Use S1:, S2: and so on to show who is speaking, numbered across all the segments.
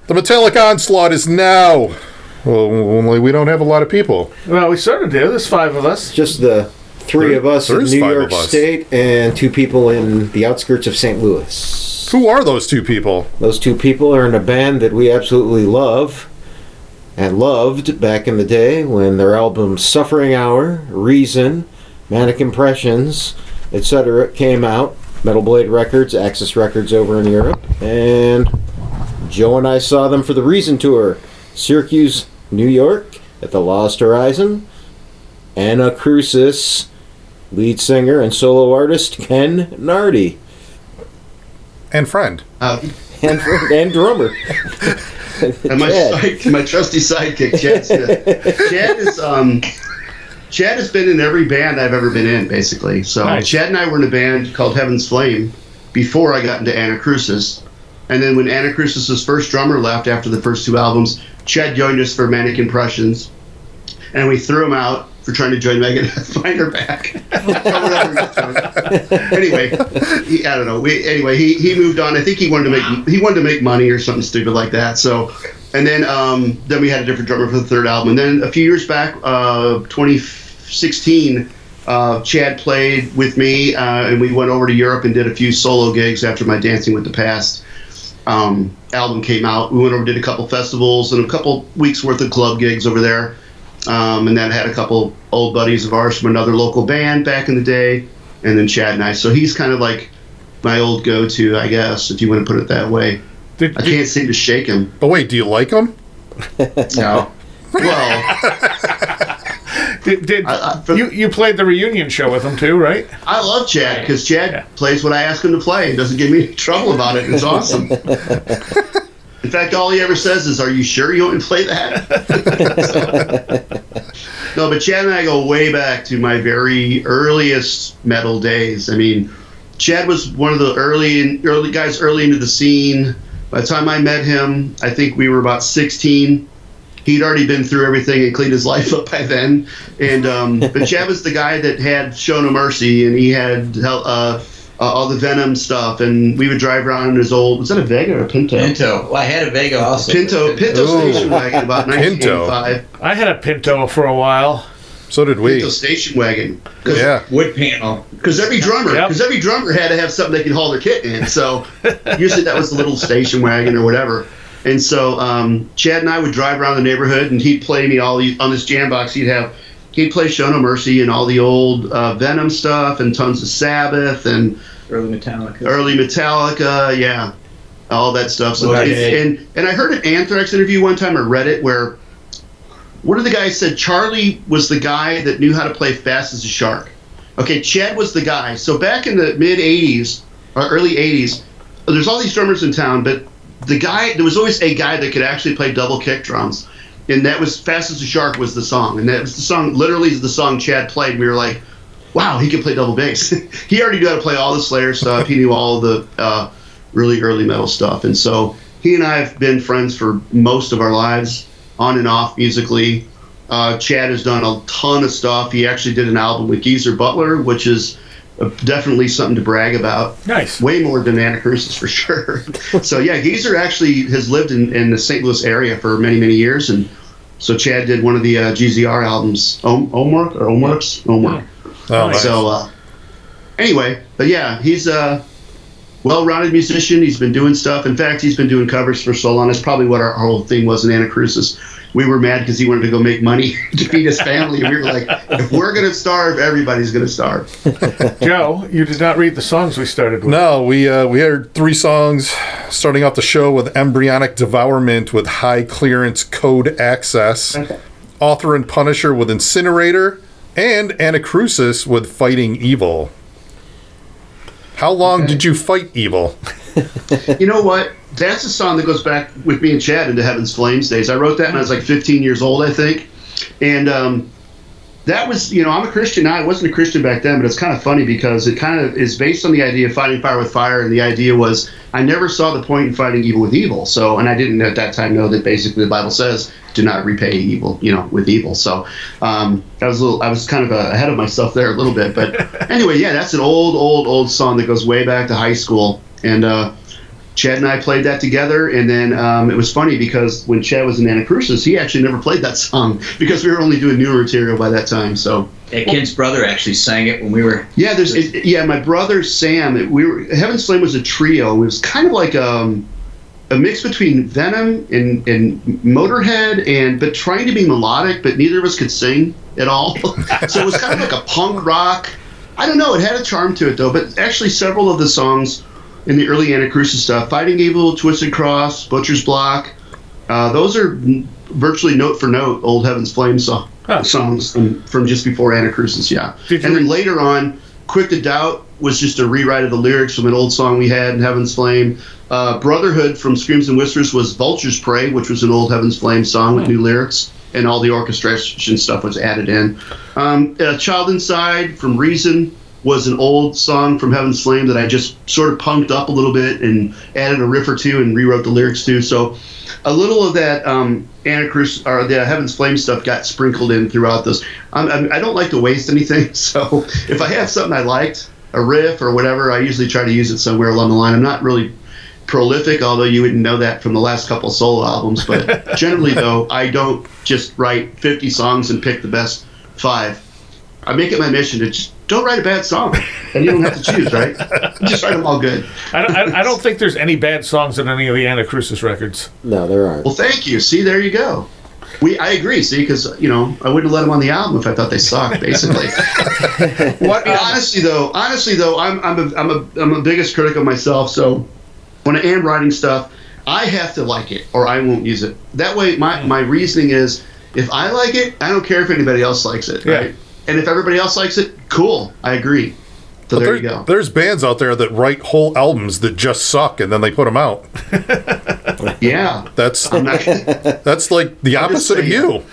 S1: The Metallic Onslaught is now. Well, only we don't have a lot of people.
S2: Well, we sort of do. There's 5 of us.
S3: Just the 3 of us in New York State and 2 people in the outskirts of St. Louis.
S1: Who are those 2 people?
S3: Those 2 people are in a band that we absolutely love and loved back in the day when their albums Suffering Hour, Reason, Manic Impressions, etc. came out. Metal Blade Records, Axis Records over in Europe. And Joe and I saw them for the Reason Tour. Syracuse, New York, at the Lost Horizon. Anacrusis, lead singer and solo artist Kenn Nardi.
S1: And friend.
S3: And drummer.
S4: And my trusty sidekick, Chad Smith. Chad has been in every band I've ever been in, basically. So nice. Chad and I were in a band called Heaven's Flame before I got into Anacrusis. And then when Anacrusis' first drummer left after the first 2 albums, Chad joined us for Manic Impressions. And we threw him out for trying to join Megan find her back. Anyway, I don't know. He moved on. I think he wanted to make money or something stupid like that. So, and then we had a different drummer for the 3rd album. And then a few years back, 2016, Chad played with me, and we went over to Europe and did a few solo gigs after my Dancing with the Past album came out. We went over, did a couple festivals and a couple weeks worth of club gigs over there. And then had a couple old buddies of ours from another local band back in the day, and then Chad and I. So he's kind of like my old go-to, I guess, if you want to put it that way. I can't seem to shake him.
S1: But wait, do you like him?
S4: No. Well,
S2: you played the reunion show with him too, right?
S4: I love Chad because Chad plays what I ask him to play and doesn't give me any trouble about it. It's awesome. In fact, all he ever says is, "Are you sure you want me to play that?" No, but Chad and I go way back to my very earliest metal days. I mean, Chad was one of the early guys early into the scene. By the time I met him, I think we were about 16. He'd already been through everything and cleaned his life up by then. And but Chad was the guy that had Show No Mercy, and he had all the Venom stuff, and we would drive around in his old, was that a Vega or a Pinto?
S5: Pinto. Well, I had a Vega also.
S4: Pinto station wagon about 1985.
S2: I had a Pinto for a while.
S1: So did we.
S4: Pinto station wagon.
S1: Yeah.
S5: Wood panel.
S4: Because every drummer had to have something they could haul their kit in. So usually that was the little station wagon or whatever. And so Chad and I would drive around the neighborhood, and he'd play me on this jam box. He'd play Show No Mercy and all the old Venom stuff and tons of Sabbath and
S5: early Metallica,
S4: yeah, all that stuff. So and I heard an Anthrax interview one time, or read it, where one of the guys said Charlie was the guy that knew how to play Fast as a Shark. Okay, Chad was the guy. So back in the mid '80s or early '80s, there's all these drummers in town, but there was always a guy that could actually play double kick drums. And that was Fast as a Shark was the song. And that was the song, literally the song Chad played. We were like, wow, he can play double bass. He already knew how to play all the Slayer stuff. He knew all the really early metal stuff. And so he and I have been friends for most of our lives, on and off musically. Chad has done a ton of stuff. He actually did an album with Geezer Butler, which is definitely something to brag about.
S2: Nice.
S4: Way more than Anacrusis for sure. So yeah, Geezer actually has lived in the St. Louis area for many, many years. And so Chad did one of the GZR albums, Omwork.
S1: Oh, nice.
S4: So anyway, but yeah, he's a well-rounded musician. He's been doing stuff. In fact, he's been doing covers for so long. That's probably what our whole thing was in Anacrusis. We were mad because he wanted to go make money to feed his family. And we were like, if we're going to starve, everybody's going to starve.
S2: Joe, you did not read the songs we started with.
S1: No, we heard 3 songs, starting off the show with Embryonic Devourment with High Clearance Code Access, Author and Punisher with Incinerator, and Anacrusis with Fighting Evil. How long did you fight evil?
S4: You know what? That's a song that goes back with me and Chad into Heaven's Flames days. I wrote that when I was like 15 years old, I think. And that was, I'm a Christian now. I wasn't a Christian back then, but it's kind of funny because it kind of is based on the idea of fighting fire with fire. And the idea was I never saw the point in fighting evil with evil. So, and I didn't at that time know that basically the Bible says do not repay evil, with evil. So I was kind of ahead of myself there a little bit. But anyway, yeah, that's an old song that goes way back to high school. And Chad and I played that together, and then it was funny because when Chad was in Anacrusis, he actually never played that song because we were only doing newer material by that time. So
S5: Kenn's brother actually sang it when we were.
S4: Yeah, my brother Sam. Heaven's Flame was a trio. It was kind of like a mix between Venom and Motorhead, but trying to be melodic, but neither of us could sing at all. So it was kind of like a punk rock. I don't know. It had a charm to it though. But actually, several of the songs in the early Anacrusis stuff, Fighting Evil, Twisted Cross, Butcher's Block, those are virtually note for note old Heaven's Flame songs from just before Anacrusis, yeah. And then later on, Quick to Doubt was just a rewrite of the lyrics from an old song we had in Heaven's Flame. Brotherhood from Screams and Whispers was Vulture's Prey, which was an old Heaven's Flame song with new lyrics, and all the orchestration stuff was added in. Child Inside from Reason was an old song from Heaven's Flame that I just sort of punked up a little bit and added a riff or two and rewrote the lyrics to. So a little of that Anacrusis or the Heaven's Flame stuff got sprinkled in throughout those. I don't like to waste anything, so if I have something I liked, a riff or whatever, I usually try to use it somewhere along the line. I'm not really prolific, although you wouldn't know that from the last couple of solo albums, but generally though, I don't just write 50 songs and pick the best 5. I make it my mission to just don't write a bad song, and you don't have to choose, right? Just write them all good.
S2: I don't think there's any bad songs on any of the Anacrusis records.
S3: No, there aren't.
S4: Well, thank you. See, there you go. I agree. See, because I wouldn't have let them on the album if I thought they sucked. Basically. Honestly, though, I'm a biggest critic of myself. So when I am writing stuff, I have to like it, or I won't use it. That way, my reasoning is, if I like it, I don't care if anybody else likes it, right? And if everybody else likes it, cool. I agree. So there you go.
S1: There's bands out there that write whole albums that just suck, and then they put them out.
S4: Yeah,
S1: that's like the opposite of you.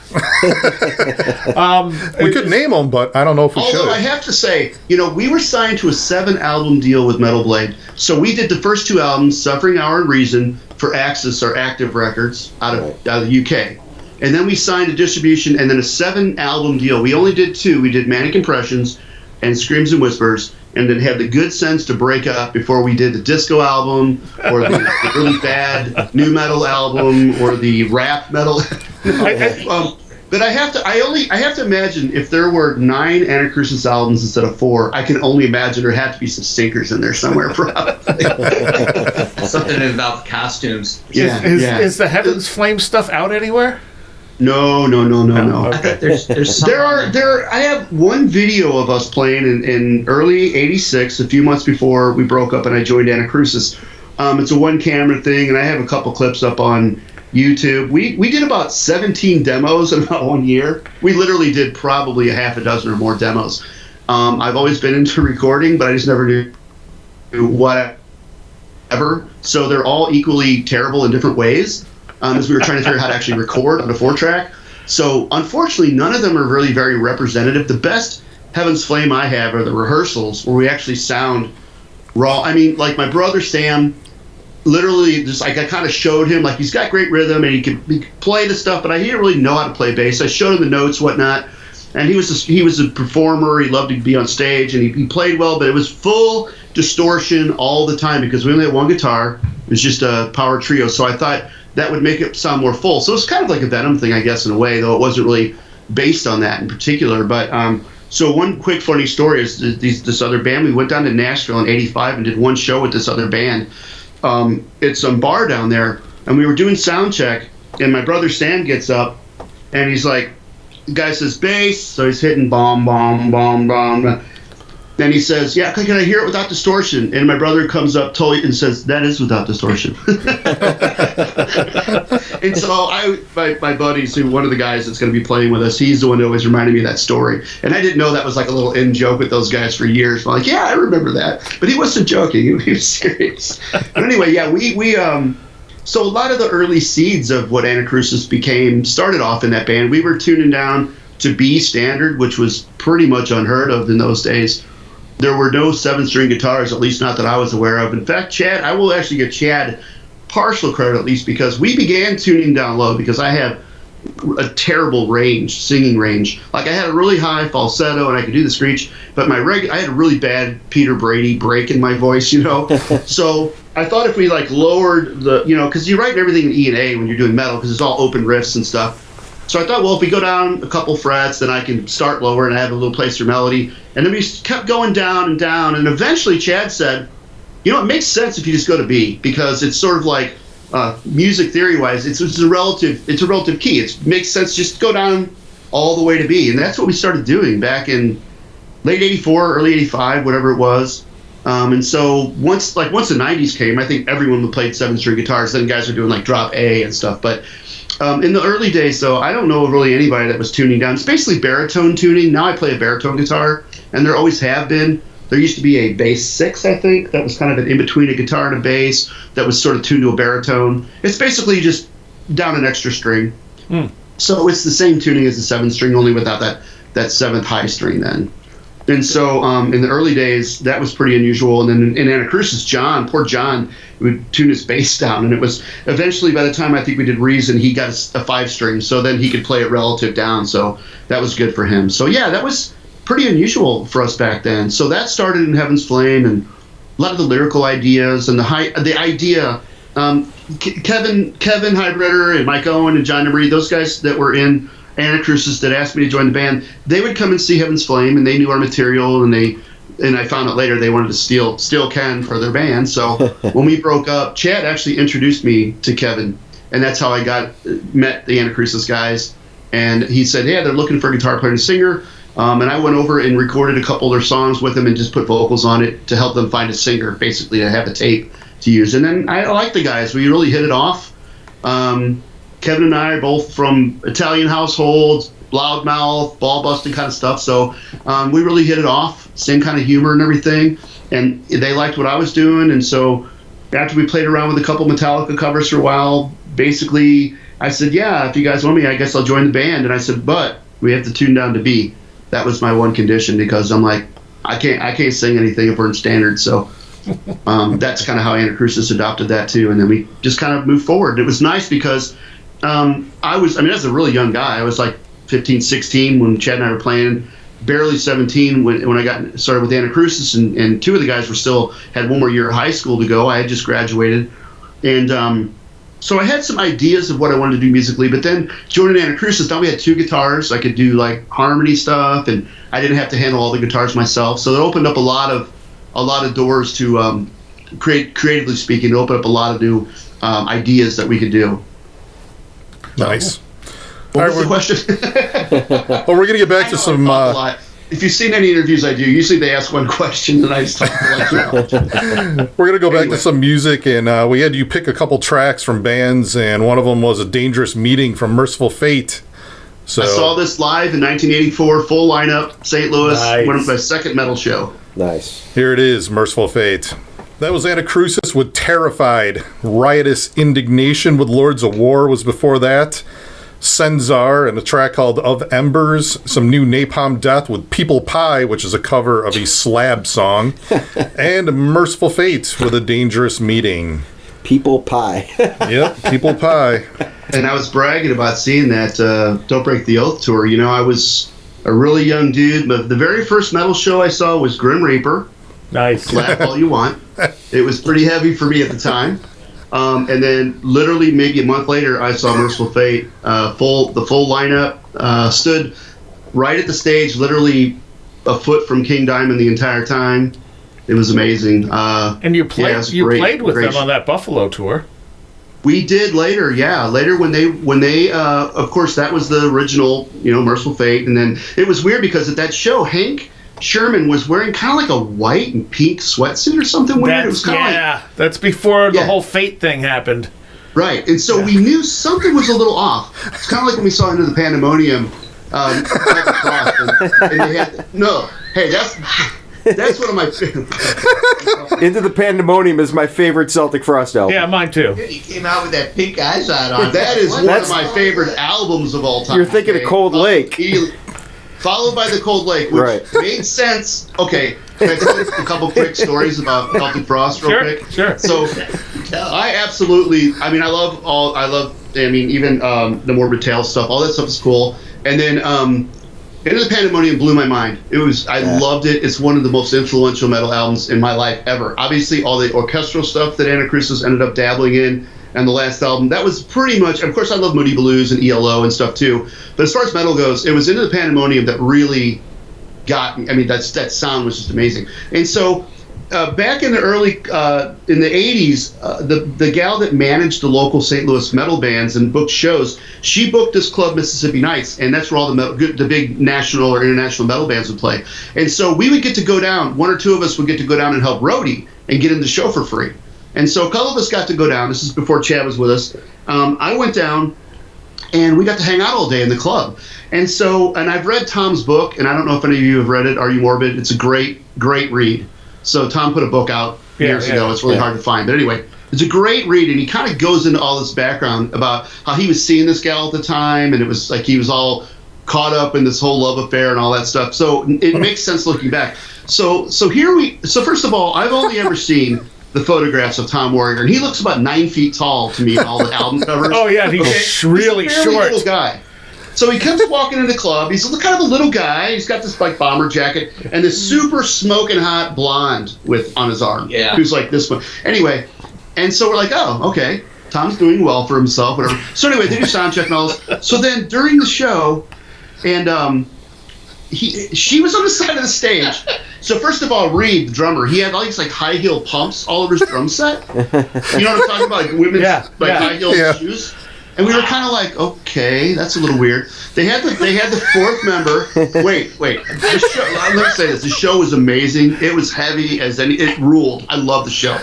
S1: We could name them, but I don't know if we should.
S4: Although I have to say, we were signed to a 7-album deal with Metal Blade, so we did the first 2 albums, Suffering Hour and Reason, for Axis or Active Records out of the UK. And then we signed a distribution and then a 7-album deal. We only did 2. We did Manic Impressions and Screams and Whispers, and then had the good sense to break up before we did the disco album or the really bad new metal album or the rap metal. But I have to imagine if there were 9 Anacrusis albums instead of 4, I can only imagine there had to be some stinkers in there somewhere, probably.
S5: Something about costumes.
S2: Is the Heaven's Flame stuff out anywhere?
S4: No.
S2: Okay.
S5: I thought there's some.
S4: I have one video of us playing in early '86, a few months before we broke up and I joined Anacrusis. It's a one-camera thing, and I have a couple clips up on YouTube. We did about 17 demos in about 1 year. We literally did probably a half a dozen or more demos. I've always been into recording, but I just never knew whatever. So they're all equally terrible in different ways. As we were trying to figure out how to actually record on a 4-track. So unfortunately, none of them are really very representative. The best Heaven's Flame I have are the rehearsals where we actually sound raw. I mean, like my brother Sam, literally just like I kind of showed him, like he's got great rhythm and he could play the stuff, but he didn't really know how to play bass. I showed him the notes, whatnot, and he was a performer. He loved to be on stage and he played well, but it was full distortion all the time because we only had one guitar. It was just a power trio. So I thought that would make it sound more full. So it's kind of like a Venom thing, I guess, in a way, though it wasn't really based on that in particular. But so one quick funny story is this other band. We went down to Nashville in '85 and did one show with this other band. It's some bar down there, and we were doing sound check, and my brother Sam gets up, and he's like, the guy says bass, so he's hitting bomb, bomb, bomb, bomb. Then he says, yeah, can I hear it without distortion? And my brother comes up totally and says, that is without distortion. And so my buddies, one of the guys that's going to be playing with us, he's the one that always reminded me of that story. And I didn't know that was like a little in joke with those guys for years. I'm like, yeah, I remember that. But he wasn't joking. He was serious. But anyway, yeah, so a lot of the early seeds of what Anacrusis became started off in that band. We were tuning down to B standard, which was pretty much unheard of in those days. There were no 7-string guitars, at least not that I was aware of. In fact, Chad, I will actually give Chad partial credit at least because we began tuning down low because I have a terrible singing range. Like I had a really high falsetto and I could do the screech, but I had a really bad Peter Brady break in my voice, So I thought if we like lowered the, because you're writing everything in E and A when you're doing metal because it's all open riffs and stuff. So I thought, well, if we go down a couple frets, then I can start lower and I have a little place for melody. And then we kept going down and down, and eventually Chad said, it makes sense if you just go to B because it's sort of like music theory-wise, it's a relative key. It makes sense just go down all the way to B, and that's what we started doing back in late '84, early '85, whatever it was. And so once the '90s came, I think everyone played 7-string guitars. Then guys were doing like drop A and stuff, but. In the early days, though, I don't know really anybody that was tuning down. It's basically baritone tuning. Now I play a baritone guitar, and there always have been. There used to be a bass 6, I think, that was kind of an in-between a guitar and a bass that was sort of tuned to a baritone. It's basically just down an extra string. So it's the same tuning as the 7-string, only without that 7th high string then. And so in the early days, that was pretty unusual. And then in Anacrusis, poor John, would tune his bass down. And it was eventually, by the time I think we did Reason, he got a 5-string. So then he could play it relative down. So that was good for him. So yeah, that was pretty unusual for us back then. So that started in Heaven's Flame, and a lot of the lyrical ideas and the idea. Kevin Hybretter and Mike Owen and John Emery, those guys that were in Anacrusis that asked me to join the band, they would come and see Heaven's Flame, and they knew our material, and I found out later they wanted to steal Kenn for their band. So when we broke up, Chad actually introduced me to Kevin, and that's how I met the Anacrusis guys. And he said, yeah, they're looking for a guitar player and singer. And I went over and recorded a couple of their songs with them and just put vocals on it to help them find a singer, basically to have a tape to use. And then I liked the guys. We really hit it off. Kevin and I are both from Italian households, loudmouth, ball busting kind of stuff. So we really hit it off, same kind of humor and everything. And they liked what I was doing. And so after we played around with a couple Metallica covers for a while, basically I said, yeah, if you guys want me, I guess I'll join the band. And I said, but we have to tune down to B. That was my one condition because I'm like, I can't sing anything if we're in standard. So that's kind of how Anacrusis adopted that too. And then we just kind of moved forward. It was nice because I was a really young guy. I was like 15, 16 when Chad and I were playing, barely 17 when I got started with Anacrusis, and two of the guys had one more year of high school to go. I had just graduated. And so I had some ideas of what I wanted to do musically, but then joining Anacrusis, now we had 2 guitars. I could do like harmony stuff, and I didn't have to handle all the guitars myself. So it opened up a lot of doors to creatively speaking. It opened up a lot of new ideas that we could do.
S1: Nice.
S4: What was the question?
S1: Well, we're going to get back to some...
S4: If you've seen any interviews I do, usually they ask one question and I just talk for like
S1: We're going to go back to some music, and we had you pick a couple tracks from bands, and one of them was A Dangerous Meeting from Merciful Fate. So
S4: I saw this live in 1984, full lineup, St. Louis,
S2: Nice.
S4: one of my second metal show.
S3: Nice.
S1: Here it is, Merciful Fate. That was Anacrusis with Terrified. Riotous Indignation with Lords of War was before that. Senzar and a track called Of Embers. Some new Napalm Death with People Pie, which is a cover of a Slab song. And Merciful Fate with A Dangerous Meeting.
S3: People Pie.
S1: Yep, People Pie.
S4: And I was bragging about seeing that Don't Break the Oath tour. I was a really young dude, but the very first metal show I saw was Grim Reaper.
S2: Nice.
S4: Laugh all you want. It was pretty heavy for me at the time. And then literally maybe a month later, I saw Merciful Fate. The full lineup stood right at the stage, literally a foot from King Diamond the entire time. It was amazing.
S2: And you played played with them on that Buffalo tour.
S4: We did later, yeah. Later when they of course that was the original, Merciful Fate, and then it was weird because at that show, Hank Sherman was wearing kind of like a white and pink sweatsuit or something weird. It was kind of
S2: that's before the whole Fate thing happened.
S4: Right, and so we knew something was a little off. It's kind of like when we saw Into the Pandemonium, and they had that's one of my favorite.
S3: Into the Pandemonium is my favorite Celtic Frost album.
S2: Yeah, mine too.
S5: He came out with that pink eyes on.
S4: That is one of my favorite albums of all time.
S3: You're thinking of Cold Lake.
S4: Followed by the Cold Lake, which made sense. Okay, can I tell you a couple quick stories about Celtic Frost real quick?
S2: Sure.
S4: So, I love even the Morbid Tales stuff. All that stuff is cool. And then Into the Pandemonium blew my mind. I loved it. It's one of the most influential metal albums in my life ever. Obviously, all the orchestral stuff that Anacrusis ended up dabbling in, and the last album, that was pretty much. Of course, I love Moody Blues and ELO and stuff too. But as far as metal goes, it was Into the Pandemonium that really got me. I mean, that sound was just amazing. And so, back in the early in the 80s, the gal that managed the local St. Louis metal bands and booked shows, she booked this club, Mississippi Nights, and that's where all the big national or international metal bands would play. And so we would get to go down. One or two of us would get to go down and help roadie and get in the show for free. And so a couple of us got to go down. This is before Chad was with us. I went down, and we got to hang out all day in the club. And so, and I've read Tom's book, and I don't know if any of you have read it. Are You Morbid? It's a great, great read. So Tom put a book out years ago. It's really hard to find. But anyway, it's a great read, and he kind of goes into all this background about how he was seeing this gal at the time, and it was like he was all caught up in this whole love affair and all that stuff. So it makes sense looking back. So first of all, I've only ever seen the photographs of Tom Warrior, and he looks about 9 feet tall to me in all the album covers.
S2: Oh yeah, he's really
S4: short. Little guy. So he comes walking in the club. He's kind of a little guy. He's got this like bomber jacket and this super smoking hot blonde on his arm.
S5: Yeah.
S4: Who's like this one. Anyway, and so we're like, oh, okay. Tom's doing well for himself, whatever. So anyway, they do sound check and all this. So then during the show, and she was on the side of the stage. So first of all, Reed, the drummer, he had all these like high heel pumps all over his drum set. You know what I'm talking about? Like women's high heel shoes. And we were kind of like, okay, that's a little weird. They had the fourth member. Wait. The show, let me say this: the show was amazing. It was heavy as any. It ruled. I love the show.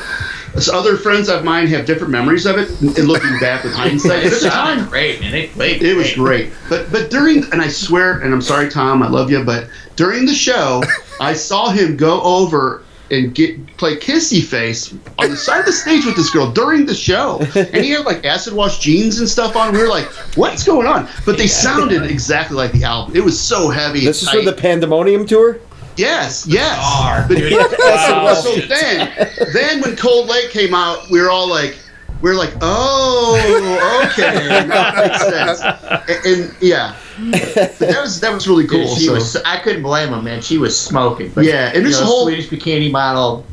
S4: So other friends of mine have different memories of it, and looking back with hindsight. At the time,
S5: great, man. It
S4: was great. But during, and I swear, and I'm sorry, Tom, I love you, but during the show, I saw him go over and play kissy face on the side of the stage with this girl during the show, and he had like acid wash jeans and stuff on. We were like, "What's going on?" But they sounded exactly like the album. It was so heavy.
S3: This is for the Pandemonium tour.
S4: Yes.
S5: But
S4: so then when Cold Lake came out, we were like, oh, okay, that makes sense. And yeah, that was really cool.
S5: I couldn't blame him, man. She was smoking. But,
S4: and this whole
S5: Swedish bikini model,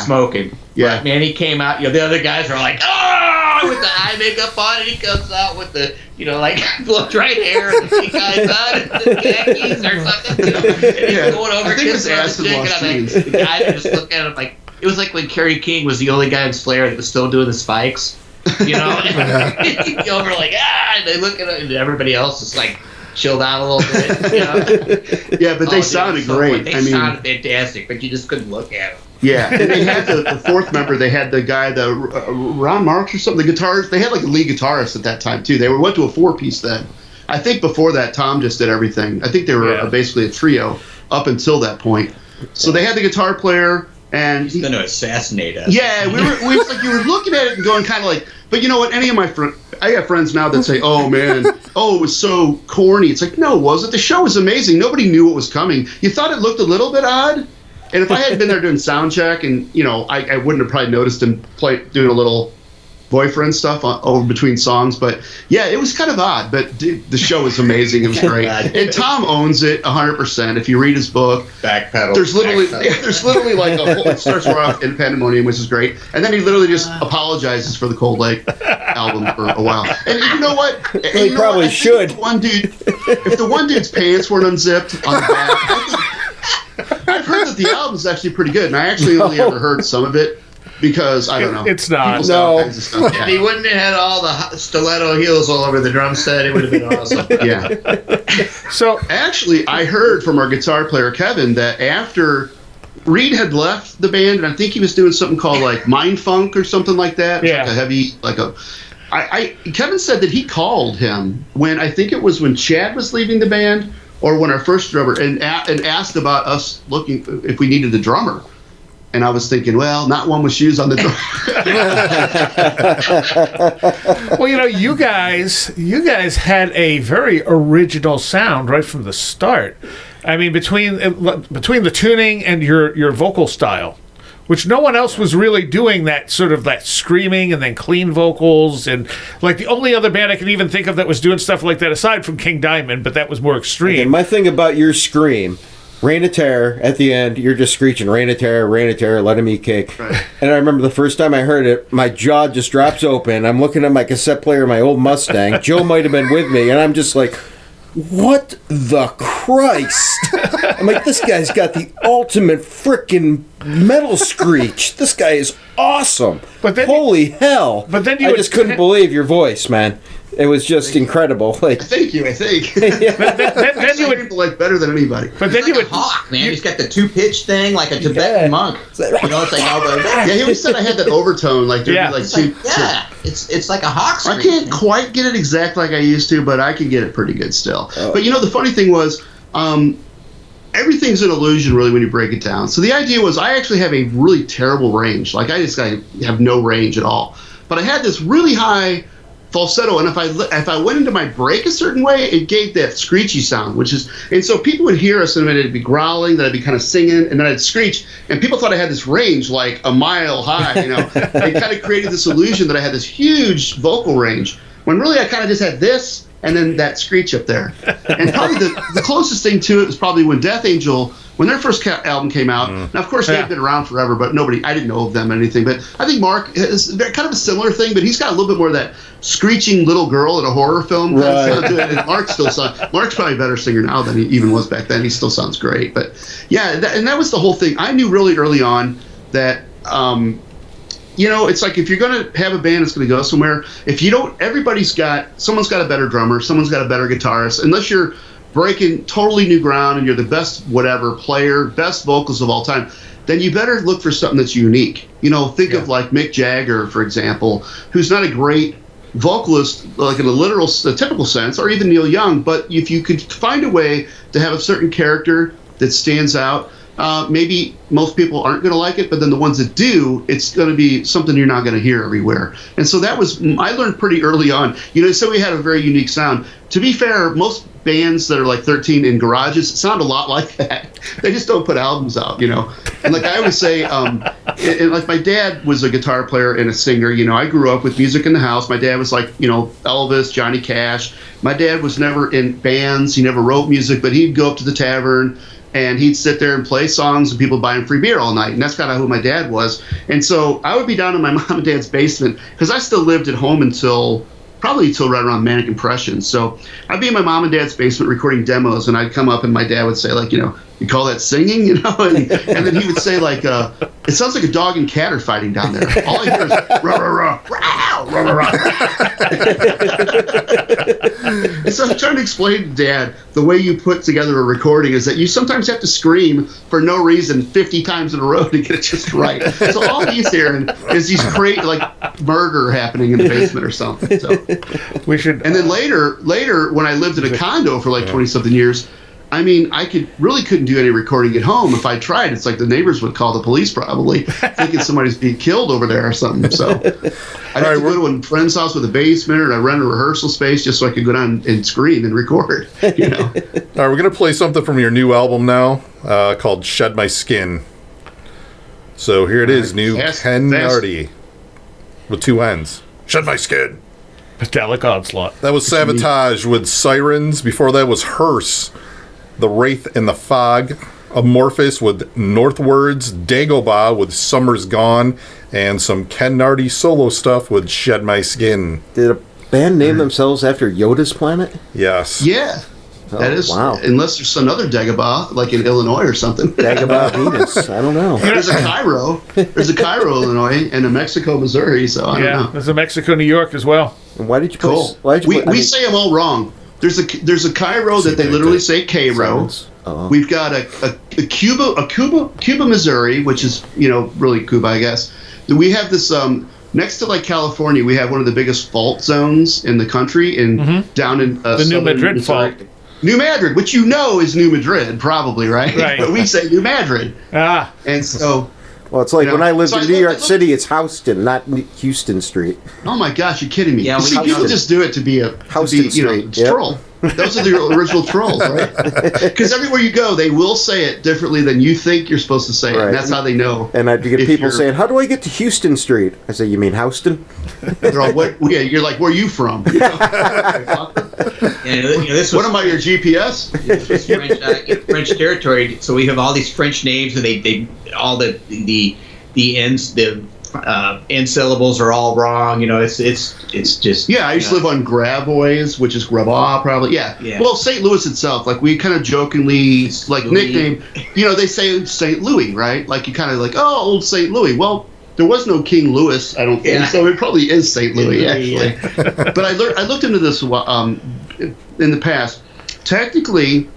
S5: smoking.
S4: Yeah,
S5: but, man, he came out. The other guys are like, oh, with the eye makeup on, and he comes out with the, like blow-dried hair and the pink eyes on, and the khakis or something. And he's going over kissing on the chick, and I'm like, the guys are just looking at him like. It was like when Kerry King was the only guy in Slayer that was still doing the spikes, and he'd go over like, and they look at it, and everybody else is like chilled out a little bit,
S4: Yeah, but they sounded great.
S5: They sounded fantastic, but you just couldn't look at them.
S4: Yeah, and they had the fourth member. They had the guy, Ron Marks or something. The guitars. They had like a lead guitarist at that time too. They went to a 4-piece then. I think before that, Tom just did everything. I think they were basically a trio up until that point. So they had the guitar player. And
S5: he's going to assassinate us.
S4: Yeah, we were like, you were looking at it and going kind of like, but you know what? Any of my friends, I have friends now that say, "Oh man, it was so corny." It's like, no, it wasn't. The show was amazing. Nobody knew what was coming. You thought it looked a little bit odd, and if I had been there doing sound check, and I wouldn't have probably noticed him doing a little boyfriend stuff over between songs. But yeah, it was kind of odd. But the show was amazing. It was great, and Tom owns it 100%. If you read his book,
S5: backpedal.
S4: There's literally like a whole. It starts off in Pandemonium, which is great, and then he literally just apologizes for the Cold Lake album for a while. And you know what?
S3: He probably should.
S4: If the one dude's pants weren't unzipped on the back, I've heard that the album's actually pretty good, and I actually only ever heard some of it. Because I don't know.
S2: It's not.
S3: No.
S5: If he wouldn't have had all the stiletto heels all over the drum set, it would have been awesome.
S4: Yeah.
S2: So
S4: actually, I heard from our guitar player Kevin that after Reed had left the band, and I think he was doing something called like Mind Funk or something like that.
S2: Yeah.
S4: Like a heavy, Kevin said that he called him when I think it was when Chad was leaving the band or when our first drummer and asked about us looking if we needed a drummer. And I was thinking, well, not one with shoes on the drum.
S2: Well, you guys had a very original sound right from the start. I mean, between the tuning and your vocal style, which no one else was really doing that sort of that screaming and then clean vocals. And like the only other band I can even think of that was doing stuff like that aside from King Diamond, but that was more extreme.
S3: And my thing about your scream, Reign of Terror, at the end, you're just screeching, Reign of Terror, let him eat cake.
S4: Right.
S3: And I remember the first time I heard it, my jaw just drops open. I'm looking at my cassette player, my old Mustang. Joe might have been with me, and I'm just like, what the Christ? I'm like, this guy's got the ultimate frickin' metal screech. This guy is awesome.
S2: But then
S3: holy hell.
S2: But then
S3: I just couldn't believe your voice, man. It was just incredible. Like,
S4: Thank you, I think.
S2: then you would
S4: people like better than anybody.
S2: But then
S5: He's
S2: you
S5: like
S2: would
S5: a hawk, man. He's got the 2-pitch thing like a Tibetan monk. You know, it's like
S4: Yeah, he always said I had that overtone, like there'd
S2: Yeah.
S4: be like
S5: It's
S4: two.
S5: like, yeah, it's like a hawk
S4: I
S5: scream.
S4: can't quite get it exact like I used to, but I can get it pretty good still. But you know, the funny thing was, everything's an illusion really when you break it down. So the idea was I actually have a really terrible range. Like I have no range at all. But I had this really high falsetto, and if I went into my break a certain way, it gave that screechy sound, and so people would hear us and it'd be growling, then I'd be kind of singing, and then I'd screech, and people thought I had this range like a mile high, you know. It kind of created this illusion that I had this huge vocal range, when really I kind of just had this and then that screech up there. And probably the closest thing to it was probably when Death Angel, when their first album came out. Now, of course, they've been around forever, but I didn't know of them or anything. But I think Mark is kind of a similar thing, but he's got a little bit more of that screeching little girl in a horror film kind of sound to it. And Mark's probably a better singer now than he even was back then. He still sounds great. But yeah, and that was the whole thing. I knew really early on that, you know, it's like if you're going to have a band that's going to go somewhere, if you don't, someone's got a better drummer, someone's got a better guitarist, unless you're breaking totally new ground and you're the best whatever player, best vocals of all time, then you better look for something that's unique. You know, think of like Mick Jagger, for example, who's not a great vocalist like in a typical sense, or even Neil Young, but if you could find a way to have a certain character that stands out, maybe most people aren't going to like it, but then the ones that do, it's going to be something you're not going to hear everywhere. And so I learned pretty early on. You know, so we had a very unique sound. To be fair, most bands that are like 13 in garages sound a lot like that. They just don't put albums out, you know. And like I always say, like my dad was a guitar player and a singer. You know, I grew up with music in the house. My dad was like, you know, Elvis, Johnny Cash. My dad was never in bands. He never wrote music, but he'd go up to the tavern and he'd sit there and play songs and people buy him free beer all night. And that's kind of who my dad was. And so I would be down in my mom and dad's basement because I still lived at home until right around Manic Impressions. So I'd be in my mom and dad's basement recording demos, and I'd come up and my dad would say, like, you know, you call that singing, you know? And then he would say, like, it sounds like a dog and cat are fighting down there. All I hear is rah, rah, rah, rah, rah, rah. And so I'm trying to explain to Dad the way you put together a recording is that you sometimes have to scream for no reason 50 times in a row to get it just right. So all he's hearing is these crazy, like, murder happening in the basement or something. So
S2: we should.
S4: And then later, when I lived in a condo for like 20-something years, I mean, I couldn't do any recording at home. If I tried, it's like the neighbors would call the police probably, thinking somebody's being killed over there or something. So I'd have to go to a friend's house with a basement, or I'd rent a rehearsal space just so I could go down and scream and record, you know.
S1: All right, we're going to play something from your new album now called Shed My Skin. So here it is, new Kenn Nardi with 2 N's. Shed My Skin.
S2: Metallic Onslaught.
S1: That was Sabotage with Sirens. Before that was Hearse, The Wraith and the Fog, Amorphous with Northwards, Dagobah with Summer's Gone, and some Kenn Nardi solo stuff with Shed My Skin.
S3: did a band name themselves after Yoda's planet?
S1: Yes.
S4: Yeah. That is,
S3: wow.
S4: Unless there's another Dagobah, like in Illinois or something.
S3: Dagobah Venus. I don't know.
S4: There's a Cairo. There's a Cairo, Illinois, and a Mexico, Missouri. So I don't know.
S2: There's a Mexico, New York as well.
S3: And why did you
S4: Cool. We say them all wrong. There's a Cairo that they literally say Cairo.
S3: Oh.
S4: We've got a Cuba, Missouri, which is, you know, really Cuba, I guess. We have this next to like California. We have one of the biggest fault zones in the country, down in
S2: the New Madrid
S4: Missouri.
S2: fault.
S4: New Madrid, which you know is New Madrid, probably, right?
S2: Right.
S4: But we say New Madrid.
S2: Ah.
S4: And so,
S3: Well, it's like
S4: you know,
S3: when I lived
S4: so
S3: in
S4: I
S3: New
S4: look-
S3: York City, it's Houston, not Houston Street.
S4: oh my gosh, you're kidding me.
S5: Yeah,
S4: You see,
S3: Houston.
S4: people just do it to be
S3: Houston
S4: you know,
S3: Street, yep.
S4: troll. Those are the original trolls, right? Because everywhere you go, they will say it differently than you think you're supposed to say it. And that's how they know.
S3: And I'd get people saying, "How do I get to Houston Street?" I say, "You mean Houston?"
S4: They're all, yeah, you're like, "Where are you from?" You know?
S5: This was,
S4: what am I, your GPS?
S5: This was French territory, so we have all these French names, and they all the ends end syllables are all wrong. It's just.
S4: Yeah, I used to live on Gravois, which is Gravois, probably. Yeah. Well, St. Louis itself, like we kind of jokingly nickname. They say St. Louis, right? Like you kind of like, oh, old St. Louis. Well, there was no King Louis, I don't think, so it probably is St. Louis actually. Yeah. But I looked into this in the past. Technically,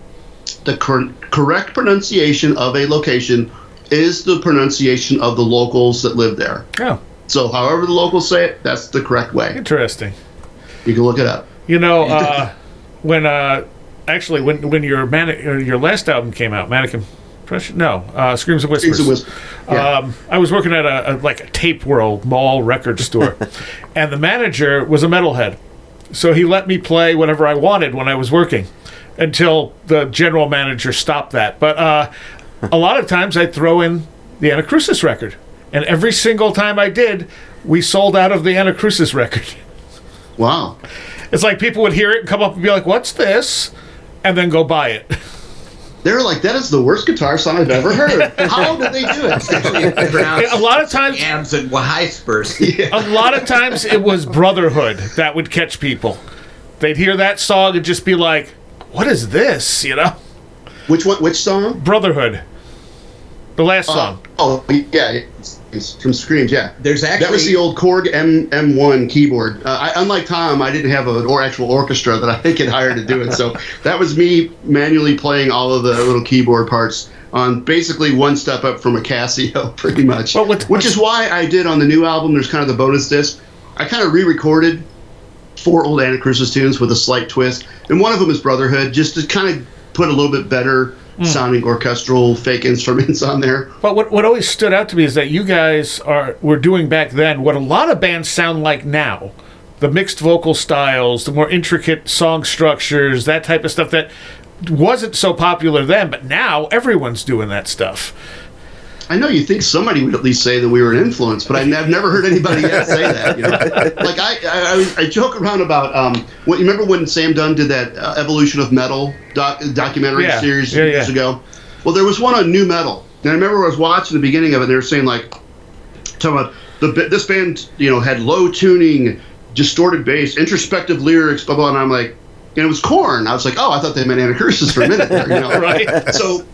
S4: the correct pronunciation of a location is the pronunciation of the locals that live there.
S2: Oh.
S4: So however the locals say it, that's the correct way.
S2: Interesting.
S4: You can look it up.
S2: When your last album came out, Manic Impression? No, Screams and Whispers.
S4: Yeah.
S2: I was working at a Tape World mall record store, and the manager was a metalhead. So he let me play whatever I wanted when I was working until the general manager stopped that. But a lot of times I'd throw in the Anacrusis record. And every single time I did, we sold out of the Anacrusis record.
S4: Wow.
S2: It's like people would hear it and come up and be like, "What's this?" And then go buy it.
S4: They're like, "That is the worst guitar song I've ever heard." How did they do it?
S2: A lot of times,
S5: Ams and Whispers.
S2: A lot of times it was Brotherhood that would catch people. They'd hear that song and just be like, "What is this?"
S4: Which one? Which song?
S2: Brotherhood. The last song.
S4: Yeah, it's from Screams. Yeah, that was the old Korg M1 keyboard. Unlike Tom, I didn't have an actual orchestra that I could hire to do it. So that was me manually playing all of the little keyboard parts on basically one step up from a Casio, pretty much. Which is why I did on the new album. There's kind of the bonus disc. I kind of re-recorded 4 old Anacrusis tunes with a slight twist, and one of them is Brotherhood, just to kind of put a little bit better sounding orchestral fake instruments on there.
S2: But what always stood out to me is that you guys were doing back then what a lot of bands sound like now. The mixed vocal styles, the more intricate song structures, that type of stuff that wasn't so popular then, but now everyone's doing that stuff.
S4: I know you think somebody would at least say that we were an influence, but I've never heard anybody yet say that. Like I joke around about what you remember when Sam Dunn did that Evolution of Metal documentary series years ago. Well, there was one on new metal, and I remember I was watching the beginning of it. And they were saying talking about this band, had low tuning, distorted bass, introspective lyrics, blah blah. And I'm like, and it was Korn. I was like, oh, I thought they meant Anacrusis for a minute there,
S2: right?
S4: So.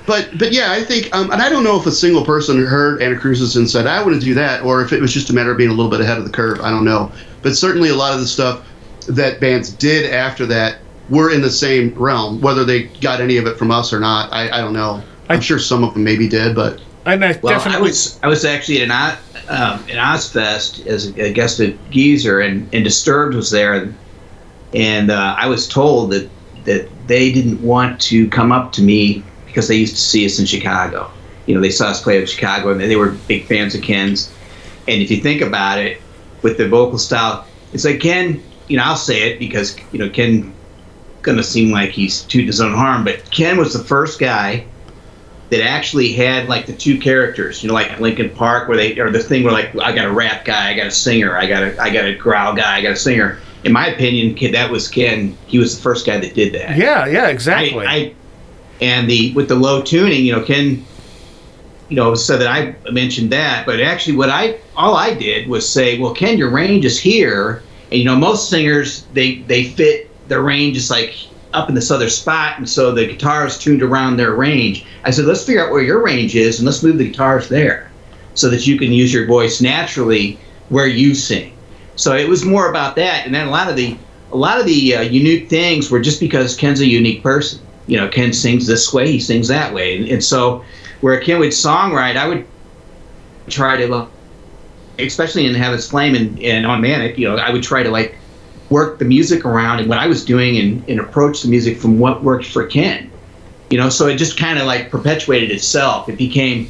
S4: But yeah, I think, and I don't know if a single person heard Anacrusis and said, I want to do that, or if it was just a matter of being a little bit ahead of the curve. I don't know. But certainly a lot of the stuff that bands did after that were in the same realm. Whether they got any of it from us or not, I don't know. I'm sure some of them maybe did, but...
S5: I was actually at an Ozfest as a guest at Geezer, and Disturbed was there, and I was told that they didn't want to come up to me because they used to see us in Chicago. They saw us play in Chicago, and they were big fans of Kenn's. And if you think about it, with the vocal style, it's like Kenn, I'll say it because, Kenn gonna seem like he's tooting his own horn, but Kenn was the first guy that actually had the 2 characters, like Linkin Park, or the thing where I got a rap guy, I got a singer, I got a growl guy, I got a singer. In my opinion, that was Kenn. He was the first guy that did that.
S2: Yeah, exactly.
S5: And with the low tuning, Kenn, said that I mentioned that, but actually all I did was say, well, Kenn, your range is here, and most singers they fit their range just up in this other spot, and so the guitar is tuned around their range. I said, let's figure out where your range is, and let's move the guitars there, so that you can use your voice naturally where you sing. So it was more about that, and then a lot of the unique things were just because Kenn's a unique person. Kenn sings this way, he sings that way. And so where Kenn would songwrite, I would try to, especially in Heaven's Flame and on Manic, I would try to work the music around and what I was doing and approach the music from what worked for Kenn. So it just kind of perpetuated itself. It became,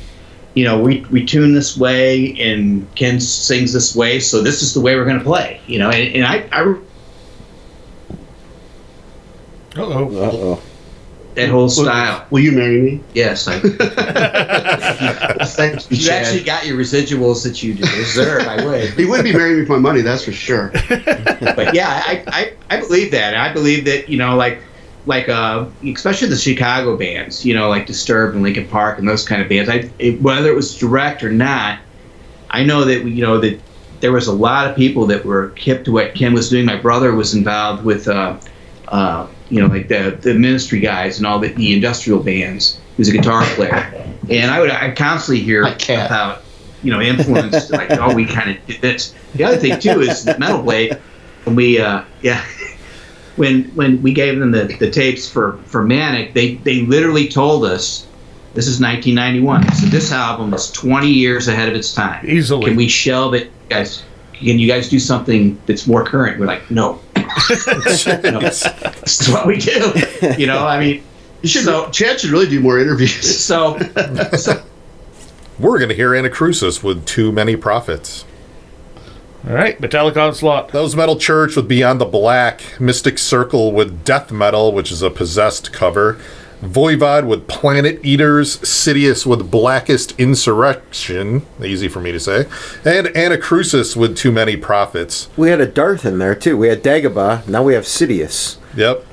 S5: we tune this way and Kenn sings this way, so this is the way we're going to play. And I
S3: Uh-oh.
S5: That whole style.
S4: Will you marry me?
S5: Yes, I.
S4: Thank you,
S5: You
S4: Chad.
S5: actually got your residuals that you deserve. I would.
S4: He wouldn't be marrying me for my money, that's for sure.
S5: But yeah, I believe that. I believe that, you know, like especially the Chicago bands, you know, like Disturbed and Linkin Park and those kind of bands. Whether it was direct or not, I know that that there was a lot of people that were hip to what Kenn was doing. My brother was involved with, like the Ministry guys and all the industrial bands. He was a guitar player, and I constantly hear about influence like, oh, we kind of did this. The other thing too is that Metal Blade, when we when we gave them the tapes for Manic, they literally told us, this is 1991, so this album is 20 years ahead of its time.
S2: Easily.
S5: Can we shelve it, guys? Can you guys do something that's more current? We're like, no. This is what we do. I mean,
S4: Chad should really do more interviews.
S5: So
S1: We're going to hear Anacrusis with Too Many Prophets.
S2: All right, Metallic Onslaught.
S1: That was Metal Church with Beyond the Black, Mystic Circle with Death Metal, which is a Possessed cover, Voivod with Planet Eaters, Sidious with Blackest Insurrection, easy for me to say, and Anacrusis with Too Many Prophets.
S3: We had a Darth in there, too. We had Dagobah. Now we have Sidious.
S1: Yep,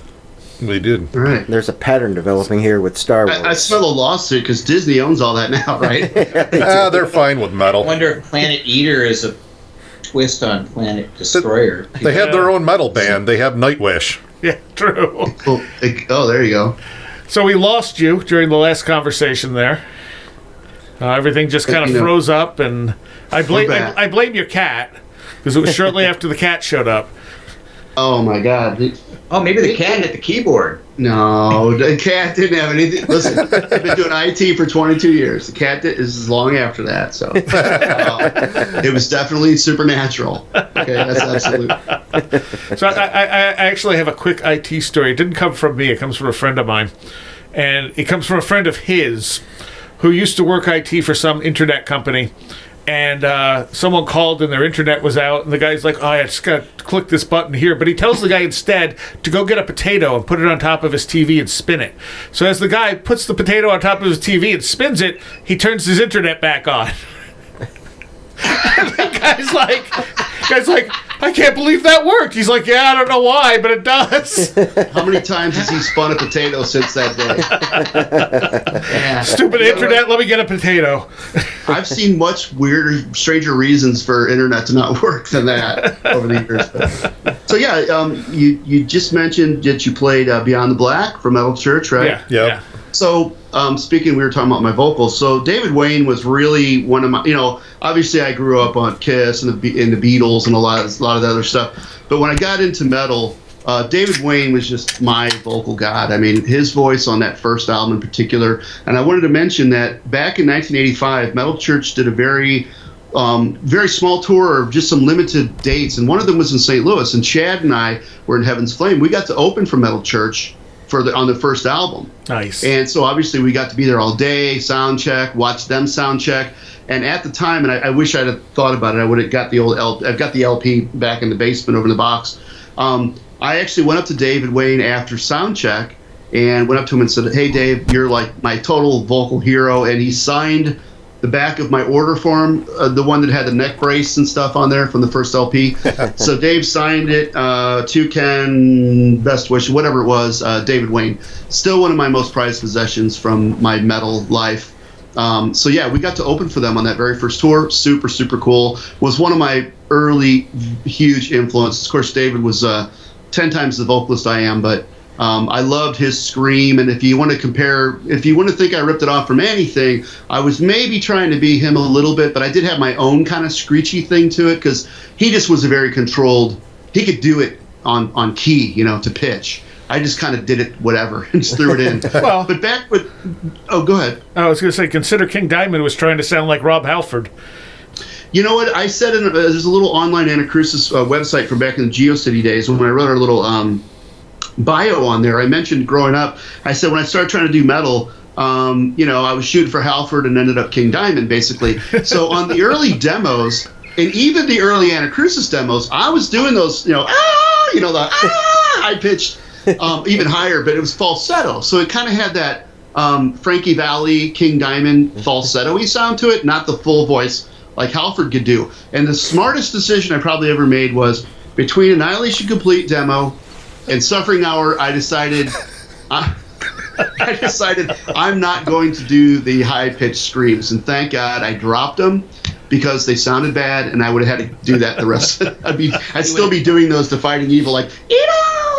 S1: we did.
S4: All right.
S3: There's a pattern developing here with Star Wars.
S4: I smell a lawsuit because Disney owns all that now, right?
S1: They're fine with metal.
S5: I wonder if Planet Eater is a twist on Planet Destroyer.
S1: They have their own metal band. They have Nightwish.
S2: Yeah, true.
S4: Oh, there you go.
S2: So we lost you during the last conversation there. Everything just kind of froze up, and I blame your cat, because it was shortly after the cat showed up.
S4: Oh my God.
S5: Oh, maybe the cat at the keyboard.
S4: No, the cat didn't have anything. Listen, I've been doing IT for 22 years. The cat is long after that, so it was definitely supernatural. Okay, that's absolute.
S2: So I actually have a quick IT story. It didn't come from me. It comes from a friend of mine, and it comes from a friend of his who used to work IT for some internet company. And someone called and their internet was out, and the guy's like, oh, I just got to click this button here. But he tells the guy instead to go get a potato and put it on top of his TV and spin it. So as the guy puts the potato on top of his TV and spins it, he turns his internet back on. And the guy's like, I can't believe that worked. He's like, yeah, I don't know why, but it does.
S4: How many times has he spun a potato since that day?
S5: Yeah.
S2: Stupid internet, let me get a potato.
S4: I've seen much weirder, stranger reasons for internet to not work than that over the years. But. So yeah, you just mentioned that you played Beyond the Black from Metal Church, right?
S1: Yep.
S2: Yeah.
S4: So, speaking, we were talking about my vocals. So, David Wayne was really one of my, obviously I grew up on Kiss and the Beatles and a lot of the other stuff. But when I got into metal, David Wayne was just my vocal god. I mean, his voice on that first album in particular. And I wanted to mention that back in 1985, Metal Church did a very small tour of just some limited dates. And one of them was in St. Louis. And Chad and I were in Heaven's Flame. We got to open for Metal Church on the first album.
S2: Nice.
S4: And so obviously we got to be there all day, sound check, watch them sound check. And at the time, and I wish I'd have thought about it, I would have got the old I've got the LP back in the basement over in the box. I actually went up to David Wayne after sound check and went up to him and said, hey Dave, you're like my total vocal hero. And he signed the back of my order form, the one that had the neck brace and stuff on there from the first LP. So Dave signed it to Kenn, best wish, whatever it was, David Wayne. Still one of my most prized possessions from my metal life. So yeah, we got to open for them on that very first tour. Super, super cool. Was one of my early huge influences. Of course, David was 10 times the vocalist I am, but I loved his scream, and if you want to think I ripped it off from anything, I was maybe trying to be him a little bit, but I did have my own kind of screechy thing to it, because he just was a very controlled, he could do it on key, to pitch. I just kind of did it whatever and just threw it in.
S2: Well,
S4: but back with, go ahead.
S2: I was going to say, consider King Diamond was trying to sound like Rob Halford.
S4: You know what? I said there's a little online Anacrusis website from back in the GeoCity days when I wrote our little bio on there. I mentioned growing up, I said when I started trying to do metal, I was shooting for Halford and ended up King Diamond, basically. So on the early demos, and even the early Anacrusis demos, I was doing those, the high-pitched even higher, but it was falsetto. So it kind of had that Frankie Valli, King Diamond falsetto-y sound to it, not the full voice like Halford could do. And the smartest decision I probably ever made was between Annihilation Complete demo and Suffering Hour, I decided I'm not going to do the high-pitched screams. And thank God I dropped them because they sounded bad, and I would have had to do that the rest of it. I'd still be doing those to Fighting Evil, like,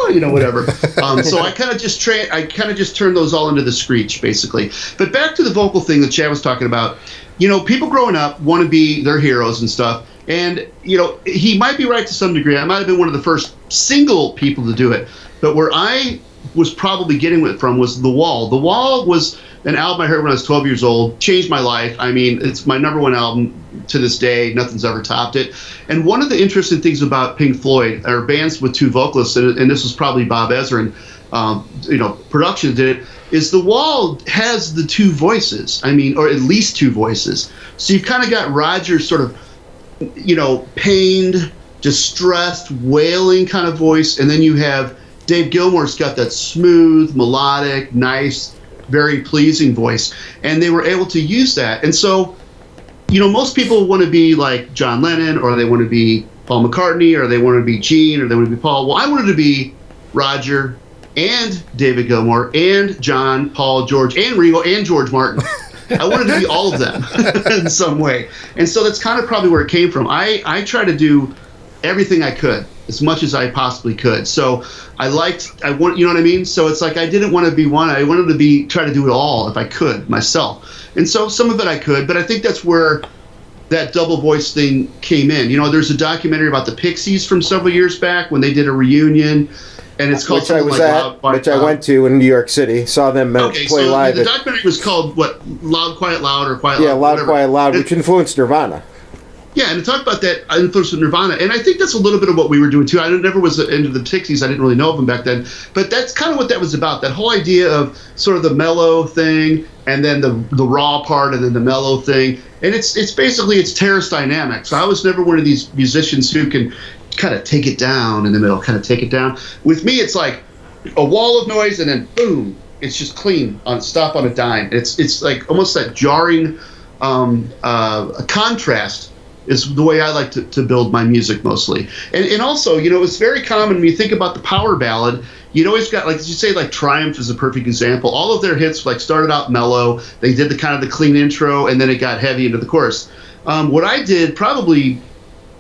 S4: whatever. So I kind of just turned those all into the screech, basically. But back to the vocal thing that Chad was talking about. People growing up want to be their heroes and stuff. And, he might be right to some degree. I might have been one of the first single people to do it. But where I was probably getting it from was The Wall. The Wall was an album I heard when I was 12 years old. Changed my life. I mean, it's my number one album to this day. Nothing's ever topped it. And one of the interesting things about Pink Floyd, or bands with two vocalists, and this was probably Bob Ezrin, production did it, is The Wall has the two voices. I mean, or at least two voices. So you've kind of got Roger's sort of, pained, distressed, wailing kind of voice, and then you have Dave Gilmour's got that smooth, melodic, nice, very pleasing voice, and they were able to use that. And so, most people want to be like John Lennon, or they want to be Paul McCartney, or they want to be Gene, or they want to be Paul. Well, I wanted to be Roger and David Gilmour and John, Paul, George, and Ringo, and George Martin. I wanted to be all of them in some way. And so that's kind of probably where it came from. I try to do everything I could, as much as I possibly could. So you know what I mean? So it's like I didn't want to be one. I wanted to try to do it all if I could myself. And so some of it I could, but I think that's where that double voice thing came in. There's a documentary about the Pixies from several years back when they did a reunion. And it's called
S3: which I went to in New York City. Saw them play live.
S4: The documentary was called Loud, Quiet, Loud, or Quiet, Loud.
S3: Yeah, Loud, Quiet, Loud, which influenced Nirvana. Yeah,
S4: and it talked about that influence of Nirvana, and I think that's a little bit of what we were doing too. I never was into the Pixies. I didn't really know of them back then, but that's kind of what that was about. That whole idea of sort of the mellow thing, and then the raw part, and then the mellow thing, and it's basically terrace dynamics. So I was never one of these musicians who can kind of take it down in the middle, kind of take it down. With me, it's like a wall of noise, and then boom, it's just clean stop on a dime. It's like almost that jarring contrast is the way I like to build my music mostly. And also, it's very common when you think about the power ballad, you always got, like you say, like Triumph is a perfect example. All of their hits started out mellow. They did the kind of the clean intro, and then it got heavy into the chorus. What I did probably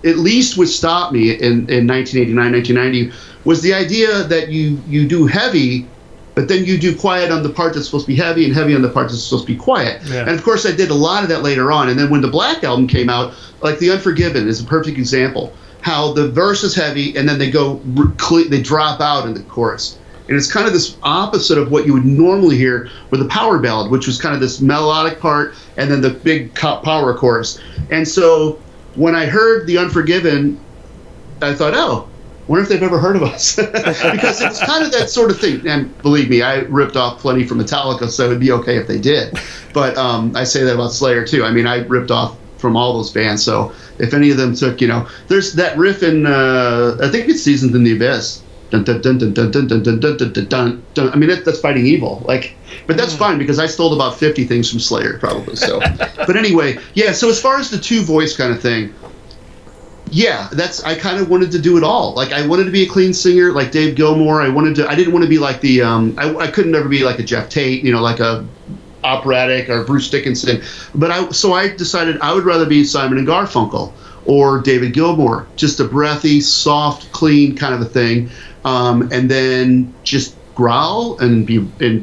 S4: at least would stop me in 1989, 1990 was the idea that you do heavy, but then you do quiet on the part that's supposed to be heavy and heavy on the part that's supposed to be quiet. Yeah. And of course I did a lot of that later on. And then when the Black Album came out, like The Unforgiven is a perfect example, how the verse is heavy and then they drop out in the chorus. And it's kind of this opposite of what you would normally hear with a power ballad, which was kind of this melodic part and then the big power chorus. And so when I heard The Unforgiven, I thought, I wonder if they've ever heard of us. Because it's kind of that sort of thing. And believe me, I ripped off plenty from Metallica, so it'd be okay if they did. But I say that about Slayer, too. I mean, I ripped off from all those bands. So if any of them took, there's that riff in, I think it's Seasons in the Abyss. Dun, dun, dun, dun, dun, dun, dun, dun, dun, dun, dun, dun. I mean, that's Fighting Evil. But that's fine because I stole about 50 things from Slayer, probably. So, but anyway, yeah. So as far as the two voice kind of thing, yeah, I kind of wanted to do it all. Like I wanted to be a clean singer, like Dave Gilmour. I didn't want to be like the. I couldn't ever be like a Jeff Tate, like a operatic or Bruce Dickinson. But so I decided I would rather be Simon and Garfunkel or David Gilmour, just a breathy, soft, clean kind of a thing. And then just growl and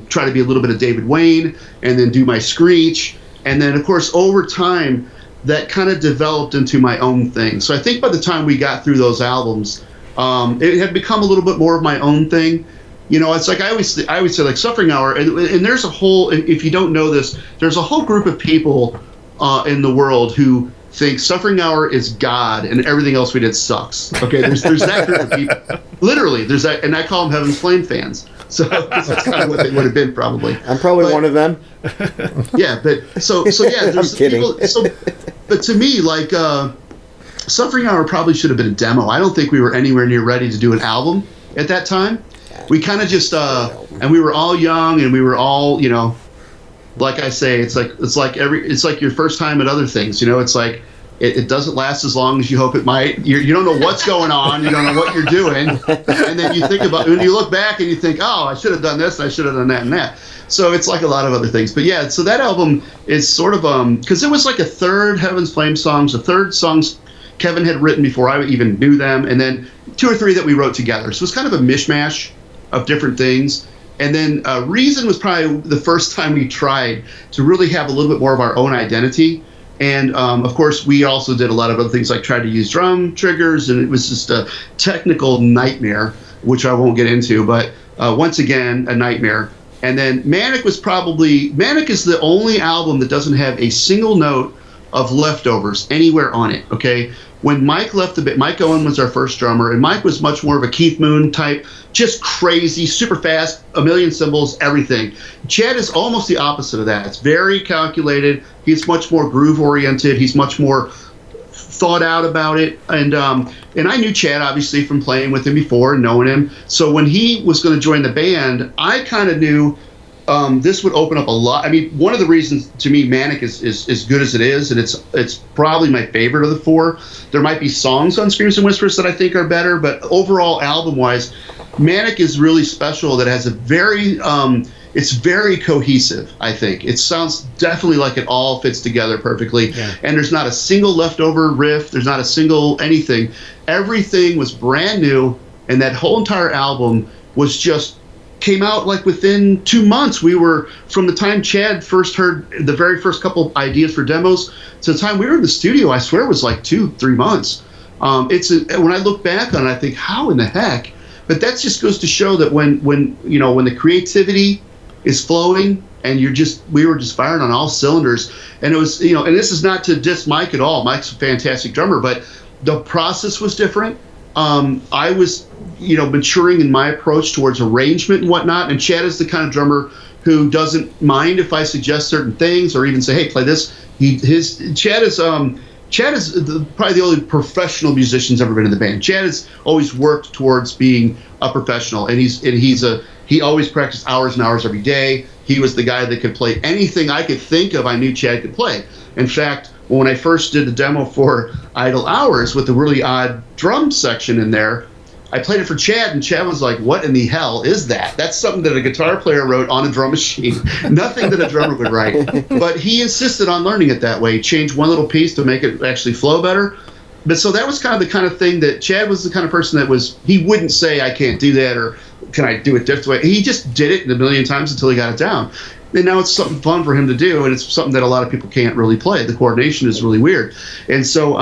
S4: try to be a little bit of David Wayne, and then do my screech, and then of course over time that kind of developed into my own thing. So I think by the time we got through those albums, it had become a little bit more of my own thing. It's like I always say like Suffering Hour, and there's a whole, if you don't know this, there's a whole group of people in the world who think Suffering Hour is God and everything else we did sucks. Okay, there's that group of people. Literally, there's that, and I call them Heaven's Flame fans. So that's kind of what they would have been probably.
S3: I'm probably one of them.
S4: Yeah, but so yeah, there's
S3: I'm kidding.
S4: People, but to me, like Suffering Hour probably should have been a demo. I don't think we were anywhere near ready to do an album at that time. we kind of just and we were all young, and we were all, you know, like I say, it's like your first time at other things, you know. It's like it doesn't last as long as you hope it might. You don't know what's going on, you don't know what you're doing, and then you think about, when you look back and you think, oh, I should have done this, I should have done that and that. So it's like a lot of other things. But yeah, so that album is sort of because it was like a third Heaven's Flame songs, a third songs Kevin had written before I even knew them, and then 2 or 3 that we wrote together. So it was kind of a mishmash of different things. And then Reason was probably the first time we tried to really have a little bit more of our own identity. And of course, we also did a lot of other things, like tried to use drum triggers, and it was just a technical nightmare, which I won't get into, but once again, a nightmare. And then Manic is the only album that doesn't have a single note of leftovers anywhere on it, okay? When Mike left the band, Mike Owen was our first drummer, and Mike was much more of a Keith Moon type, just crazy, super fast, a million cymbals, everything. Chad is almost the opposite of that. It's very calculated. He's much more groove-oriented. He's much more thought out about it. And I knew Chad, obviously, from playing with him before and knowing him. So when he was going to join the band, I kind of knew this would open up a lot. I mean, one of the reasons, to me, Manic is as good as it is, and it's probably my favorite of the 4. There might be songs on Screams and Whispers that I think are better, but overall, album-wise, Manic is really special. That has a very, it's very cohesive, I think. It sounds definitely like it all fits together perfectly, and there's not a single leftover riff. There's not a single anything. Everything was brand new, and that whole entire album was just came out like within 2 months. We were, from the time Chad first heard the very first couple ideas for demos to the time we were in the studio, I swear it was like 2-3 months. When I look back on it, I think, how in the heck? But that just goes to show that when the creativity is flowing and we were just firing on all cylinders. And it was, and this is not to diss Mike at all. Mike's a fantastic drummer, but the process was different. I was, maturing in my approach towards arrangement and whatnot. And Chad is the kind of drummer who doesn't mind if I suggest certain things or even say, hey, play this. Chad is probably the only professional musician's ever been in the band. Chad has always worked towards being a professional, and he always practiced hours and hours every day. He was the guy that could play anything I could think of. I knew Chad could play. In fact, when I first did the demo for Idle Hours with the really odd drum section in there, I played it for Chad, and Chad was like, what in the hell is that? That's something that a guitar player wrote on a drum machine. Nothing that a drummer would write. But he insisted on learning it that way, changed one little piece to make it actually flow better. But so that was kind of thing that Chad was the kind of person that he wouldn't say, I can't do that, or can I do it this way? He just did it a million times until he got it down. And now it's something fun for him to do, and it's something that a lot of people can't really play. The coordination is really weird. And so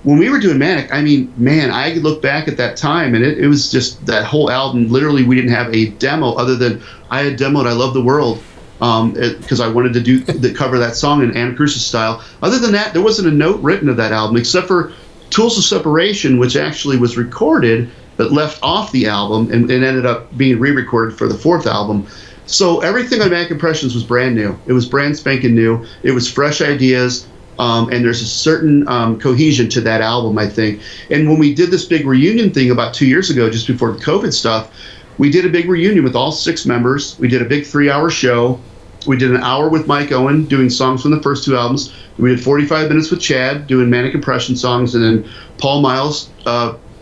S4: when we were doing Manic, I mean, man, I could look back at that time, and it was just that whole album. Literally, we didn't have a demo other than I had demoed I Love the World because I wanted to cover that song in Anacrusis style. Other than that, there wasn't a note written of that album except for Tools of Separation, which actually was recorded but left off the album and ended up being re-recorded for the 4th album. So everything on Manic Impressions was brand new. It was brand spanking new. It was fresh ideas. And there's a certain cohesion to that album, I think. And when we did this big reunion thing about 2 years ago, just before the COVID stuff, we did a big reunion with all 6 members. We did a big 3-hour show. We did an hour with Mike Owen doing songs from the first 2 albums. We did 45 minutes with Chad doing Manic Impression songs. And then Paul Miles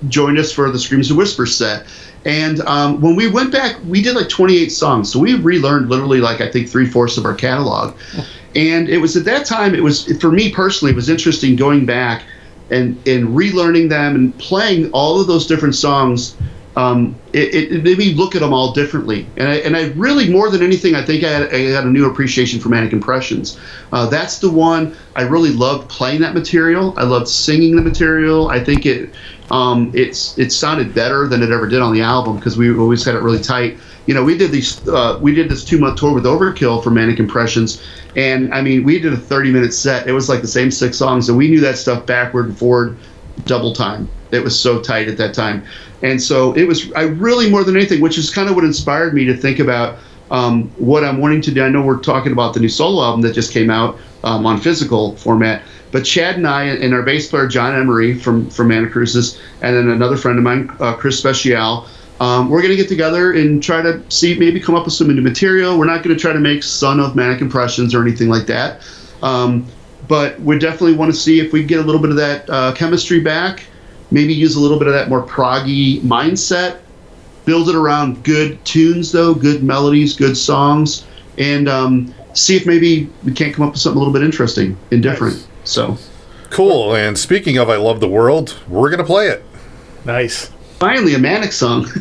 S4: joined us for the Screams and Whispers set. And when we went back, we did like 28 songs. So we relearned literally like, I think, 3/4 of our catalog. And it was at that time, for me personally, it was interesting going back and relearning them and playing all of those different songs. It made me look at them all differently. And I really, more than anything, I think I had a new appreciation for Manic Impressions. That's the one I really loved playing that material. I loved singing the material. I think it sounded better than it ever did on the album because we always had it really tight. We did this 2-month tour with Overkill for Manic Impressions, and I mean, we did a 30-minute set. It was like the same 6 songs, and we knew that stuff backward and forward double time. It was so tight at that time. And so I really, more than anything, which is kind of what inspired me to think about what I'm wanting to do. I know we're talking about the new solo album that just came out on physical format, but Chad and I and our bass player John Emery from Anacrusis, and then another friend of mine, Chris Speciale, we're going to get together and try to see, maybe come up with some new material. We're not going to try to make Son of Manic Impressions or anything like that. But we definitely want to see if we can get a little bit of that chemistry back, maybe use a little bit of that more proggy mindset, build it around good tunes, though, good melodies, good songs, and see if maybe we can't come up with something a little bit interesting and different. Nice. So
S1: cool. And speaking of I Love the World, we're going to play it.
S2: Nice.
S4: Finally, a Manic song.
S5: All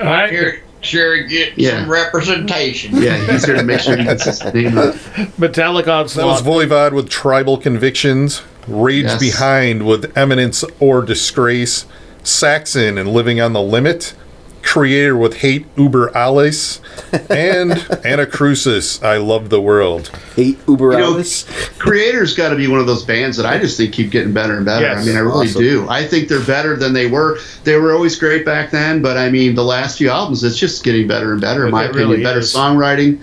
S5: right. Here, sure, get some representation.
S4: Yeah, he's here to make sure he gets his name up.
S2: Metallic Onslaught.
S1: That was Voivod with Tribal Convictions, Rage Behind with Eminence or Disgrace, Saxon and Living on the Limit, Creator with Hate Uber Alles, and Anacrusis, I Love the World.
S3: Hate Uber Alles?
S4: Creator's got to be one of those bands that I just think keep getting better and better.
S2: Yes.
S4: I mean, I really do. I think they're better than they were. They were always great back then, but I mean, the last few albums, it's just getting better and better, in my opinion.
S2: Really
S4: better
S2: is.
S4: songwriting,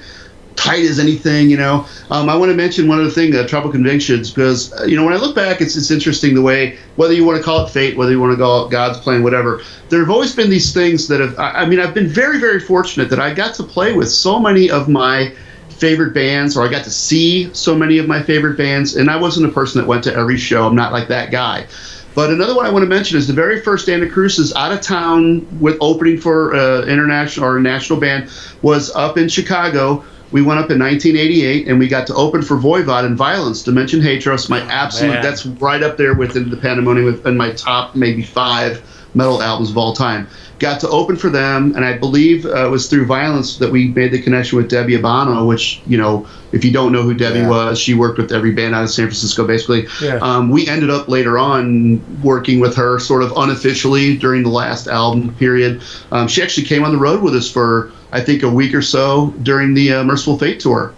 S4: tight as anything, you know. I want to mention one other thing, Trouble Convictions, because, you know, when I look back, it's interesting the way, whether you want to call it fate, whether you want to call it God's plan, whatever, there have always been these things that have, I mean, I've been very, very fortunate that I got to play with so many of my favorite bands, or I got to see so many of my favorite bands, and I wasn't a person that went to every show. I'm not like that guy. But another one I want to mention is the very first Anacrusis out of town with opening for international or a national band was up in Chicago. We went up in 1988, and we got to open for Voivod and Violence, Dimension Hatros, my absolute,
S2: man.
S4: that's right up there within the Pandemonium in my top maybe 5 metal albums of all time. Got to open for them, and I believe it was through Violence that we made the connection with Debbie Abano, which, you know, if you don't know who Debbie was, she worked with every band out of San Francisco, basically.
S2: Yeah.
S4: We ended up later on working with her sort of unofficially during the last album period. She actually came on the road with us for, I think, a week or so during the Merciful Fate tour.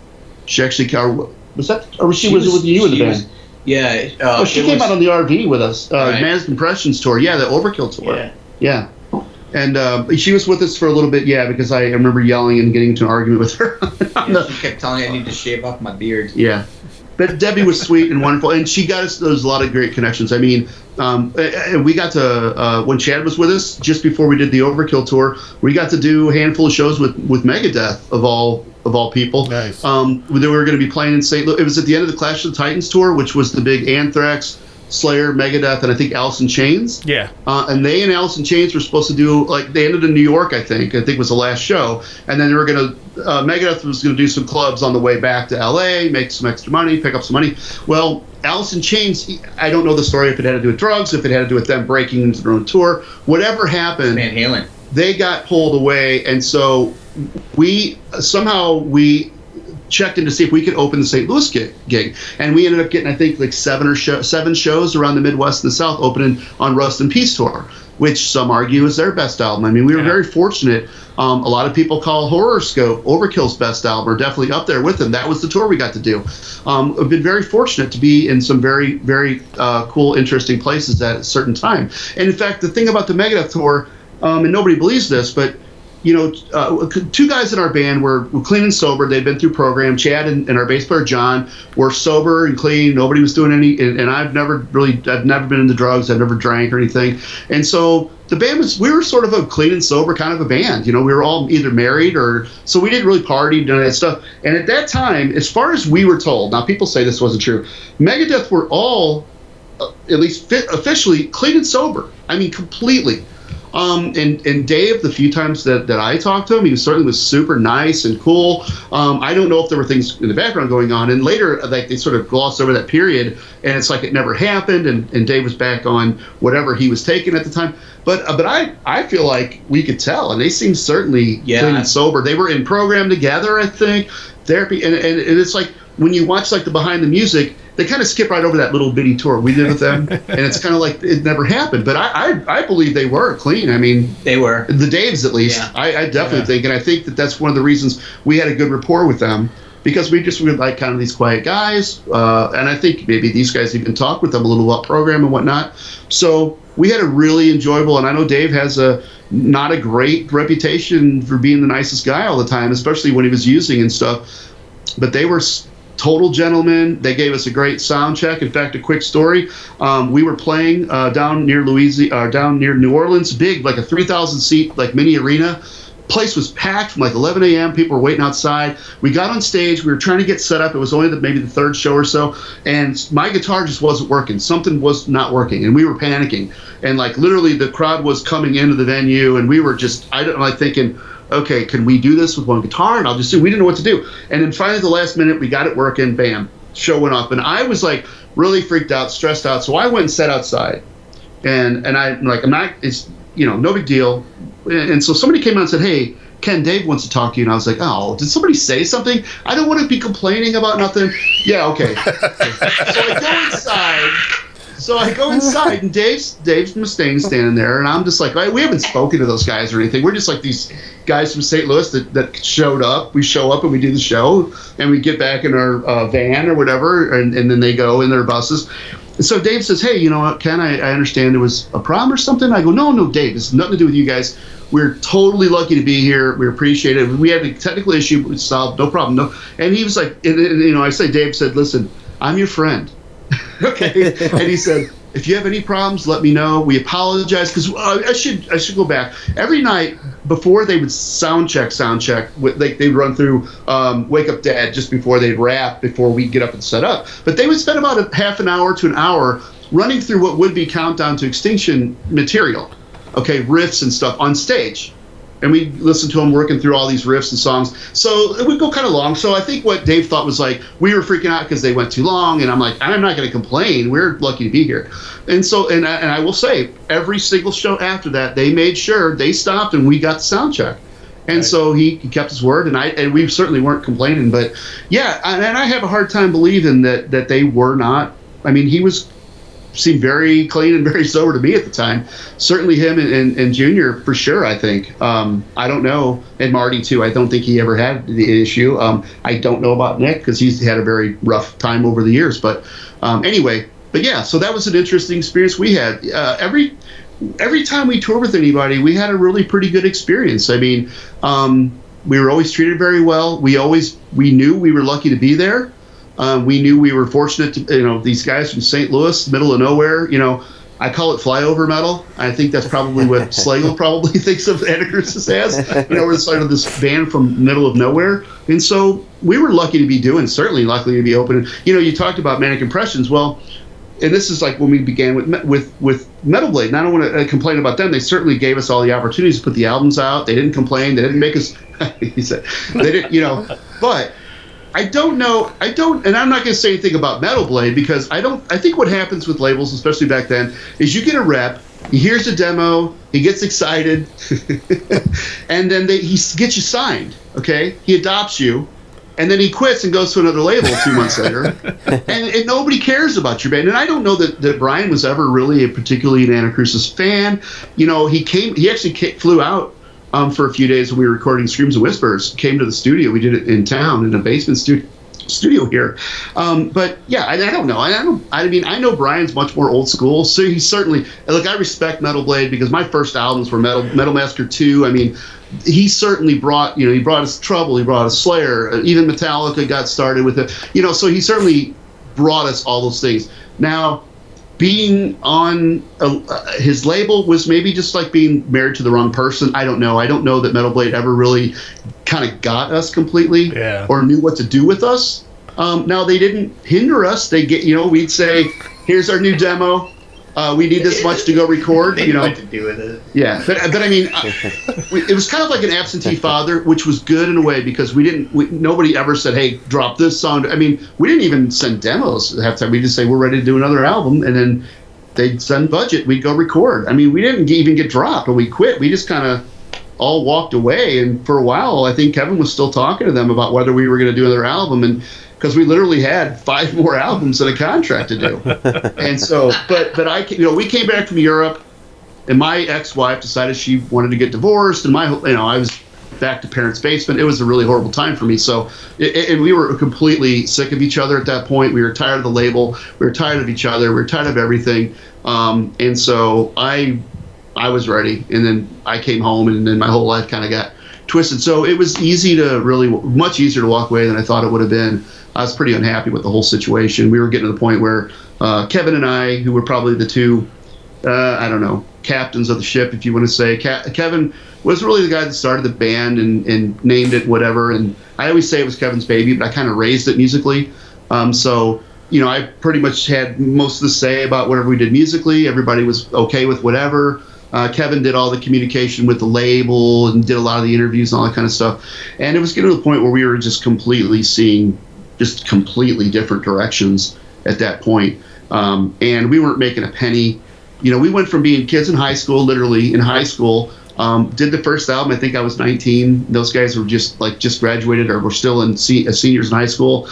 S4: She actually, was that, or was she with you in the band?
S5: Yeah.
S4: She came out on the RV with us,
S5: Right.
S4: Manic Impressions tour. Yeah, the Overkill tour. Yeah. And she was with us for a little bit, because I remember yelling and getting into an argument with her.
S5: She kept telling me I need to shave off my beard.
S4: Yeah. But Debbie was sweet and wonderful, and she got us, there's a lot of great connections. I mean, and we got to, when Chad was with us, just before we did the Overkill tour, we got to do a handful of shows with Megadeth, of all people.
S1: Nice.
S4: They were going to be playing in St. Louis. It was at the end of the Clash of the Titans tour, which was the big Anthrax, Slayer, Megadeth, and I think Alice in Chains.
S2: Yeah.
S4: And they and Alice in Chains were supposed to do, like, they ended in New York, I think was the last show. And then they were going to, Megadeth was going to do some clubs on the way back to LA, make some extra money, pick up some money. Well, Alice in Chains, I don't know the story, if it had to do with drugs, if it had to do with them breaking into their own tour, whatever happened.
S5: Van Halen.
S4: They got pulled away, and so we checked in to see if we could open the St. Louis gig, and we ended up getting, I think, like 7 shows around the Midwest and the South, opening on Rust and Peace tour, which some argue is their best album. I mean, we were very fortunate. A lot of people call Horrorscope Overkill's best album, or definitely up there with them. That was the tour we got to do. I've been very fortunate to be in some very, very cool, interesting places at a certain time. And in fact, the thing about the Megadeth tour, and nobody believes this, but you know, 2 guys in our band were clean and sober. They'd been through program. Chad and our bass player John were sober and clean. Nobody was doing any, and I've never been into drugs. I've never drank or anything. And so the band we were sort of a clean and sober kind of a band. You know, we were all either married so we didn't really party, none of that stuff. And at that time, as far as we were told, now people say this wasn't true, Megadeth were all, at least officially, clean and sober. I mean, completely. And Dave, the few times that I talked to him, he certainly was super nice and cool. I don't know if there were things in the background going on. And later, like, they sort of glossed over that period, and it's like it never happened. And Dave was back on whatever he was taking at the time. But I feel like we could tell, and they seemed certainly clean and sober. They were in program together, I think, therapy, and it's like when you watch like the behind the music, they kind of skip right over that little bitty tour we did with them, and it's kind of like it never happened. But I believe they were clean. I mean,
S5: they were,
S4: the Daves at least.
S5: Yeah.
S4: I definitely think, and I think that's one of the reasons we had a good rapport with them, because we were like kind of these quiet guys, and I think maybe these guys even talked with them a little about program and whatnot. So we had a really enjoyable, and I know Dave has not a great reputation for being the nicest guy all the time, especially when he was using and stuff. But they were total gentlemen. They gave us a great sound check. In fact, a quick story: we were playing down near New Orleans, big, like a 3,000 seat, like mini arena. Place was packed from like 11 a.m. People were waiting outside. We got on stage. We were trying to get set up. It was only maybe the third show or so, and my guitar just wasn't working. Something was not working, and we were panicking. And like literally, the crowd was coming into the venue, and we were just thinking, okay, can we do this with one guitar? And I'll just do. We didn't know what to do. And then finally, the last minute, we got it working. Bam, show went up, and I was like really freaked out, stressed out. So I went and sat outside, and I'm not. It's no big deal. And so somebody came out and said, hey, Kenn, Dave wants to talk to you. And I was like, oh, did somebody say something? I don't want to be complaining about nothing. Yeah, okay. So I go inside, and Dave's Mustaine standing there, and I'm just like, we haven't spoken to those guys or anything. We're just like these guys from St. Louis that showed up. We show up and we do the show, and we get back in our van or whatever, and then they go in their buses. And so Dave says, hey, you know what, Kenn, I understand there was a problem or something. I go, no, Dave, it's nothing to do with you guys. We're totally lucky to be here. We appreciate it. We had a technical issue, we solved, no problem. No. And he was like, Dave said, listen, I'm your friend. Okay. And he said, if you have any problems, let me know. We apologize, because I should go back. Every night before they would sound check, they'd run through Wake Up Dad just before they'd rap, before we'd get up and set up. But they would spend about a half an hour to an hour running through what would be Countdown to Extinction material, okay, riffs and stuff on stage. And we listened to them working through all these riffs and songs. So it would go kind of long. So I think what Dave thought was like, we were freaking out because they went too long. And I'm like, I'm not going to complain. We're lucky to be here. And so, and I will say, every single show after that, they made sure they stopped and we got the sound check. And right. So he kept his word, and we certainly weren't complaining. But yeah, and I have a hard time believing that they were not. I mean, he seemed very clean and very sober to me at the time. Certainly him and Junior for sure, I think. I don't know. And Marty too. I don't think he ever had the issue. I don't know about Nick because he's had a very rough time over the years. But anyway, but yeah, so that was an interesting experience we had. Every time we toured with anybody, we had a really pretty good experience. I mean, we were always treated very well. We knew we were lucky to be there. We knew we were fortunate to, these guys from St. Louis, middle of nowhere, I call it flyover metal. I think that's probably what Slagle probably thinks of Anacrusis as. We're sort of this band from middle of nowhere. And so we were lucky to be doing, certainly lucky to be open. You talked about Manic Impressions. Well, and this is like when we began with Metal Blade. And I don't want to complain about them. They certainly gave us all the opportunities to put the albums out. They didn't complain. They didn't make us, he said, they didn't, but I don't know. And I'm not going to say anything about Metal Blade because I think what happens with labels, especially back then, is you get a rep, he hears a demo, he gets excited, and then he gets you signed, okay? He adopts you, and then he quits and goes to another label 2 months later, and nobody cares about your band. And I don't know that Brian was ever really particularly an Anacrusis fan. He actually flew out for a few days when we were recording Screams and Whispers, came to the studio. We did it in town in a basement studio here. But yeah, I don't know. I know Brian's much more old school. So he certainly, look, I respect Metal Blade because my first albums were Metal Massacre 2. I mean, he certainly brought, he brought us Trouble, he brought us Slayer, even Metallica got started with it. So he certainly brought us all those things. Now, being on his label was maybe just like being married to the wrong person. I don't know. I don't know that Metal Blade ever really kind of got us completely or knew what to do with us. Now, they didn't hinder us. They we'd say, here's our new demo. We need this much to go record.
S5: They knew what to do with it.
S4: Yeah, but I mean, it was kind of like an absentee father, which was good in a way because nobody ever said, "Hey, drop this song." I mean, we didn't even send demos half the time. We just say we're ready to do another album, and then they'd send budget. We'd go record. I mean, we didn't even get dropped when we quit. We just kind of all walked away, and for a while, I think Kevin was still talking to them about whether we were going to do another album, and because we literally had 5 more albums and a contract to do. And so, but we came back from Europe, and my ex-wife decided she wanted to get divorced, and I was back to parents' basement. It was a really horrible time for me. So, and we were completely sick of each other at that point. We were tired of the label. We were tired of each other. We were tired of everything. And so I was ready, and then I came home, and then my whole life kind of got twisted. So it was much easier to walk away than I thought it would have been. I was pretty unhappy with the whole situation. We were getting to the point where Kevin and I, who were probably the two, I don't know, captains of the ship, if you want to say. Kevin was really the guy that started the band and named it whatever. And I always say it was Kevin's baby, but I kind of raised it musically. So, I pretty much had most of the say about whatever we did musically. Everybody was okay with whatever. Kevin did all the communication with the label and did a lot of the interviews and all that kind of stuff. And it was getting to the point where we were just completely seeing just completely different directions at that point. And we weren't making a penny. We went from being kids in high school, literally in high school, did the first album. I think I was 19. Those guys were just graduated or were still seniors in high school,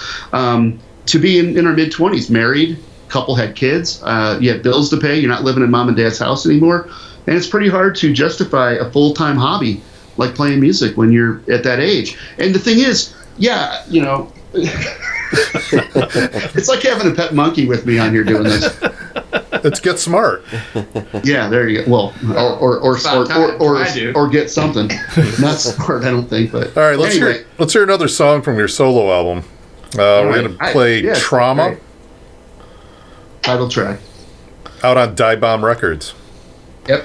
S4: to be in our mid-20s, married, couple had kids. You have bills to pay. You're not living in mom and dad's house anymore. And it's pretty hard to justify a full-time hobby like playing music when you're at that age. And the thing is, it's like having a pet monkey with me on here doing this.
S1: Let's get smart.
S4: Yeah, there you go. Well, or get something. Not smart, I don't think. But
S1: all right, let's hear another song from your solo album. We're gonna play Trauma,
S4: title track,
S1: out on Die Bomb Records.
S5: Yep.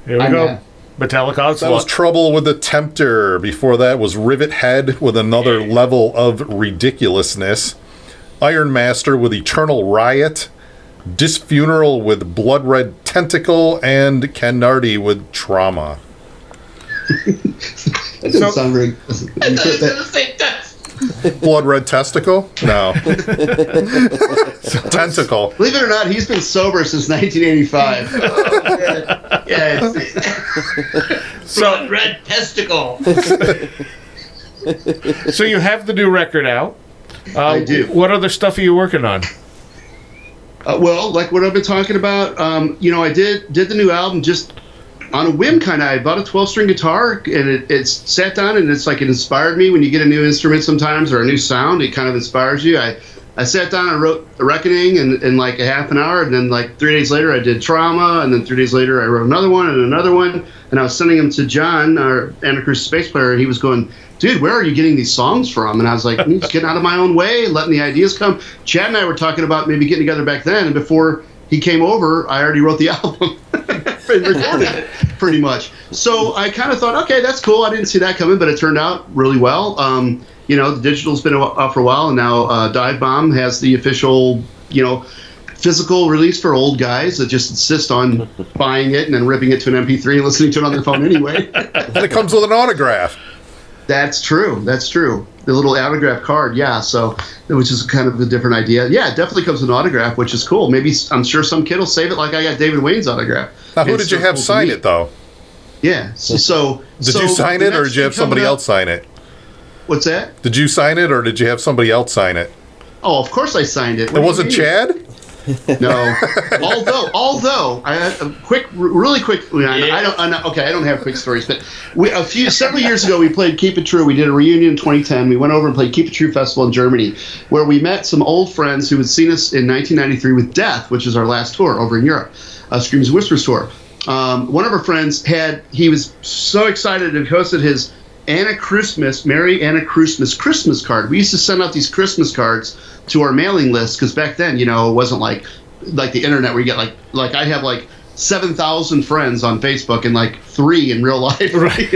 S2: Here we go. Metallic Onslaught.
S1: That was Trouble with the Tempter. Before that was Rivet Head with another level of ridiculousness. Iron Master with Eternal Riot. Disfuneral with Blood Red Tentacle. And Kenn Nardi with Trauma.
S4: That doesn't sound very...
S1: Blood Red Testicle? No. Tentacle.
S4: Believe it or not, he's been sober since 1985. Yeah.
S5: Blood Red Testicle.
S2: So you have the new record out.
S4: I do.
S2: What other stuff are you working on?
S4: Well, like what I've been talking about, I did the new album just on a whim, kind of. I bought a 12-string guitar, and it sat down, and it's like it inspired me. When you get a new instrument sometimes or a new sound, it kind of inspires you. I sat down and wrote The Reckoning in like a half an hour, and then like 3 days later I did Trauma, and then 3 days later I wrote another one, and I was sending them to John, our Anacrusis bass player, and he was going, dude, where are you getting these songs from? And I was like, just getting out of my own way, letting the ideas come. Chad and I were talking about maybe getting together back then, and before he came over, I already wrote the album and recorded it, pretty much. So I kind of thought, okay, that's cool. I didn't see that coming, but it turned out really well. The digital's been out for a while, and now Dive Bomb has the official, physical release for old guys that just insist on buying it and then ripping it to an MP3 and listening to it on their phone anyway.
S1: And it comes with an autograph.
S4: That's true. The little autograph card, yeah. So, which is kind of a different idea. Yeah, it definitely comes with an autograph, which is cool. Maybe I'm sure some kid will save it like I got David Wayne's autograph.
S1: Now, who did you have sign it though?
S4: Yeah. So
S1: did you sign it, or did you have somebody else sign it?
S4: What's that? Did
S1: you sign it, or did you have somebody else sign it?
S4: Oh, of course I signed it.
S1: It wasn't Chad?
S4: No. Although I had really quick. I don't have quick stories, but several years ago we played Keep It True. We did a reunion in 2010. We went over and played Keep It True Festival in Germany, where we met some old friends who had seen us in 1993 with Death, which is our last tour over in Europe, Screams and Whispers tour. One of our friends he was so excited to hosted his Merry Anacrusis Christmas card. We used to send out these Christmas cards to our mailing list, because back then, it wasn't like the internet where you get like I have like 7,000 friends on Facebook and like 3 in real life, right?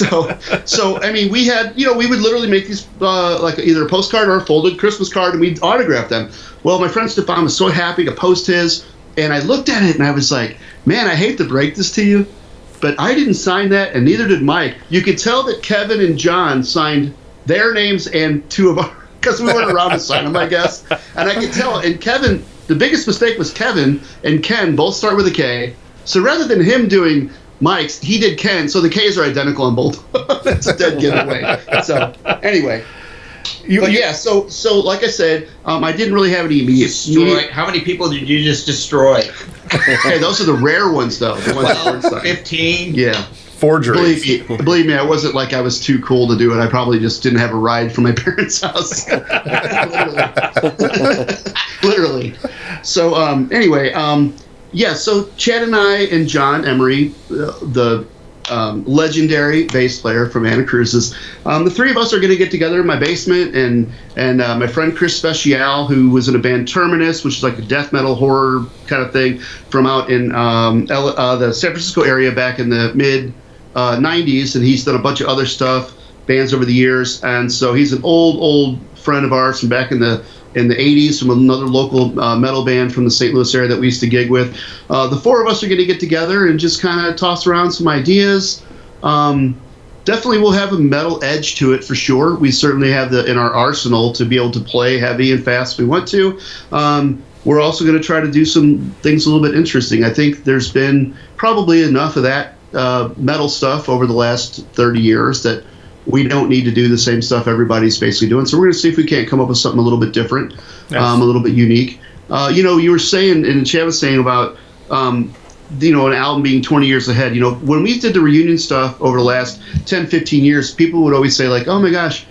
S4: So I mean, we had, we would literally make these like either a postcard or a folded Christmas card, and we'd autograph them. Well, my friend Stefan was so happy to post his, and I looked at it and I was like, man, I hate to break this to you, but I didn't sign that, and neither did Mike. You could tell that Kevin and John signed their names and 2 of our, because we weren't around to sign them, I guess. And I could tell. And Kevin, the biggest mistake was Kevin and Kenn both start with a K. So rather than him doing Mike's, he did Kenn. So the K's are identical on both. That's a dead giveaway. So anyway. So like I said, I didn't really have any immediate.
S5: How many people did you just destroy?
S4: Hey, those are the rare ones, though. The ones that weren't signed.
S5: 15.
S4: Yeah.
S1: Forgeries.
S4: Believe me, I wasn't like I was too cool to do it. I probably just didn't have a ride from my parents' house. Literally. So anyway, so Chad and I and John Emery, the legendary bass player from Anacrusis. The three of us are going to get together in my basement, and my friend Chris Speciale, who was in a band Terminus, which is like a death metal horror kind of thing from out in the San Francisco area back in the mid 90s, and he's done a bunch of other stuff, bands over the years, and so he's an old friend of ours from back in the 80s from another local metal band from the St. Louis area that we used to gig with. The four of us are going to get together and just kind of toss around some ideas. Definitely we'll have a metal edge to it for sure. We certainly have in our arsenal to be able to play heavy and fast if we want to. We're also going to try to do some things a little bit interesting. I think there's been probably enough of that metal stuff over the last 30 years that we don't need to do the same stuff everybody's basically doing. So we're going to see if we can't come up with something a little bit different, a little bit unique. You were saying, and Chad was saying about, an album being 20 years ahead. When we did the reunion stuff over the last 10, 15 years, people would always say, like, oh my gosh,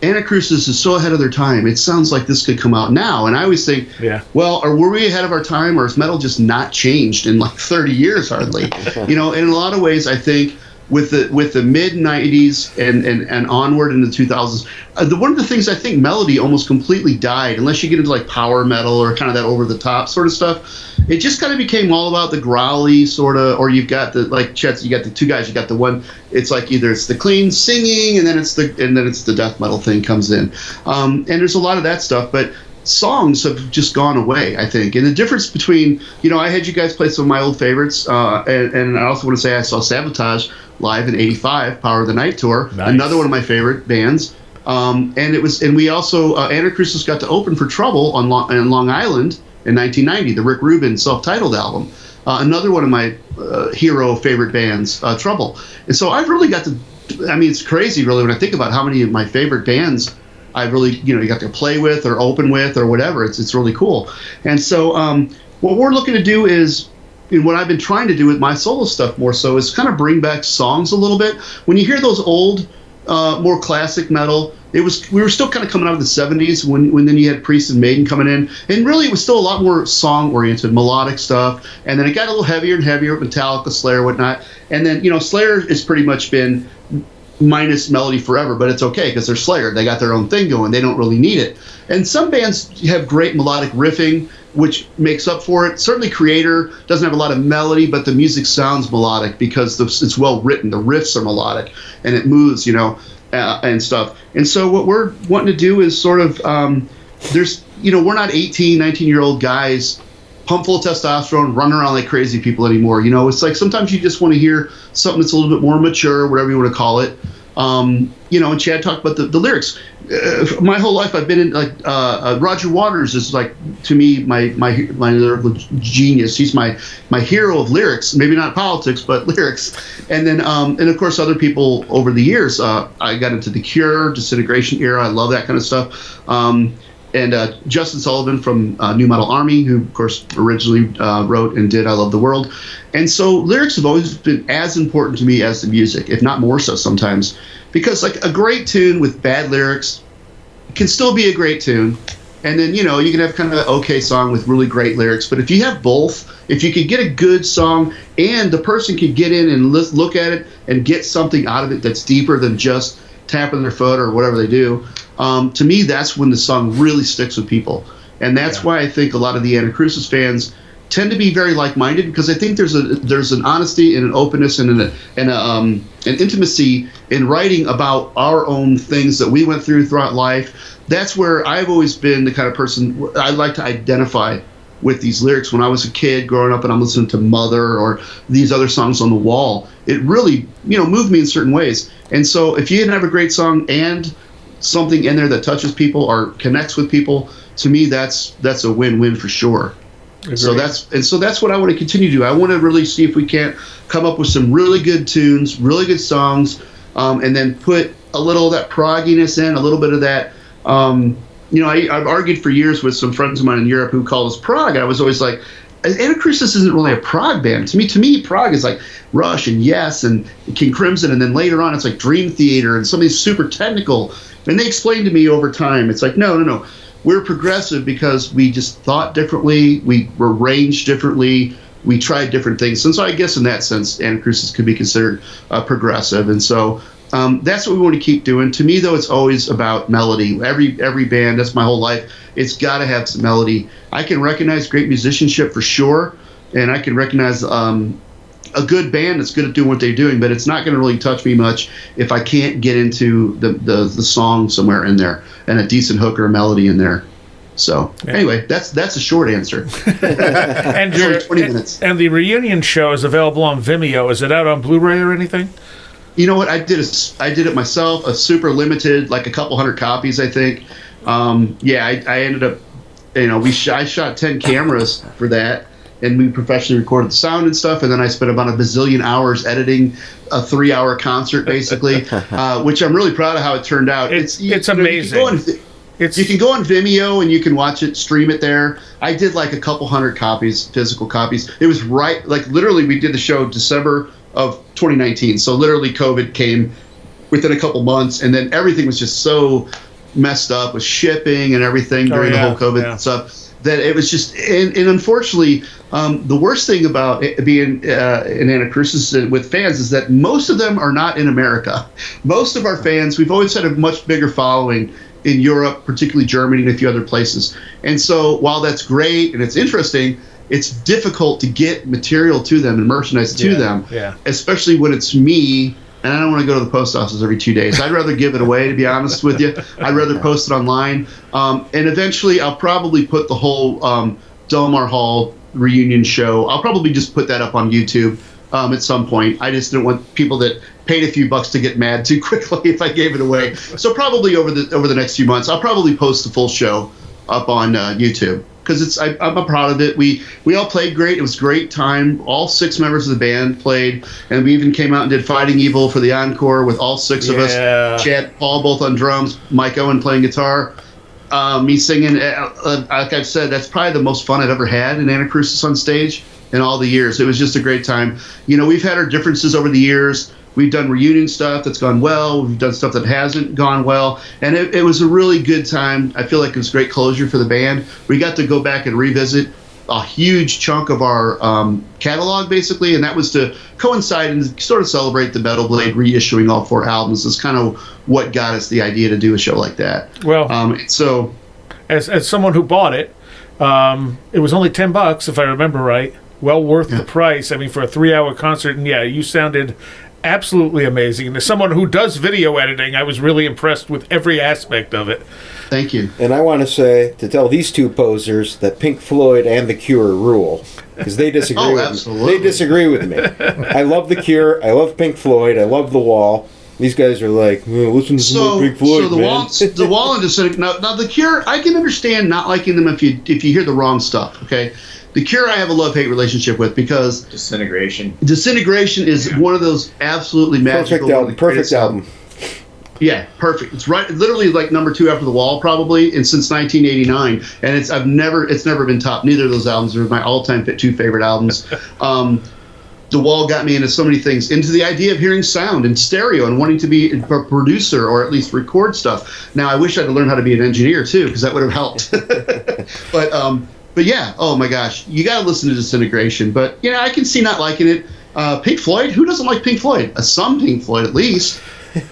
S4: Anacrusis is so ahead of their time. It sounds like this could come out now. And I always think, well, were we ahead of our time, or has metal just not changed in like 30 years hardly? In a lot of ways, I think, with the mid 90s and onward into the 2000s, one of the things I think melody almost completely died, unless you get into like power metal or kind of that over the top sort of stuff. It just kind of became all about the growly sort of, or you've got the, like Chet, you got the two guys, you got the one, it's like either it's the clean singing and then it's the death metal thing comes in, and there's a lot of that stuff, but songs have just gone away, I think. And the difference between, I had you guys play some of my old favorites, and I also want to say I saw Sabotage live in '85, Power of the Night tour, another one of my favorite bands. And we also Anacrusis got to open for Trouble on Long Island in 1990, the Rick Rubin self-titled album. Another one of my hero favorite bands, Trouble. And so I've really got to, it's crazy really when I think about how many of my favorite bands I really, you got to play with or open with or whatever. It's really cool. And so what we're looking to do is, and what I've been trying to do with my solo stuff more so, is kind of bring back songs a little bit. When you hear those old, more classic metal, we were still kind of coming out of the 70s when then you had Priest and Maiden coming in, and really it was still a lot more song-oriented, melodic stuff, and then it got a little heavier and heavier with Metallica, Slayer, whatnot, and then, Slayer has pretty much been minus melody forever, but it's okay because they're Slayer. They got their own thing going. They don't really need it. And some bands have great melodic riffing, which makes up for it. Certainly Creator doesn't have a lot of melody, but the music sounds melodic because it's well written. The riffs are melodic, and it moves, and stuff. And so what we're wanting to do is sort of, we're not 18, 19-year-old guys pumped full of testosterone, running around like crazy people anymore. It's like sometimes you just want to hear something that's a little bit more mature, whatever you want to call it. And Chad talked about the lyrics. My whole life I've been in, like, Roger Waters is, like, to me, my lyrical genius. He's my hero of lyrics, maybe not politics, but lyrics. And then, and of course, other people over the years. I got into The Cure, Disintegration era. I love that kind of stuff. And Justin Sullivan from New Metal Army, who, of course, originally wrote and did I Love the World. And so lyrics have always been as important to me as the music, if not more so sometimes. Because, like, a great tune with bad lyrics can still be a great tune. And then, you can have kind of an okay song with really great lyrics. But if you have both, if you could get a good song and the person could get in and look at it and get something out of it that's deeper than just tapping their foot or whatever they do, to me, that's when the song really sticks with people. And that's why I think a lot of the Anacrusis fans tend to be very like-minded, because I think there's an honesty and an openness and an intimacy in writing about our own things that we went throughout life. That's where I've always been the kind of person I like to identify with these lyrics. When I was a kid growing up and I'm listening to Mother or these other songs on the wall, it really, moved me in certain ways. And so if you didn't have a great song and something in there that touches people or connects with people, to me that's a win-win for sure. Agreed. So that's what I want to continue to do. I want to really see if we can't come up with some really good tunes, really good songs, and then put a little of that progginess in, a little bit of that. I've argued for years with some friends of mine in Europe who call us prog. I was always like, Anacrusis isn't really a prog band. To me, prog is like Rush and Yes and King Crimson, and then later on it's like Dream Theater and some of these super technical. And they explained to me over time, it's like, no. We're progressive because we just thought differently. We were arranged differently. we tried different things. And so I guess in that sense, Anacrusis could be considered progressive. And so that's what we want to keep doing. To me, though, it's always about melody. Every band, that's my whole life. It's got to have some melody. I can recognize great musicianship for sure, and I can recognize a good band that's good at doing what they're doing, but it's not going to really touch me much if I can't get into the song somewhere in there and a decent hook or a melody in there. So anyway, that's a short answer.
S2: And
S4: It's only 20 minutes.
S2: And the reunion show is available on Vimeo. Is it out on Blu-ray or anything?
S4: You know what? I did it myself, a super limited, like a couple hundred copies, I think. I ended up, I shot 10 cameras for that, and we professionally recorded the sound and stuff, and then I spent about a bazillion hours editing a 3-hour concert, basically, which I'm really proud of how it turned out.
S2: It's amazing.
S4: You can go on Vimeo and you can watch it, stream it there. I did like a couple hundred copies, physical copies. It was literally we did the show December of 2019. So literally COVID came within a couple months, and then everything was just so messed up with shipping and everything during the whole COVID stuff that it was just, and unfortunately, the worst thing about being in Anacrusis with fans is that most of them are not in America. Most of our fans, we've always had a much bigger following in Europe, particularly Germany and a few other places. And so while that's great and it's interesting, it's difficult to get material to them and merchandise to them, especially when it's me, and I don't want to go to the post office every 2 days. I'd rather give it away, to be honest with you. I'd rather post it online. And eventually I'll probably put the whole Delmar Hall reunion show, I'll probably just put that up on YouTube at some point. I just didn't want people that paid a few bucks to get mad too quickly if I gave it away. So probably over the next few months, I'll probably post the full show up on YouTube, because I'm proud of it. We all played great. It was a great time. All 6 members of the band played, and we even came out and did Fighting Evil for the encore with all 6 of us. Chad, Paul both on drums, Mike Owen playing guitar, me singing. Like I've said, that's probably the most fun I've ever had in Anacrusis on stage in all the years. It was just a great time. We've had our differences over the years. We've done reunion stuff that's gone well. We've done stuff that hasn't gone well. And it was a really good time. I feel like it was great closure for the band. We got to go back and revisit a huge chunk of our catalog, basically, and that was to coincide and sort of celebrate the Metal Blade reissuing all 4 albums. Is kind of what got us the idea to do a show like that.
S2: Well,
S4: so
S2: as someone who bought it, it was only $10, if I remember right. Well worth the price. I mean, for a 3-hour concert, and you sounded absolutely amazing. And as someone who does video editing, I was really impressed with every aspect of it.
S4: Thank you.
S3: And I want to tell these 2 posers that Pink Floyd and The Cure rule, because they disagree with me. They disagree with me. I love The Cure. I love Pink Floyd. I love The Wall. These guys are like, listen to some more Pink Floyd,
S4: the Wall and Disintegration. Now, The Cure, I can understand not liking them if you hear the wrong stuff, okay? The Cure I have a love-hate relationship with, because Disintegration is one of those absolutely magical,
S3: perfect album.
S4: Yeah, perfect. It's literally like number 2 after The Wall, probably, and since 1989. And it's never been topped. Neither of those albums are my all-time 2 favorite albums. The Wall got me into so many things, into the idea of hearing sound in stereo and wanting to be a producer or at least record stuff. Now, I wish I'd learned how to be an engineer too, because that would have helped. But yeah, oh my gosh, you got to listen to Disintegration. But I can see not liking it. Pink Floyd, who doesn't like Pink Floyd? Some Pink Floyd at least.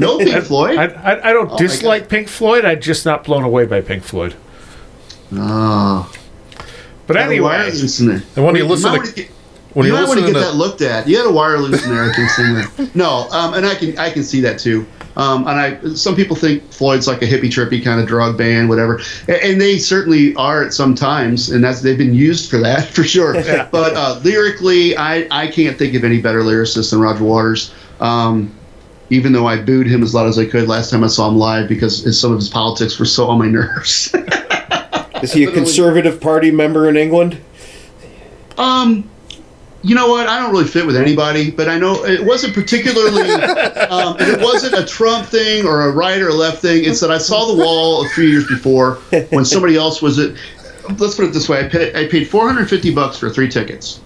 S4: No Pink Floyd.
S2: I don't dislike Pink Floyd. I'm just not blown away by Pink Floyd.
S4: Oh.
S2: But anyway,
S1: and when you listen to...
S4: You might want to get that looked at. You had a wire loose in there. I can see that. No, and I can see that too. Some people think Floyd's like a hippie trippy kind of drug band, whatever, and they certainly are at some times, and they've been used for that for sure. Yeah. But lyrically, I can't think of any better lyricist than Roger Waters. Even though I booed him as loud as I could last time I saw him live because some of his politics were so on my nerves.
S3: Is he a Conservative Party member in England?
S4: You know what? I don't really fit with anybody, but I know it wasn't particularly, it wasn't a Trump thing or a right or a left thing. It's that I saw The Wall a few years before when somebody else was it. Let's put it this way. I paid $450 for 3 tickets.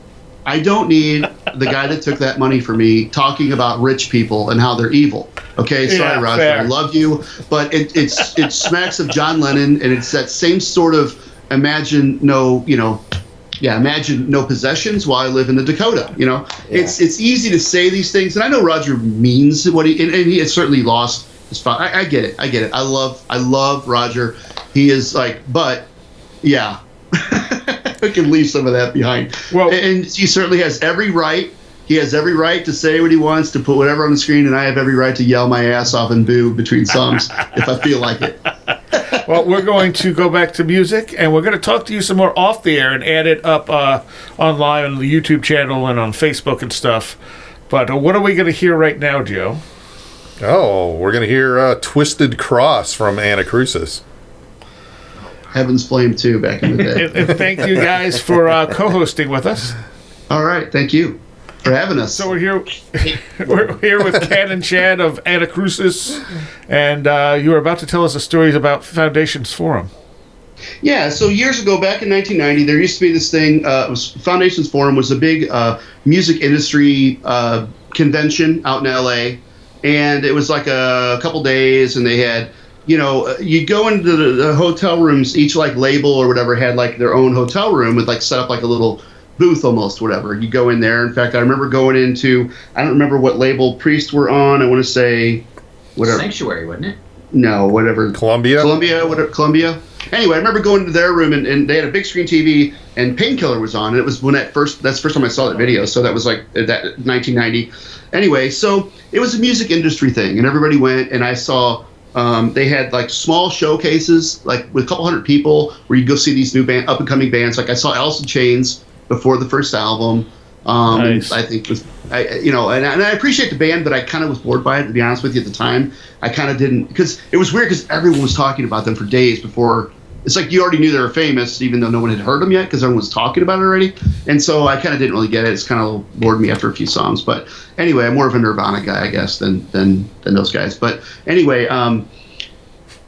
S4: I don't need the guy that took that money for me talking about rich people and how they're evil. Okay, sorry, Roger, fair. I love you, but it smacks of John Lennon, and it's that same sort of imagine no possessions while I live in the Dakota. You know, it's easy to say these things, and I know Roger means what and he has certainly lost his father. I get it. I love Roger. He is like, but yeah, I can leave some of that behind. Well, and he certainly has every right. He has every right to say what he wants, to put whatever on the screen, and I have every right to yell my ass off and boo between songs if I feel like it.
S2: Well, we're going to go back to music, and we're going to talk to you some more off the air and add it up online on the YouTube channel and on Facebook and stuff. But what are we going to hear right now, Joe?
S1: Oh, we're going to hear Twisted Cross from Anacrusis.
S4: Heaven's Flame 2 back in the day.
S2: And thank you guys for co-hosting with us.
S4: All right, thank you for having us.
S2: So we're here with Kenn and Chad of Anacrusis, and you were about to tell us the stories about Foundations Forum.
S4: Yeah, so years ago, back in 1990, there used to be this thing. It was Foundations Forum was a big music industry convention out in L.A., and it was like a couple days, and they had, you know, you'd go into the hotel rooms. Each like label or whatever had like their own hotel room with like set up like a little booth almost, whatever. You go in there. In fact, I remember going into, I don't remember what label Priest were on. I want to say whatever.
S5: Sanctuary, wasn't it?
S4: No, whatever.
S1: Columbia.
S4: Anyway, I remember going into their room and they had a big screen TV and Painkiller was on. And it was when that's the first time I saw that video. So that was like that 1990. Anyway, so it was a music industry thing, and everybody went, and I saw they had like small showcases, like with a couple hundred people, where you go see these new up and coming bands. Like I saw Alice in Chains before the first album.
S2: Nice.
S4: I think and I appreciate the band, but I kind of was bored by it, to be honest with you. At the time, I kind of didn't, because it was weird because everyone was talking about them for days before. It's like you already knew they were famous, even though no one had heard them yet, because everyone was talking about it already. And so I kind of didn't really get it. It's kind of bored me after a few songs. But anyway, I'm more of a Nirvana guy, I guess, than those guys. But anyway,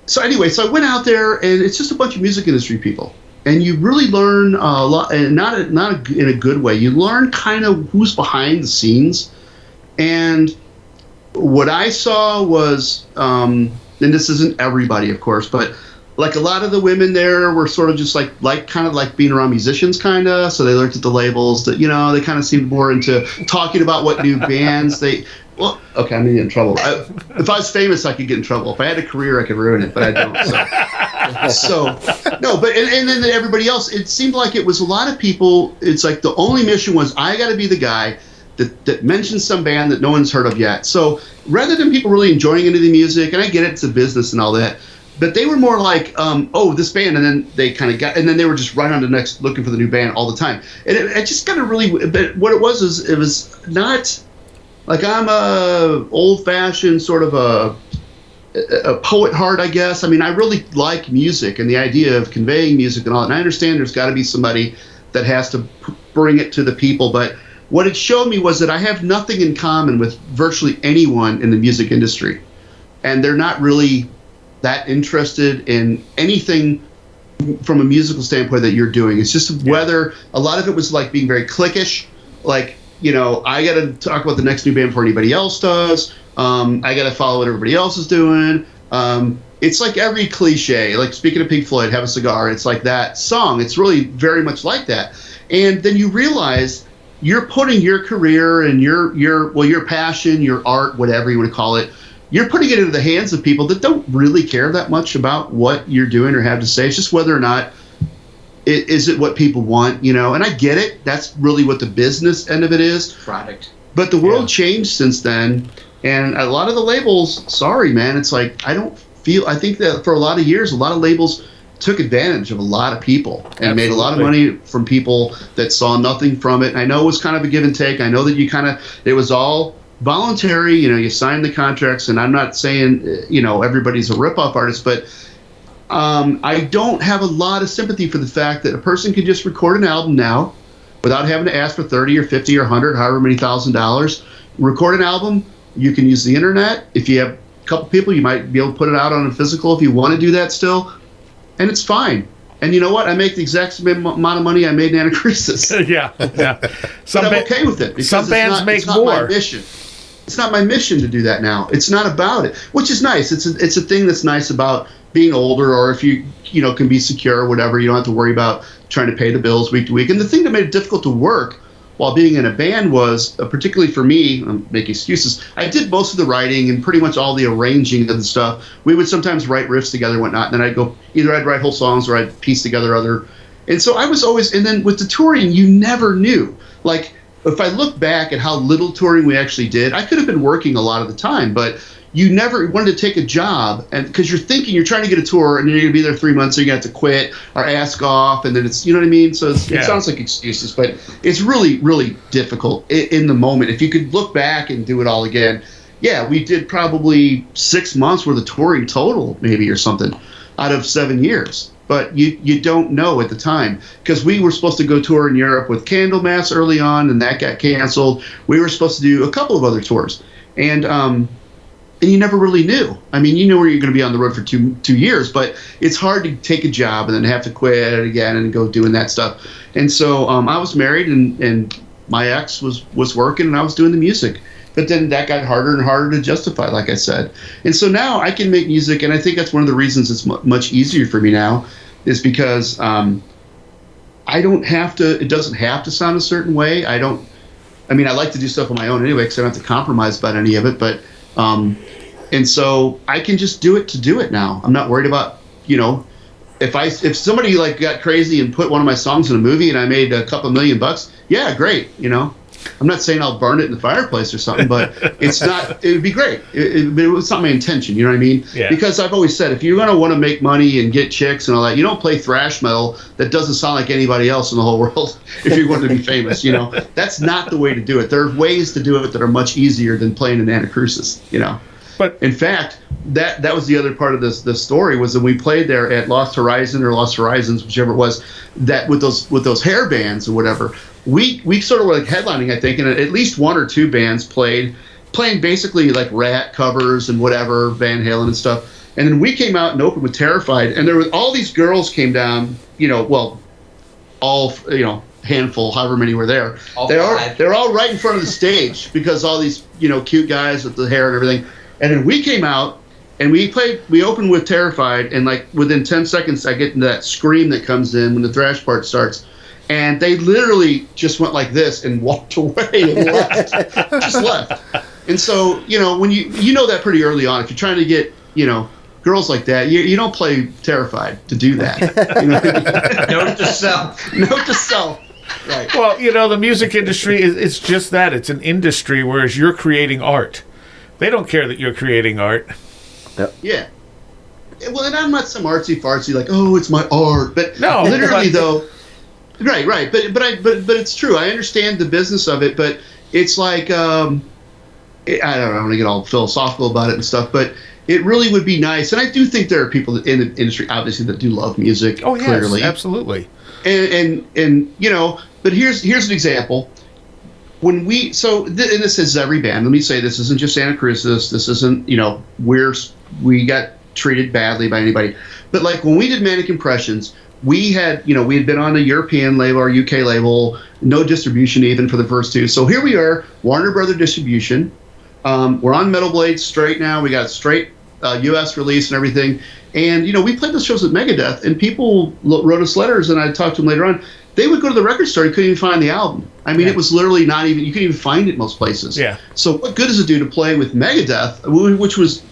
S4: so I went out there, and it's just a bunch of music industry people. And you really learn a lot, and not in a good way. You learn kind of who's behind the scenes. And what I saw was, and this isn't everybody, of course, but like a lot of the women there were sort of just like kind of like being around musicians, kind of. So they looked at the labels that, you know, they kind of seemed more into talking about what new bands they. Well, okay, I'm gonna get in trouble. If I was famous, I could get in trouble. If I had a career, I could ruin it, but I don't. So no, but and then everybody else, it seemed like it was a lot of people. It's like the only mission was I got to be the guy that mentions some band that no one's heard of yet. So rather than people really enjoying any of the music, and I get it, it's a business and all that, but they were more like, oh, this band, and then they kind of got, and then they were just right on to the next, looking for the new band all the time. And it just kind of really, but what it was is it was not. Like I'm a old-fashioned sort of a poet heart, I guess. I mean, I really like music and the idea of conveying music and all that. And I understand there's got to be somebody that has to bring it to the people. But what it showed me was that I have nothing in common with virtually anyone in the music industry. And they're not really that interested in anything from a musical standpoint that you're doing. It's just whether a lot of it was like being very cliquish, like, you know, I got to talk about the next new band before anybody else does. I got to follow what everybody else is doing. It's like every cliche, like speaking of Pink Floyd, Have a Cigar, it's like that song. It's really very much like that. And then you realize you're putting your career and your passion, your art, whatever you want to call it, you're putting it into the hands of people that don't really care that much about what you're doing or have to say. It's just whether or not is it what people want, you know? And I get it. That's really what the business end of it is.
S5: Product.
S4: But the world changed since then. And a lot of the labels, sorry, man, it's like, I think that for a lot of years, a lot of labels took advantage of a lot of people and made a lot of money from people that saw nothing from it. And I know it was kind of a give and take. I know that it was all voluntary, you know, you signed the contracts, and I'm not saying, you know, everybody's a rip-off artist, but I don't have a lot of sympathy for the fact that a person can just record an album now without having to ask for 30 or 50 or 100, however many $1,000. Record an album. You can use the internet. If you have a couple people, you might be able to put it out on a physical if you want to do that still. And it's fine. And you know what? I make the exact same amount of money I made in Anacrusis.
S2: yeah.
S4: But I'm okay with it because
S2: some bands make
S4: it's not
S2: more.
S4: my mission. It's not my mission to do that now. It's not about it, which is nice. It's a thing that's nice about being older, or if you can be secure or whatever. You don't have to worry about trying to pay the bills week to week. And the thing that made it difficult to work while being in a band was, particularly for me, I'm making excuses, I did most of the writing and pretty much all the arranging of the stuff. We would sometimes write riffs together and whatnot, and then I'd write whole songs or I'd piece together other. And so I was always, and then with the touring, you never knew. Like, if I look back at how little touring we actually did, I could have been working a lot of the time, but you never wanted to take a job, and because you're trying to get a tour, and then you're going to be there 3 months, so you're going to have to quit or ask off, and then it's, you know what I mean? So it sounds like excuses, but it's really, really difficult in the moment. If you could look back and do it all again, yeah, we did probably 6 months worth of touring total, maybe, or something, out of 7 years. But you don't know at the time, because we were supposed to go tour in Europe with Candlemass early on, and that got canceled. We were supposed to do a couple of other tours, and you never really knew. I mean, you knew where you're going to be on the road for two years, but it's hard to take a job and then have to quit again and go doing that stuff. And so I was married, and my ex was working, and I was doing the music. But then that got harder and harder to justify, like I said. And so now I can make music, and I think that's one of the reasons it's much easier for me now, is because I don't have to. It doesn't have to sound a certain way. I like to do stuff on my own anyway, because I don't have to compromise about any of it. But and so I can just do it to do it now. I'm not worried about, if somebody like got crazy and put one of my songs in a movie and I made a couple $1 million, yeah, great. I'm not saying I'll burn it in the fireplace or something, but it's not. It would be great. It's not my intention. You know what I mean?
S2: Yeah.
S4: Because I've always said, if you're going to want to make money and get chicks and all that, you don't play thrash metal that doesn't sound like anybody else in the whole world. If you want to be famous, that's not the way to do it. There are ways to do it that are much easier than playing in Anacrusis. But in fact, that was the other part of the story, was that we played there at Lost Horizons, whichever it was, that with those hair bands or whatever. We sort of were like headlining, I think, and at least one or two bands playing basically like Rat covers and whatever, Van Halen and stuff. And then we came out and opened with Terrified, and there were all these girls came down, handful, however many were there. They're all right in front of the stage, because all these cute guys with the hair and everything. And then we came out and we opened with Terrified, and like within 10 seconds I get into that scream that comes in when the thrash part starts. And they literally just went like this and walked away and left. Just left. And so, when you know that pretty early on, if you're trying to get, girls like that, you don't play Terrified to do that.
S5: Note to self.
S4: Note to self. Right.
S2: Well, the music industry it's just that. It's an industry, whereas you're creating art. They don't care that you're creating art.
S3: Yep.
S4: Yeah. Well, and I'm not some artsy-fartsy like, oh, it's my art. But
S2: no,
S4: literally, though. Right. But it's true. I understand the business of it, but it's like, I don't know, I don't want to get all philosophical about it and stuff, but it really would be nice. And I do think there are people in the industry, obviously, that do love music.
S2: Oh, yes,
S4: clearly.
S2: Absolutely.
S4: And but here's an example. When and this is every band. Let me say, this isn't just Anacrusis. This isn't, we got treated badly by anybody. But like when we did Manic Impressions, we had been on a European label or UK label, no distribution even for the first two. So here we are, Warner Brother distribution. We're on Metal Blade straight now. We got straight US release and everything. And, we played those shows with Megadeth, and people wrote us letters, and I talked to them later on. They would go to the record store and couldn't even find the album. I mean, It was literally not even, you couldn't even find it most places.
S2: Yeah.
S4: So what good does it do to play with Megadeth, which was,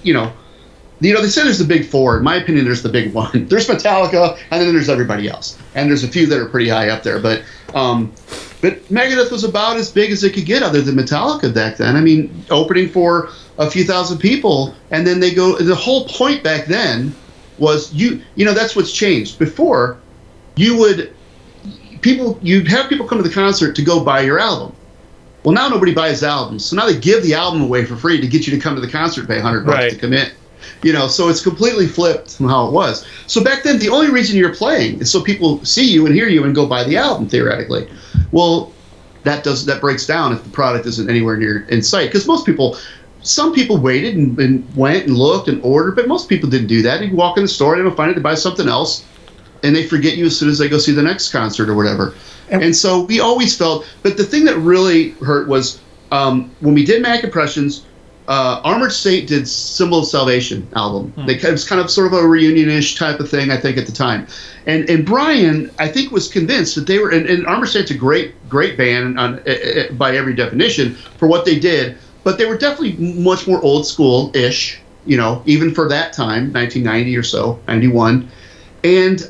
S4: they say there's the big four. In my opinion, there's the big one. There's Metallica, and then there's everybody else. And there's a few that are pretty high up there. But Megadeth was about as big as it could get, other than Metallica back then. I mean, opening for a few thousand people, and then they go. The whole point back then was that's what's changed. Before, you'd have people come to the concert to go buy your album. Well, now nobody buys albums, so now they give the album away for free to get you to come to the concert, pay $100 to come in. So it's completely flipped from how it was. So back then, the only reason you're playing is so people see you and hear you and go buy the album, theoretically. Well, that breaks down if the product isn't anywhere near in sight. Because some people waited and went and looked and ordered, but most people didn't do that. They walk in the store, they don't find it, they buy something else, and they forget you as soon as they go see the next concert or whatever. And so we always felt, but the thing that really hurt was, when we did Manic Impressions, Armored Saint did Symbol of Salvation album. It was kind of sort of a reunion-ish type of thing, I think, at the time. And Brian, I think, was convinced that they were, and Armored Saint's a great band by every definition for what they did, but they were definitely much more old school-ish, even for that time, 1990 or so, 91. And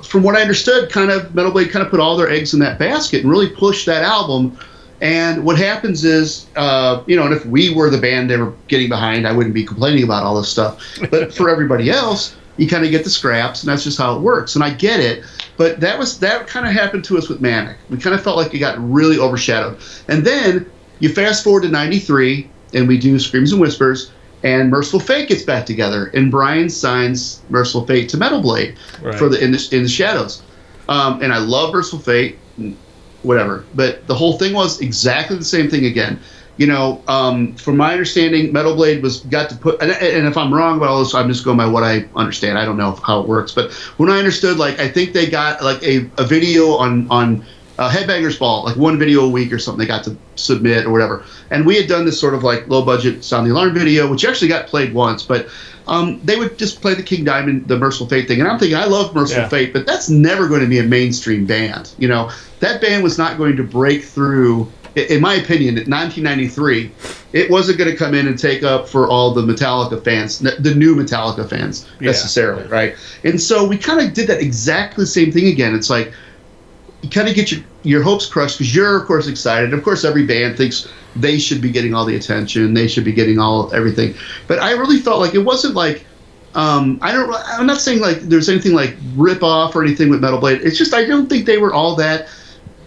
S4: from what I understood, Metal Blade kind of put all their eggs in that basket and really pushed that album. And what happens is, and if we were the band they were getting behind, I wouldn't be complaining about all this stuff. But for everybody else, you kind of get the scraps, and that's just how it works. And I get it, but that kind of happened to us with Manic. We kind of felt like it got really overshadowed. And then you fast forward to 93, and we do Screams and Whispers, and Merciful Fate gets back together, and Brian signs Merciful Fate to Metal Blade for In the Shadows. And I love Merciful Fate. Whatever, but the whole thing was exactly the same thing again. From my understanding, Metal Blade got to put, and if I'm wrong about all this, I'm just going by what I understand. I don't know how it works, but when I understood, I think they got a video on Headbangers Ball, one video a week or something they got to submit or whatever. And we had done this sort of low budget Sound the Alarm video, which actually got played once, but they would just play the King Diamond, the Merciful Fate thing. And I'm thinking, I love Merciful Fate, but that's never going to be a mainstream band. That band was not going to break through, in my opinion, in 1993. It wasn't going to come in and take up for all the Metallica fans, the new Metallica fans, necessarily, right? And so we kind of did that exactly the same thing again. It's like, you kind of get your hopes crushed because you're, of course, excited. Of course, every band thinks they should be getting all the attention. They should be getting everything. But I really felt like it wasn't I'm not saying there's anything rip off or anything with Metal Blade. It's just I don't think they were all that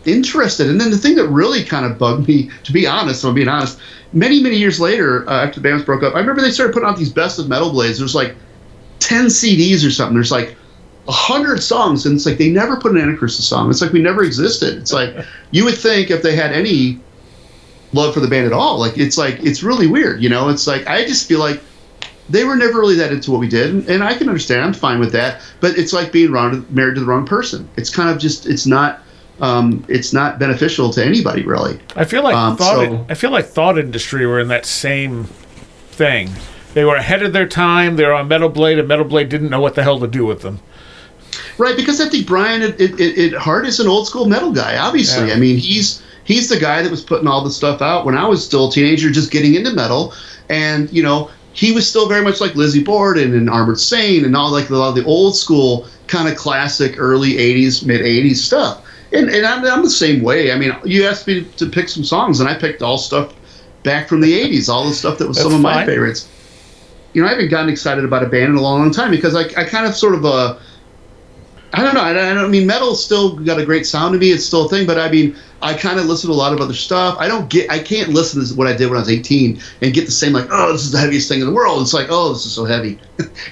S4: interested. And then the thing that really kind of bugged me, to be honest, if I'm being honest, many years later, after the bands broke up, I remember they started putting out these best of Metal Blades. There's 10 CDs or something. There's 100 songs, and it's they never put an Anacrusis song. It's we never existed. It's you would think if they had any love for the band at all, it's really weird, It's I just feel like they were never really that into what we did, and I can understand. I'm fine with that, but it's like being married to the wrong person. It's kind of just it's not beneficial to anybody, really.
S2: I feel like Thought Industry were in that same thing. They were ahead of their time. They were on Metal Blade, and Metal Blade didn't know what the hell to do with them.
S4: Right, because I think Brian at heart is an old school metal guy. Obviously, I mean he's the guy that was putting all the stuff out when I was still a teenager, just getting into metal, and he was still very much like Lizzie Borden and Armored Saint and all a lot of the old school kind of classic early '80s, mid '80s stuff. And I'm the same way. I mean, you asked me to pick some songs, and I picked all stuff back from the '80s, all the stuff that was some of my favorites. I haven't gotten excited about a band in a long time because I kind of sort of I don't know. I don't mean metal's still got a great sound to me. It's still a thing, but I mean, I kind of listen to a lot of other stuff. I can't listen to what I did when I was 18 and get the same oh, this is the heaviest thing in the world. It's oh, this is so heavy.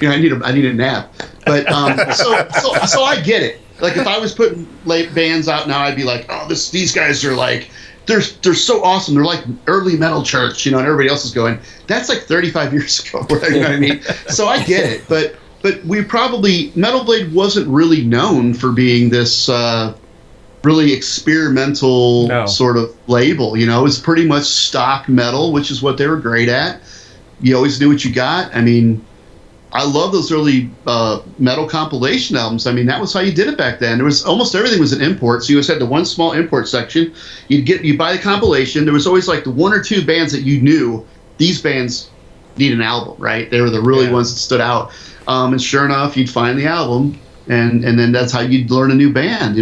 S4: I need a nap. But so I get it. If I was putting bands out now, I'd be oh, these guys are they're so awesome. They're like early metal church, and everybody else is going, that's 35 years ago. You know what I mean? So I get it, but we probably, Metal Blade wasn't really known for being this really experimental sort of label. It was pretty much stock metal, which is what they were great at. You always knew what you got. I mean, I love those early metal compilation albums. I mean, that was how you did it back then. There was almost everything was an import, so you always had the one small import section. You buy the compilation. There was always the one or two bands that you knew these bands need an album, right? They were the really ones that stood out. And sure enough, you'd find the album, and then that's how you'd learn a new band.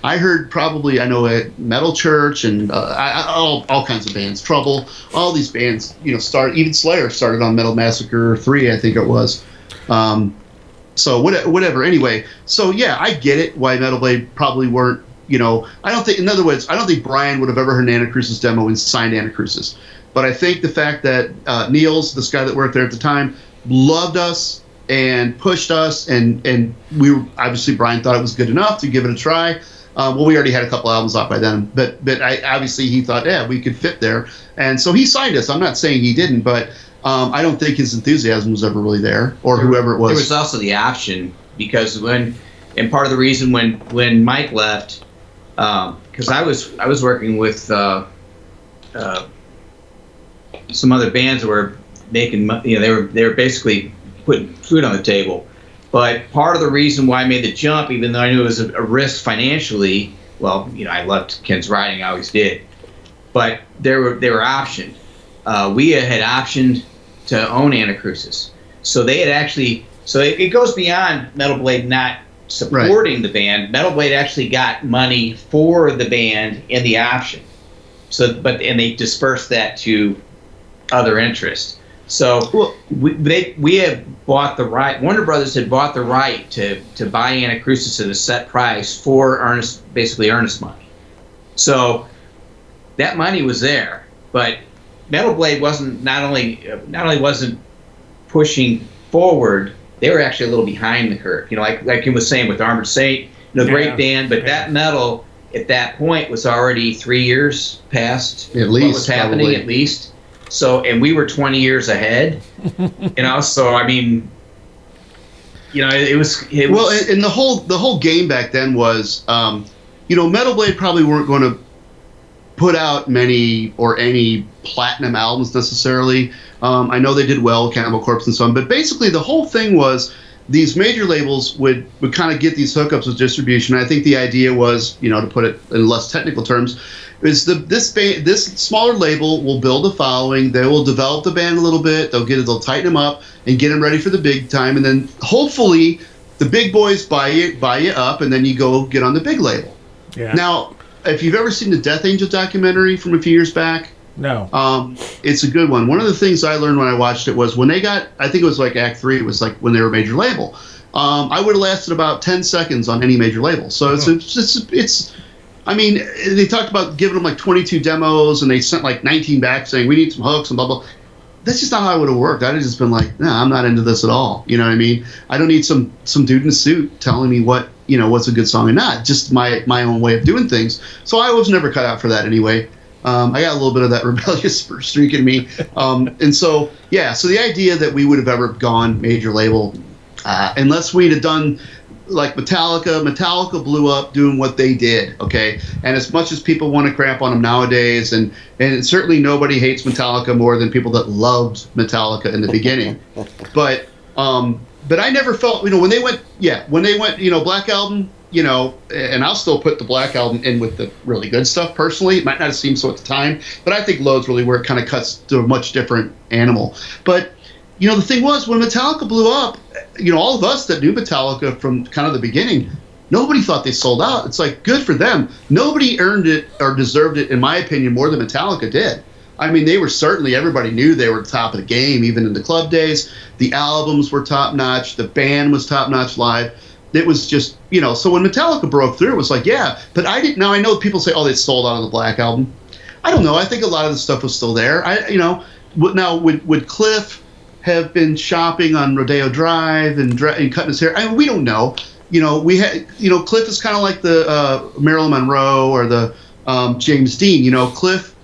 S4: I heard probably, I know at Metal Church and all kinds of bands, Trouble, all these bands, even Slayer started on Metal Massacre 3, I think it was. So whatever. Anyway, so yeah, I get it why Metal Blade probably weren't, I don't think Brian would have ever heard an Anacrusis demo and signed Anacrusis. But I think the fact that Niels, this guy that worked there at the time, loved us and pushed us, and we were, obviously Brian thought it was good enough to give it a try. We already had a couple albums out by then, but obviously he thought, we could fit there, and so he signed us. I'm not saying he didn't, but I don't think his enthusiasm was ever really there, or whoever it was.
S5: There was also the option, because part of the reason when Mike left, because I was working with some other bands were making, they were basically putting food on the table. But part of the reason why I made the jump, even though I knew it was a risk financially, well, I loved Kenn's writing, I always did, but they were optioned. We had optioned to own Anacrusis, so they had actually. So it goes beyond Metal Blade not supporting the band. Metal Blade actually got money for the band in the option. So, and they dispersed that to other interests. So we had bought the right. Warner Brothers had bought the right to buy Anacrusis at a set price for basically earnest money. So that money was there, but Metal Blade wasn't not only wasn't pushing forward. They were actually a little behind the curve. Like he was saying with Armored Saint, great band, but that metal at that point was already 3 years past
S4: at least,
S5: what was happening, probably. At least. So, and we were 20 years ahead. So I mean, it was.
S4: Well, and the whole game back then was, Metal Blade probably weren't going to put out many or any platinum albums necessarily. I know they did well with Cannibal Corpse and so on, but basically the whole thing was these major labels would kind of get these hookups with distribution. I think the idea was, to put it in less technical terms, is this smaller label will build a following. They will develop the band a little bit. They'll tighten them up and get them ready for the big time, and then hopefully the big boys buy you up, and then you go get on the big label.
S2: Yeah.
S4: Now, if you've ever seen the Death Angel documentary from a few years back.
S2: No.
S4: It's a good one. One of the things I learned when I watched it was when they got, I think it was like Act 3, it was like when they were a major label. I would have lasted about 10 seconds on any major label. So it's I mean, they talked about giving them like 22 demos and they sent like 19 back saying, we need some hooks and blah, blah. That's just not how it would have worked. I'd have just been like, no, I'm not into this at all. You know what I mean? I don't need some dude in a suit telling me what's a good song and not. Just my own way of doing things. So I was never cut out for that anyway. I got a little bit of that rebellious streak in me. And so the idea that we would have ever gone major label, unless we'd have done like Metallica blew up doing what they did, okay? And as much as people want to crap on them nowadays, and certainly nobody hates Metallica more than people that loved Metallica in the beginning. But I never felt, when they went, Black Album, and I'll still put the Black Album in with the really good stuff personally. It might not have seemed so at the time, but I think Load's really where it kind of cuts to a much different animal. But, the thing was, when Metallica blew up, all of us that knew Metallica from kind of the beginning, nobody thought they sold out. It's like, good for them. Nobody earned it or deserved it, in my opinion, more than Metallica did. I mean, they were certainly, everybody knew they were top of the game, even in the club days. The albums were top-notch. The band was top-notch live. It was just, so when Metallica broke through, it was like, yeah, but I didn't. Now I know people say, oh, they sold out on the Black Album. I don't know. I think a lot of the stuff was still there. Now would Cliff have been shopping on Rodeo Drive and cutting his hair? I mean, we don't know. We had, Cliff is kind of like the Marilyn Monroe or the James Dean. Cliff,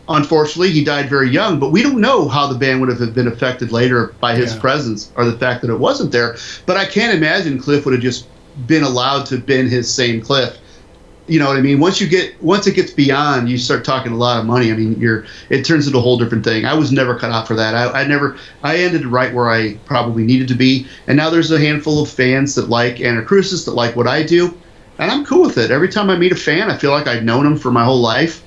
S4: unfortunately, he died very young, but we don't know how the band would have been affected later by his presence or the fact that it wasn't there. But I can't imagine Cliff would have just been allowed to been his same Cliff. You know what I mean? Once it gets beyond, you start talking a lot of money. I mean, it turns into a whole different thing. I was never cut out for that. I ended right where I probably needed to be. And now there's a handful of fans that like Anacrusis, that like what I do. And I'm cool with it. Every time I meet a fan, I feel like I've known them for my whole life.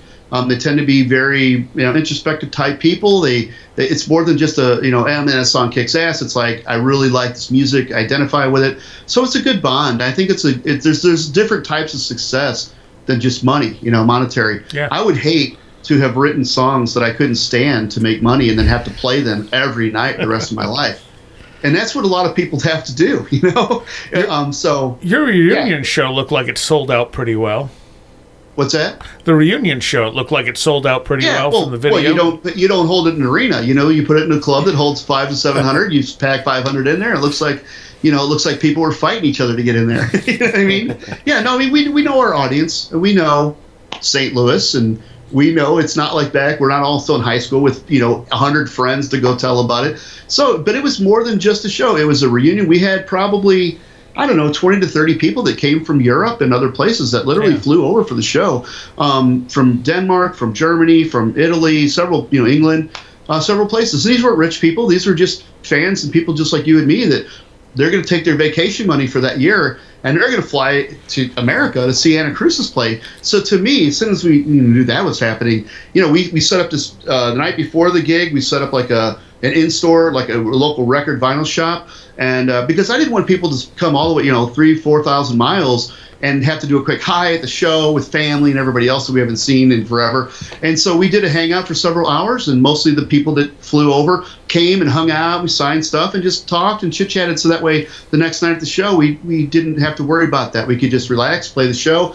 S4: They tend to be very, introspective type people. It's more than just that song kicks ass. It's like, I really like this music, identify with it. So it's a good bond. I think there's different types of success than just money, monetary.
S2: Yeah.
S4: I would hate to have written songs that I couldn't stand to make money and then have to play them every night the rest of my life. And that's what a lot of people have to do, So
S2: your reunion show looked like it sold out pretty well.
S4: What's that?
S2: The reunion show, it looked like it sold out pretty well from the video.
S4: Well, you don't hold it in an arena. You put it in a club that holds 500 to 700. You pack 500 in there. It looks like people were fighting each other to get in there. You know what I mean? Yeah. No. I mean, we know our audience. We know St. Louis, and we know it's not like back. We're not all still in high school with 100 friends to go tell about it. So, but it was more than just a show. It was a reunion. We had probably I don't know, 20 to 30 people that came from Europe and other places that literally flew over for the show, from Denmark, from Germany, from Italy, several, England, several places. And these weren't rich people. These were just fans and people just like you and me that they're going to take their vacation money for that year and they're going to fly to America to see Anacrusis play. So to me, as soon as we knew that was happening, we set up this the night before the gig. We set up like an in-store, like a local record vinyl shop, and because I didn't want people to come all the way, 3,000-4,000 miles and have to do a quick hi at the show with family and everybody else that we haven't seen in forever. And so we did a hangout for several hours, and mostly the people that flew over came and hung out. We signed stuff and just talked and chit-chatted, so that way the next night at the show we didn't have to worry about that. We could just relax, play the show.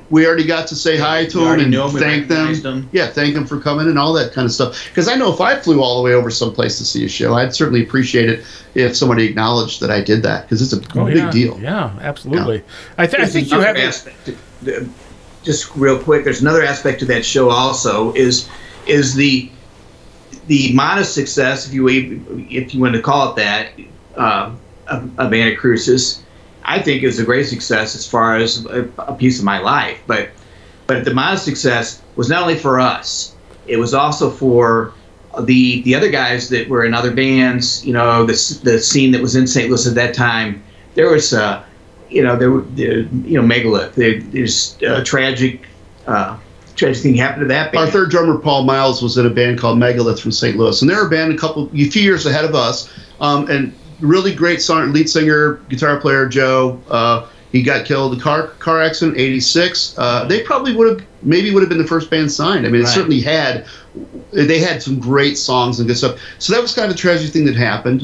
S4: We already got to say hi to them and thank them. Yeah, thank them for coming and all that kind of stuff. Because I know if I flew all the way over someplace to see a show, I'd certainly appreciate it if somebody acknowledged that I did that, because it's a big deal.
S2: Yeah, absolutely. Yeah. I think you have
S5: just real quick. There's another aspect to that show also is the modest success, if you want to call it that, of Anacrusis. I think is a great success as far as a piece of my life. But the modest success was not only for us; it was also for the other guys that were in other bands. The scene that was in St. Louis at that time. There was Megalith. There's a tragic thing happened to that band.
S4: Our third drummer, Paul Miles, was in a band called Megalith from St. Louis, and they were a band a few years ahead of us. And really great lead singer, guitar player Joe. He got killed in a car accident, '86. They probably would have been the first band signed. I mean, it certainly had. They had some great songs and good stuff. So that was kind of a tragic thing that happened.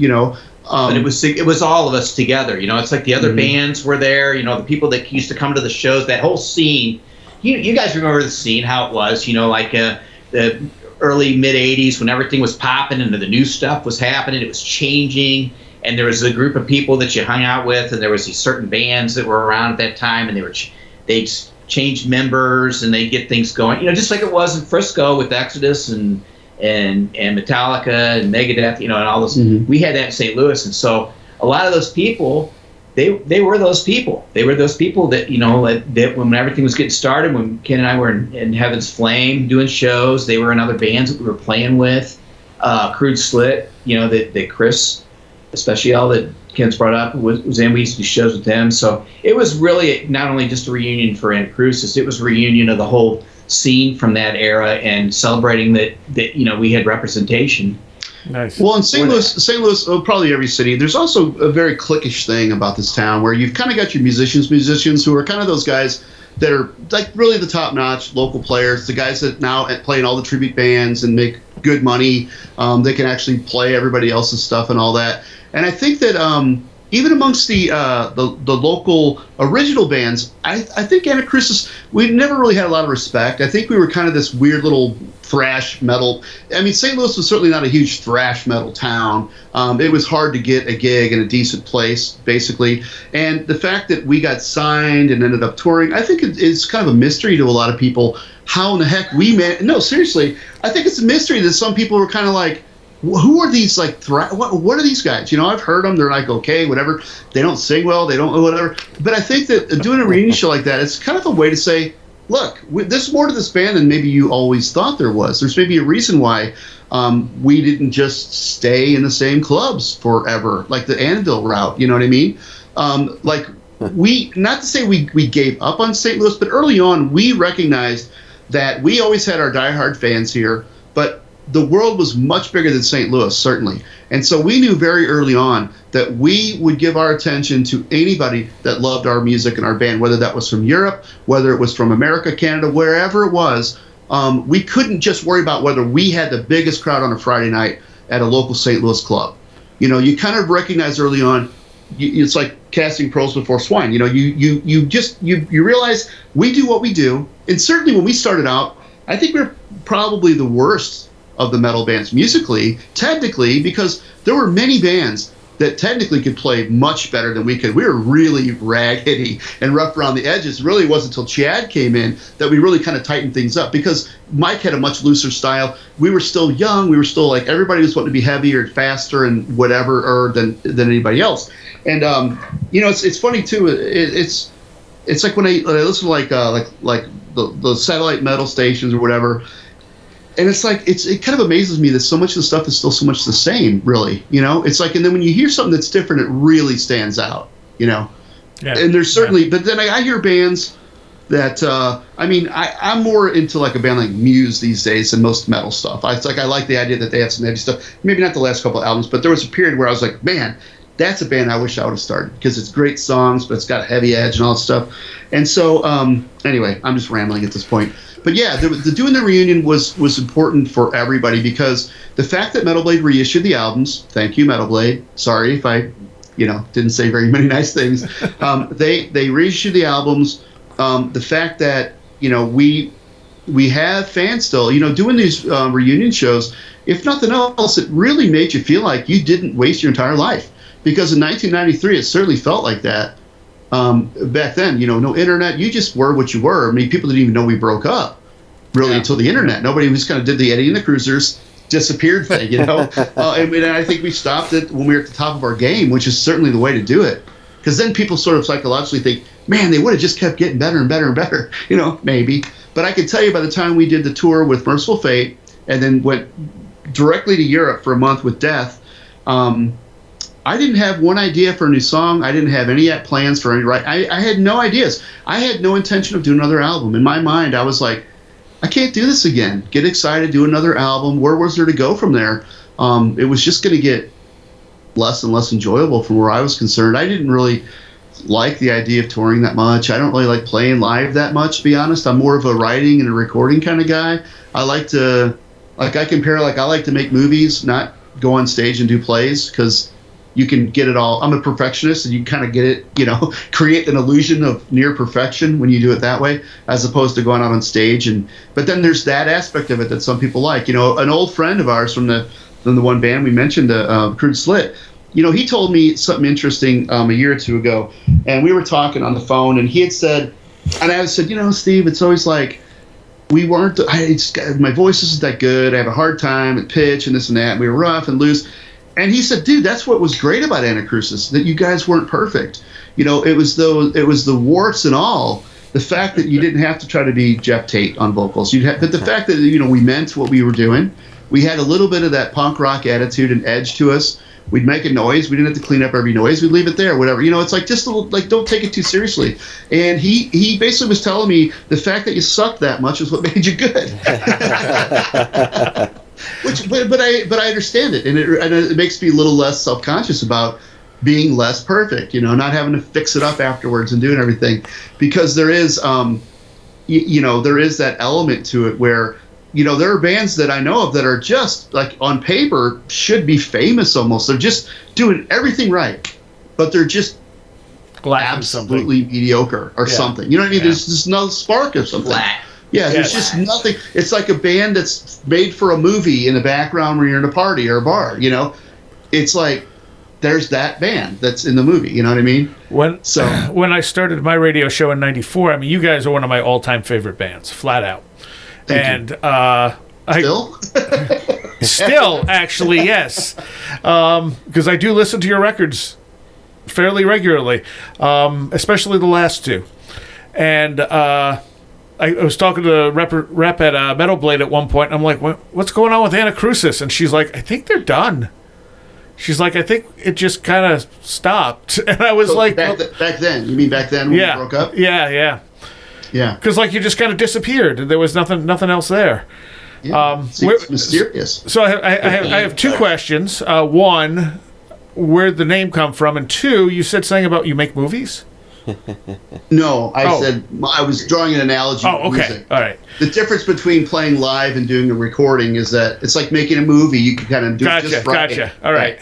S5: But it was all of us together. It's like the other bands were there. The people that used to come to the shows. That whole scene. You guys remember the scene, how it was. Like the early mid '80s when everything was popping and the new stuff was happening. It was changing, and there was a group of people that you hung out with, and there was these certain bands that were around at that time, and they changed members and they get things going. Just like it was in Frisco with Exodus and Metallica and Megadeth, and all those. We had that in St. Louis, and so a lot of those people, they were those people. They were those people that that when everything was getting started, when Ken and I were in Heaven's Flame doing shows, they were in other bands that we were playing with. Crude Slit, that Chris, especially all that Ken's brought up, was in. We used to do shows with them, so it was really not only just a reunion for Anacrusis, it was a reunion of the whole scene from that era and celebrating that we had representation.
S2: Nice.
S4: Well, in St. Louis, probably every city, there's also a very cliquish thing about this town where you've kind of got your musicians who are kind of those guys that are like really the top-notch local players, the guys that now play in all the tribute bands and make good money. They can actually play everybody else's stuff and all that. And I think that even amongst the local original bands, I think Anacrusis, we never really had a lot of respect. I think we were kind of this weird little thrash metal. I mean, St. Louis was certainly not a huge thrash metal town. It was hard to get a gig in a decent place, basically. And the fact that we got signed and ended up touring, I think it's kind of a mystery to a lot of people how in the heck we met. No, seriously, I think it's a mystery that some people were kind of like, who are these, like, what are these guys? I've heard them. They're like, okay, whatever. They don't sing well. They don't whatever. But I think that doing a reunion show like that, it's kind of a way to say, look, there's more to this band than maybe you always thought there was. There's maybe a reason why we didn't just stay in the same clubs forever, like the Anvil route. You know what I mean? Not to say we gave up on St. Louis, but early on we recognized that we always had our diehard fans here, but the world was much bigger than St. Louis, certainly. And so we knew very early on that we would give our attention to anybody that loved our music and our band, whether that was from Europe, whether it was from America, Canada, wherever it was. We couldn't just worry about whether we had the biggest crowd on a Friday night at a local St. Louis club. You kind of recognize early on, it's like casting pearls before swine. You realize we do what we do. And certainly when we started out, I think we're probably the worst of the metal bands musically, technically, because there were many bands that technically could play much better than we could. We were really raggedy and rough around the edges. It really wasn't until Chad came in that we really kind of tightened things up, because Mike had a much looser style. We were still young. We were still like, everybody was wanting to be heavier and faster and whatever than anybody else. And it's funny too. It's like when I listen to like the satellite metal stations or whatever. And it's like, it kind of amazes me that so much of the stuff is still so much the same, really. It's like, and then when you hear something that's different, it really stands out, Yeah. And there's certainly, but then I hear bands that, I'm more into like a band like Muse these days than most metal stuff. I like the idea that they have some heavy stuff. Maybe not the last couple of albums, but there was a period where I was like, man, that's a band I wish I would have started, because it's great songs, but it's got heavy edge and all that stuff. And so, anyway, I'm just rambling at this point. But yeah, the doing the reunion was important for everybody, because the fact that Metal Blade reissued the albums, thank you, Metal Blade. Sorry if I, didn't say very many nice things. They reissued the albums. The fact that we have fans still, doing these reunion shows. If nothing else, it really made you feel like you didn't waste your entire life, because in 1993 it certainly felt like that. Back then, no internet. You just were what you were. I mean, people didn't even know we broke up, really, until the internet. Nobody just kind of did the Eddie and the Cruisers disappeared thing, and I think we stopped it when we were at the top of our game, which is certainly the way to do it. Because then people sort of psychologically think, man, they would have just kept getting better and better and better, maybe. But I can tell you, by the time we did the tour with Merciful Fate and then went directly to Europe for a month with Death, I didn't have one idea for a new song. I didn't have any plans for any I had no ideas. I had no intention of doing another album. In my mind, I was like, I can't do this again. Get excited, do another album. Where was there to go from there? It was just going to get less and less enjoyable from where I was concerned. I didn't really like the idea of touring that much. I don't really like playing live that much, to be honest. I'm more of a writing and a recording kind of guy. I like to, I like to make movies, not go on stage and do plays, because you can get it all. I'm a perfectionist, and you kind of get it, create an illusion of near perfection when you do it that way, as opposed to going out on stage. But then there's that aspect of it that some people like. An old friend of ours from the one band we mentioned, Crude Slit, he told me something interesting a year or two ago, and we were talking on the phone, and he had said, and I said, Steve, it's always like, my voice isn't that good. I have a hard time at pitch and this and that. And we were rough and loose. And he said, dude, that's what was great about Anacrusis, that you guys weren't perfect. It was the warts and all. The fact that you didn't have to try to be Jeff Tate on vocals. But the fact that, we meant what we were doing. We had a little bit of that punk rock attitude and edge to us. We'd make a noise. We didn't have to clean up every noise. We'd leave it there, whatever. It's like, just don't take it too seriously. And he basically was telling me the fact that you sucked that much is what made you good. But I understand it, and it makes me a little less self-conscious about being less perfect, not having to fix it up afterwards and doing everything, because there is there is that element to it where there are bands that I know of that are just, like, on paper should be famous almost. They're just doing everything right, but they're just absolutely mediocre or something. You know what I mean? Yeah. There's just no spark of something. Flat. Yeah, there's just nothing. It's like a band that's made for a movie in the background when you're in a party or a bar, It's like, there's that band that's in the movie, you know what I mean? When
S2: I started my radio show in 94, you guys are one of my all-time favorite bands, flat out. Still? Still, actually, yes. Because I do listen to your records fairly regularly, especially the last two. And I was talking to the rep at Metal Blade at one point, and I'm like, what's going on with Anacrusis? And she's like, I think they're done. She's like, I think it just kind of stopped. And I was like...
S4: Back then? You mean back then when you broke up?
S2: Yeah. Because, you just kind of disappeared, and there was nothing else there.
S4: Yeah. It's mysterious.
S2: So I have two questions. One, where'd the name come from? And two, you said something about you make movies?
S4: No, I said I was drawing an analogy.
S2: Oh, okay.
S4: Music.
S2: All right.
S4: The difference between playing live and doing a recording is that it's like making a movie. You can kind of do it just right.
S2: Gotcha. All right.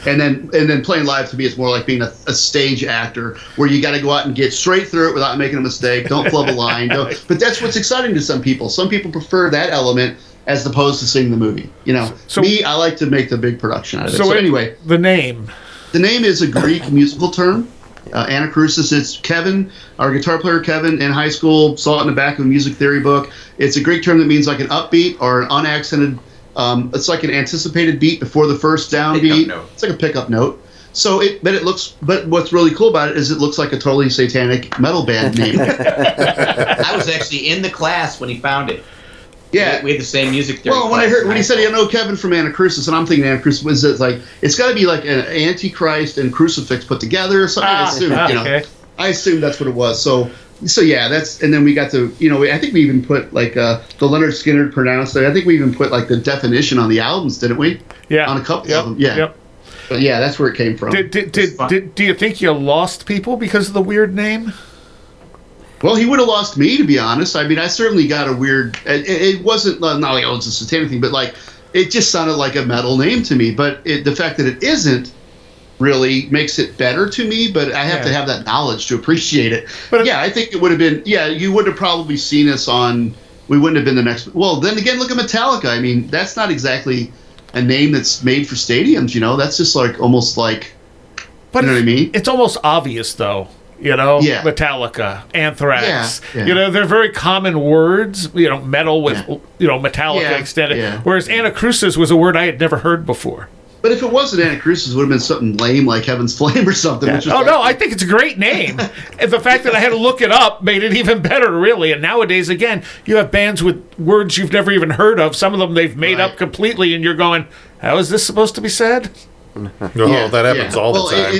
S4: And then playing live to me is more like being a stage actor, where you got to go out and get straight through it without making a mistake. Don't flub a line. But that's what's exciting to some people. Some people prefer that element as opposed to seeing the movie. So me, I like to make the big production out of it. So anyway,
S2: the name.
S4: The name is a Greek musical term. Anacrusis. It's Kevin, our guitar player Kevin, in high school, saw it in the back of a music theory book. It's a Greek term that means like an upbeat or an unaccented. It's like an anticipated beat before the first downbeat. It's like a pickup note. So but what's really cool about it is it looks like a totally satanic metal band name.
S5: I was actually in the class when he found it.
S4: Yeah,
S5: we had the same music theory.
S4: Well, when he said, "I know Kevin from Anacrusis," and I'm thinking Anacrusis was like it's got to be like an Antichrist and crucifix put together or something. I assume, I assume that's what it was. So yeah, and then we got to, I think we even put like the Leonard Skinner pronounced it. I think we even put like the definition on the albums, didn't we?
S2: Yeah,
S4: on a couple of them. Yeah.
S2: Yep.
S4: But yeah, that's where it came from.
S2: Do you think you lost people because of the weird name?
S4: Well, he would have lost me, to be honest. I mean, I certainly got a weird. It wasn't not like it's a satanic thing, but like it just sounded like a metal name to me. But the fact that it isn't really makes it better to me. But I have to have that knowledge to appreciate it. But I think it would have been. Yeah, you would have probably seen us on. We wouldn't have been the next. Well, then again, look at Metallica. I mean, that's not exactly a name that's made for stadiums. That's just like almost like. But you know what I mean?
S2: It's almost obvious, though. Metallica, Anthrax.
S4: Yeah.
S2: They're very common words. Metal with Metallica extended. Yeah. Whereas Anacrusis was a word I had never heard before.
S4: But if it wasn't Anacrusis, it would have been something lame like Heaven's Flame or something.
S2: Yeah. No, I think it's a great name. And the fact that I had to look it up made it even better, really. And nowadays, again, you have bands with words you've never even heard of. Some of them they've made up completely, and you're going, how is this supposed to be said?
S1: That happens all the time.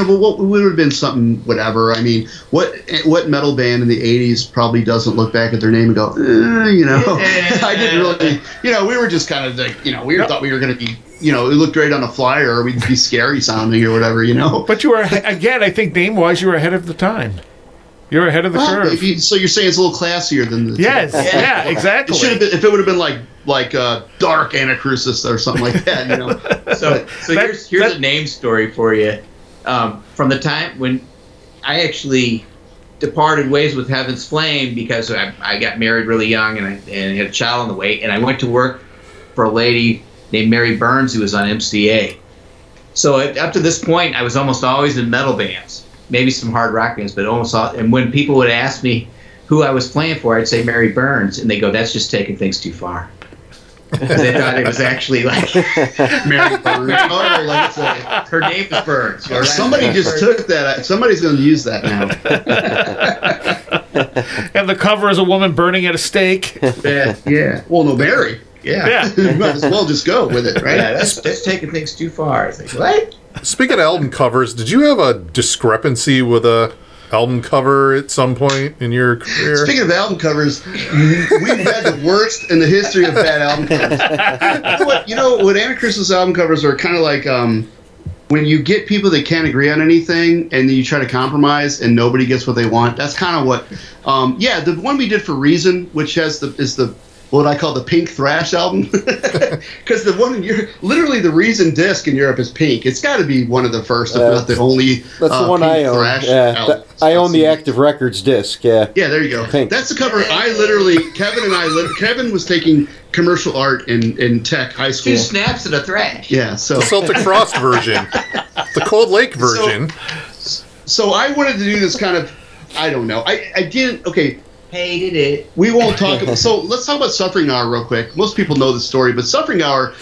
S4: But what would have been something, whatever. I mean, what metal band in the '80s probably doesn't look back at their name and go, I didn't really, we were just kind of like, we thought we were going to be, it looked great on a flyer, or we'd be scary sounding or whatever,
S2: But you were, again, I think name-wise, you were ahead of the time. You're ahead of the curve.
S4: So you're saying it's a little classier than the
S2: yes, yeah, exactly.
S4: It should have been, if it would have been like Dark Anacrusis or something like that,
S5: So here's a name story for you. From the time when I actually departed ways with Heaven's Flame because I got married really young and had a child on the way, and I went to work for a lady named Mary Burns who was on MCA. So up to this point, I was almost always in metal bands. Maybe some hard rock bands, but almost all. And when people would ask me who I was playing for, I'd say Mary Burns, and they go, "That's just taking things too far." They thought it was actually like
S4: Mary Burns.
S5: Her name is Burns.
S4: Somebody just took that. Somebody's going to use that now.
S2: And the cover is a woman burning at a stake.
S4: Yeah. Well, no, Mary.
S5: Yeah.
S4: Might as well just go with it, right?
S5: Yeah, that's taking things too far. It's like, what?
S1: Speaking of album covers, did you have a discrepancy with a album cover at some point in your career?
S4: Speaking of album covers, we've had the worst in the history of bad album covers. What Anacrusis album covers are kind of like when you get people that can't agree on anything and then you try to compromise and nobody gets what they want. That's kind of what the one we did for Reason, which is the what I call the pink thrash album, because the one in Europe, literally the Reason disc in Europe is pink. It's got to be one of the first, if not the only.
S3: That's the one I own. I own the Active Records disc. Yeah.
S4: Yeah, there you go.
S3: Pink.
S4: That's the cover. Kevin was taking commercial art in tech high school.
S5: 2 snaps and a thrash.
S4: Yeah, so
S1: the Celtic Frost version, the Cold Lake version.
S4: So I wanted to do this kind of, I don't know. I didn't. Okay.
S5: Hated it.
S4: We won't talk about. So let's talk about Suffering Hour real quick. Most people know the story, but Suffering Hour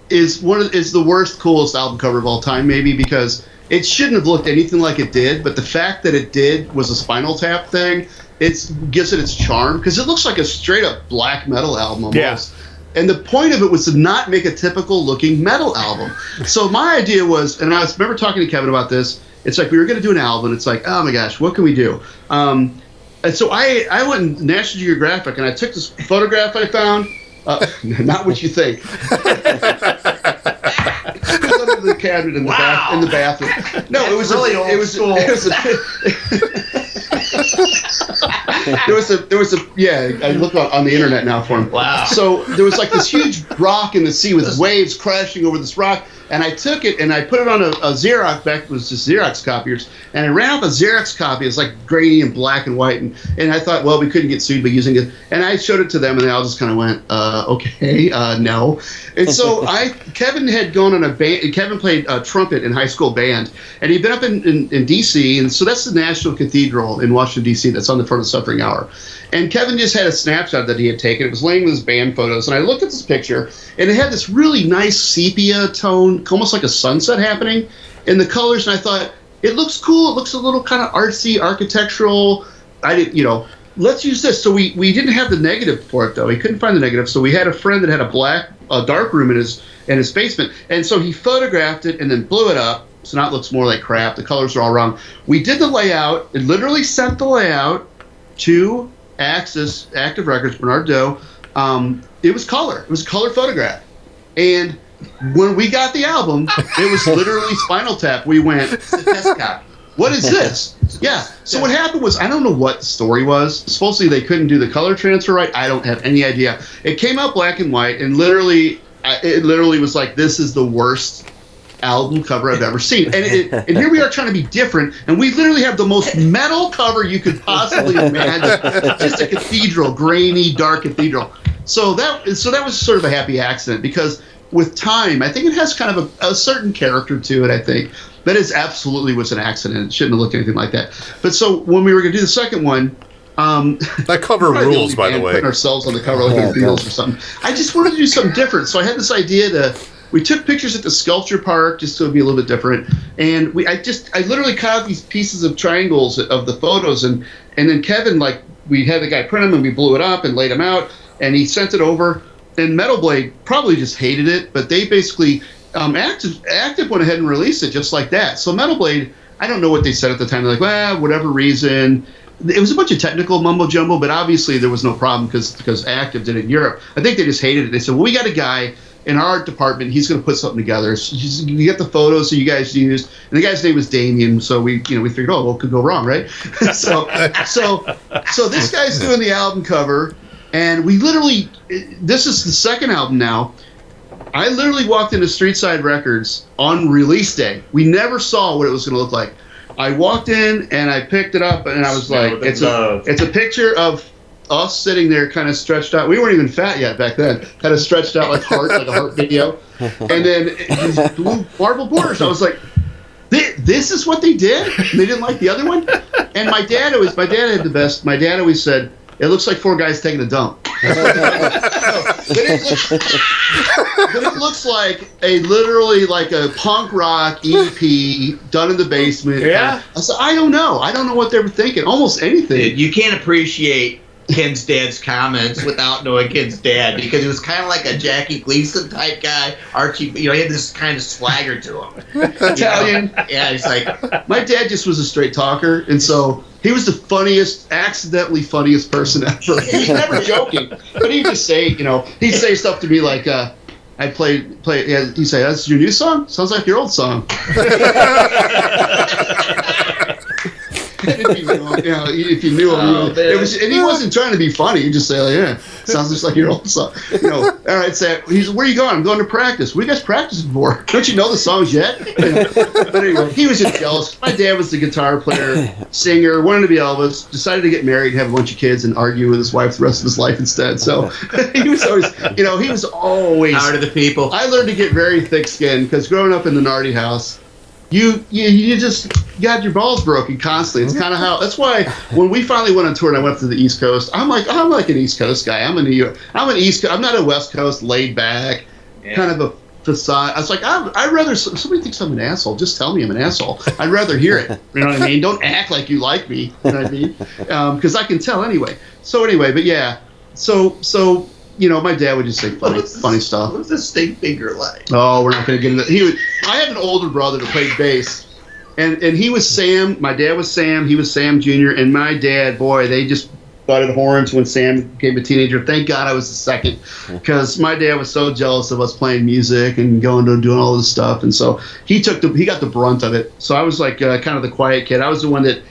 S4: is the worst, coolest album cover of all time, maybe because it shouldn't have looked anything like it did. But the fact that it did was a Spinal Tap thing. It gives it its charm because it looks like a straight up black metal album almost. Yeah. And the point of it was to not make a typical looking metal album. So my idea was, and I remember talking to Kevin about this. It's like we were going to do an album. It's like, oh my gosh, what can we do? And so I went in National Geographic and I took this photograph I found. Not what you think. It was under the cabinet in the bathroom. No, it was
S5: really old school.
S4: There was a I look on the internet now for him.
S5: Wow.
S4: So there was like this huge rock in the sea with waves crashing over this rock, And I took it and I put it on a Xerox, back it was just Xerox copiers, and I ran off a Xerox copy. It was like grainy and black and white, and I thought, well, we couldn't get sued by using it. And I showed it to them, and they all just kind of went, okay, no. And so Kevin had gone on a band. Kevin played trumpet in high school band, and he'd been up in D.C., and so that's the National Cathedral in Washington, D.C., that's on the front of Suffering Hour. And Kevin just had a snapshot that he had taken. It was laying with his band photos, and I looked at this picture, and it had this really nice sepia tone, almost like a sunset happening in the colors, and I thought, it looks cool. It looks a little kind of artsy, architectural. I didn't, let's use this. So we didn't have the negative for it, though. He couldn't find the negative, so we had a friend that had a dark room in his basement, and so he photographed it and then blew it up, so now it looks more like crap. The colors are all wrong. We did the layout, and literally sent the layout to Axis, Active Records, Bernard Doe. It was color. It was a color photograph. And when we got the album, it was literally Spinal Tap. We went, it's a test copy. What is this? Yeah. So what happened was, I don't know what the story was. Supposedly they couldn't do the color transfer right. I don't have any idea. It came out black and white, and it literally was like, this is the worst album cover I've ever seen. And here we are trying to be different, and we literally have the most metal cover you could possibly imagine. Just a cathedral, grainy, dark cathedral. So that was sort of a happy accident, because with time, I think it has kind of a certain character to it, I think. That is absolutely was an accident. It shouldn't have looked anything like that. But so when we were going to do the second one,
S1: that cover rules, by the way.
S4: Putting ourselves on the cover like the Beatles or something. I just wanted to do something different. So I had this idea we took pictures at the sculpture park just to be a little bit different. And I literally cut out these pieces of triangles of the photos. And then Kevin, we had the guy print them, and we blew it up and laid them out. And he sent it over. And Metal Blade probably just hated it, but they basically Active went ahead and released it just like that. So Metal Blade, I don't know what they said at the time. They're like, well, whatever reason. It was a bunch of technical mumbo jumbo, but obviously there was no problem because Active did it in Europe. I think they just hated it. They said, well, we got a guy in our art department. He's going to put something together. So you get the photos that you guys used, and the guy's name was Damien. So we figured, what could go wrong, right? so this guy's doing the album cover. And we literally, this is the second album now. I literally walked into Street Side Records on release day. We never saw what it was going to look like. I walked in and I picked it up, and I was like, it's a picture of us sitting there kind of stretched out. We weren't even fat yet back then. Kind of stretched out like a heart video. And then these blue marble borders. I was like, this is what they did? And they didn't like the other one? And my dad had the best. My dad always said, it looks like four guys taking a dump. But it looks like literally like a punk rock EP done in the basement.
S2: Yeah.
S4: I said, I don't know. I don't know what they were thinking. Almost anything.
S5: You can't appreciate Kenn's dad's comments without knowing Kenn's dad, because it was kind of like a Jackie Gleason type guy. Archie, he had this kind of swagger to him.
S4: Italian.
S5: Yeah, he's like,
S4: my dad just was a straight talker, and so he was the accidentally funniest person ever. He was never joking, but he'd just say, he'd say stuff to me like, I'd play. He'd say, "That's your new song? Sounds like your old song." If you knew him, it was, and he wasn't trying to be funny. He'd just say, "Yeah, sounds just like your old song." All right, say, "Where are you going?" "I'm going to practice." "What are you guys practicing for? Don't you know the songs yet?" But anyway, he was just jealous. My dad was the guitar player, singer, wanted to be Elvis, decided to get married, have a bunch of kids, and argue with his wife the rest of his life instead. So he was always, he was always
S5: out of the people.
S4: I learned to get very thick-skinned because growing up in the Nardi house, you just got your balls broken constantly. It's kind of how. That's why when we finally went on tour and I went to the East Coast, I'm like an East Coast guy. I'm an East Coast. I'm not a West Coast laid back kind of a facade. I was like, I'd rather somebody thinks I'm an asshole. Just tell me I'm an asshole. I'd rather hear it. You know what I mean? Don't act like you like me. You know what I mean? Because I can tell anyway. So anyway, but yeah. So. My dad would just say funny stuff.
S5: What was the Sting finger like?
S4: Oh, we're not going to get into that. I have an older brother that played bass, and he was Sam. My dad was Sam. He was Sam Jr. And my dad, boy, they just butted horns when Sam became a teenager. Thank God I was the second, because my dad was so jealous of us playing music and going to doing all this stuff, and so he got the brunt of it. So I was like kind of the quiet kid. I was the one that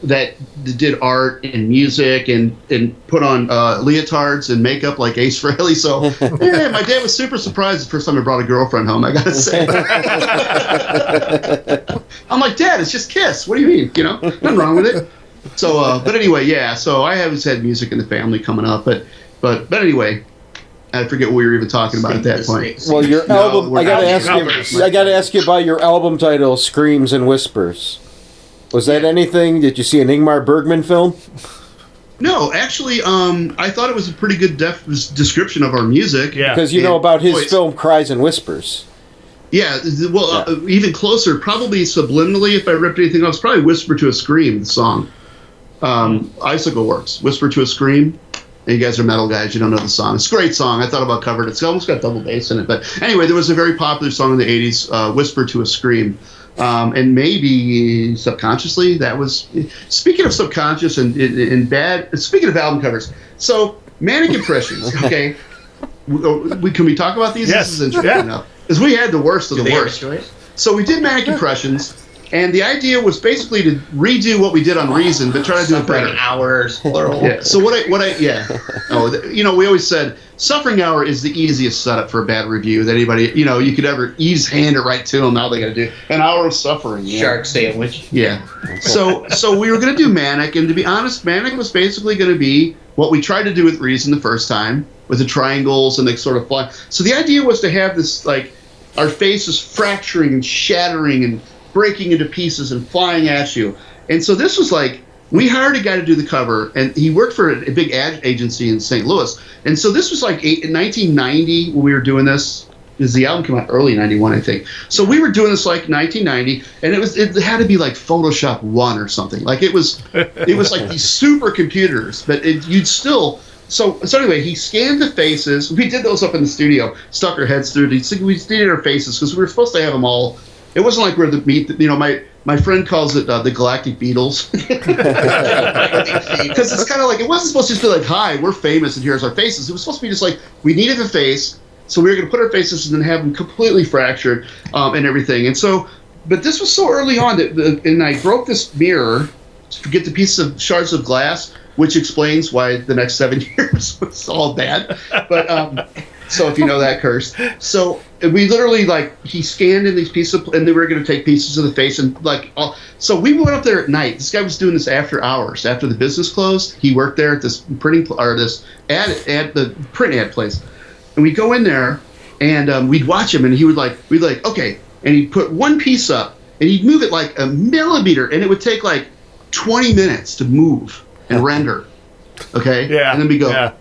S4: that did art and music and put on leotards and makeup like Ace Frehley. So yeah, my dad was super surprised the first time I brought a girlfriend home, I gotta say. I'm like, Dad, it's just Kiss. What do you mean? You know, nothing wrong with it. So, but anyway, yeah. So I always had music in the family coming up, but anyway, I forget what we were even talking about at that point.
S3: Well, your album. I gotta ask you about your album title, "Screams and Whispers." Was that anything? Did you see an Ingmar Bergman film?
S4: No, actually, I thought it was a pretty good description of our music.
S2: Yeah,
S3: because you know about his film "Cries and Whispers."
S4: Yeah, well, even closer, probably subliminally. If I ripped anything off, it's probably "Whisper to a Scream," the song. Icicle Works, "Whisper to a Scream." And you guys are metal guys, you don't know the song. It's a great song. I thought about covering it. It's almost got double bass in it. But anyway, there was a very popular song in the 80s, "Whisper to a Scream." And maybe subconsciously that was, speaking of subconscious and bad, speaking of album covers, so Manic Impressions, okay, can we talk about these?
S2: Yes.
S4: This is interesting enough, because we had the worst of the worst. So we did Manic Impressions, and the idea was basically to redo what we did on Reason, but try to do it better.
S5: Suffering Hours, plural.
S4: Yeah. So we always said Suffering Hour is the easiest setup for a bad review that anybody, you could ever hand it right to them. Now they got to do an hour of suffering. Yeah.
S5: Shark sandwich.
S4: Yeah. So we were going to do Manic, and to be honest, Manic was basically going to be what we tried to do with Reason the first time, with the triangles and they sort of fly. So the idea was to have this, like, our faces fracturing and shattering and breaking into pieces and flying at you. And so this was like, we hired a guy to do the cover, and he worked for a big ad agency in St. Louis. And so this was like in 1990 when we were doing this, because the album came out early 91, I think. So we were doing this like 1990, and it had to be like Photoshop 1 or something. Like it was like these super computers, but you'd still. So anyway, he scanned the faces. We did those up in the studio, stuck our heads through. We did our faces because we were supposed to have them all. It wasn't like we're the meat. My friend calls it the Galactic Beatles, because it's kind of like, it wasn't supposed to just be like, hi, we're famous and here's our faces. It was supposed to be just like, we needed a face, so we were going to put our faces and then have them completely fractured and everything. And so, but this was so early on and I broke this mirror to get the pieces of shards of glass, which explains why the next 7 years was all bad. But so if you know that curse. So we literally, like, he scanned in these pieces and they were going to take pieces of the face and so we went up there at night. This guy was doing this after hours, after the business closed. He worked there at this the print ad place, and we'd go in there and we'd watch him, and we'd like, okay, and he'd put one piece up and he'd move it like a millimeter, and it would take like 20 minutes to move and render. Okay.
S2: Yeah.
S4: And then we go. Yeah.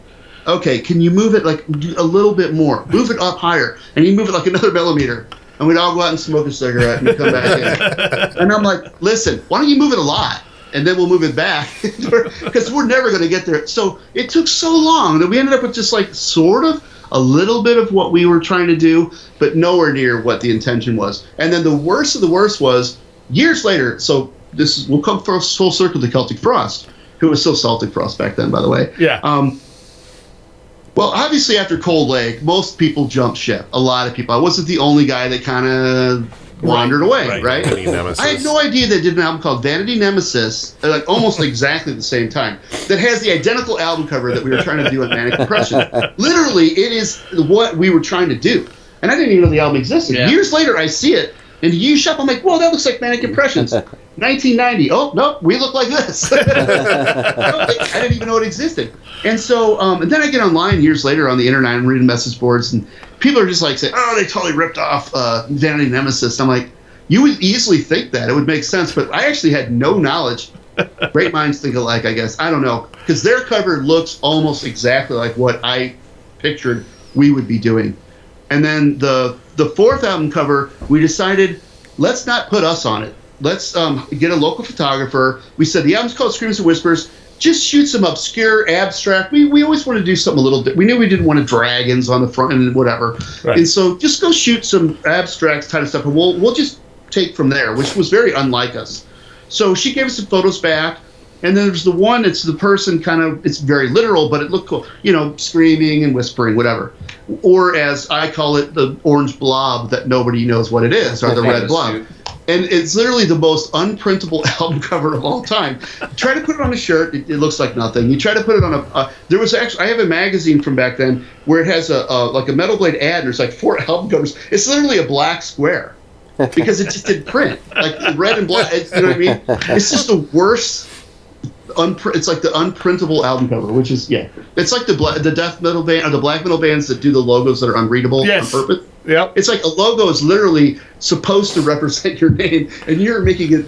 S4: Okay, can you move it like a little bit more? Move it up higher. And he'd move it like another millimeter. And we'd all go out and smoke a cigarette and come back in. And I'm like, listen, why don't you move it a lot? And then we'll move it back. Because we're never going to get there. So it took so long that we ended up with just like sort of a little bit of what we were trying to do, but nowhere near what the intention was. And then the worst of the worst was years later. So we'll come full circle to Celtic Frost, who was still Celtic Frost back then, by the way.
S2: Yeah.
S4: Well, obviously, after Cold Lake, most people jumped ship. A lot of people. I wasn't the only guy that kind of wandered away, right? I had no idea they did an album called Vanity Nemesis, like almost exactly the same time, that has the identical album cover that we were trying to do on Manic Impression. Literally, it is what we were trying to do. And I didn't even know the album existed. Yeah. Years later, I see it in the used shop. I'm like, whoa, that looks like Manic Impressions. 1990. Oh, no, we look like this. I didn't even know it existed. And so, and then I get online years later on the internet, I'm reading message boards, and people are just like saying, oh, they totally ripped off Vanity Nemesis. I'm like, you would easily think that. It would make sense, but I actually had no knowledge. Great minds think alike, I guess. I don't know. Because their cover looks almost exactly like what I pictured we would be doing. And then the fourth album cover, we decided, let's not put us on it. Let's get a local photographer. We said the album's called Screams and Whispers. Just shoot some obscure, abstract. We always wanted to do something a little bit. We knew we didn't want dragons on the front and whatever. Right. And so just go shoot some abstract kind of stuff, and we'll just take from there, which was very unlike us. So she gave us some photos back, and then there's the one. It's the person kind of. It's very literal, but it looked cool. Screaming and whispering, whatever. Or as I call it, the orange blob that nobody knows what it is, or the red blob. And it's literally the most unprintable album cover of all time. You try to put it on a shirt, it looks like nothing. You try to put it on there was actually, I have a magazine from back then where it has like a Metal Blade ad, and there's like 4 album covers. It's literally a black square because it just didn't print. Like red and black, you know what I mean? It's just the worst. It's like the unprintable album cover, which is, it's like the death metal band or the black metal bands that do the logos that are unreadable on purpose.
S2: Yep.
S4: It's like a logo is literally supposed to represent your name, and you're making it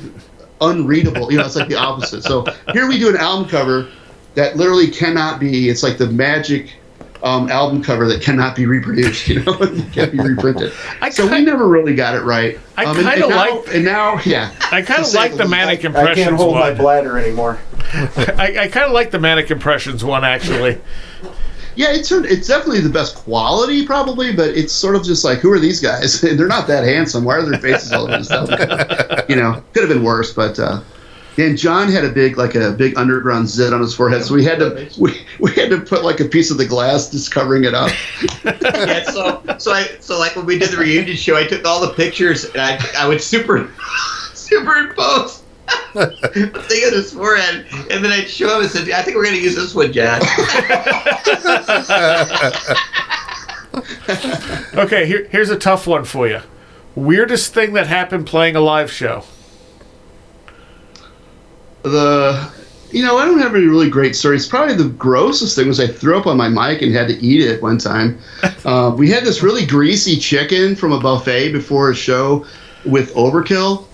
S4: unreadable. It's like the opposite. So here we do an album cover that literally cannot be. It's like the magic album cover that cannot be reproduced. It can't be reprinted. We never really got it right.
S2: I kind of like the Manic Impressions one.
S3: I can't hold my bladder anymore.
S2: I kind of like the Manic Impressions one, actually.
S4: Yeah, it's definitely the best quality, probably, but it's sort of just like, who are these guys? They're not that handsome. Why are their faces all over this stuff? Could have been worse, but. And John had a big underground zit on his forehead, so we had to put like a piece of the glass just covering it up.
S5: Yeah, so like when we did the reunion show, I took all the pictures and I would superimpose the thing on his forehead, and then I'd show him and said, "I think we're going to use this one, John."
S2: Okay, here's a tough one for you. Weirdest thing that happened playing a live show.
S4: I don't have any really great stories. Probably the grossest thing was I threw up on my mic and had to eat it one time. We had this really greasy chicken from a buffet before a show with Overkill.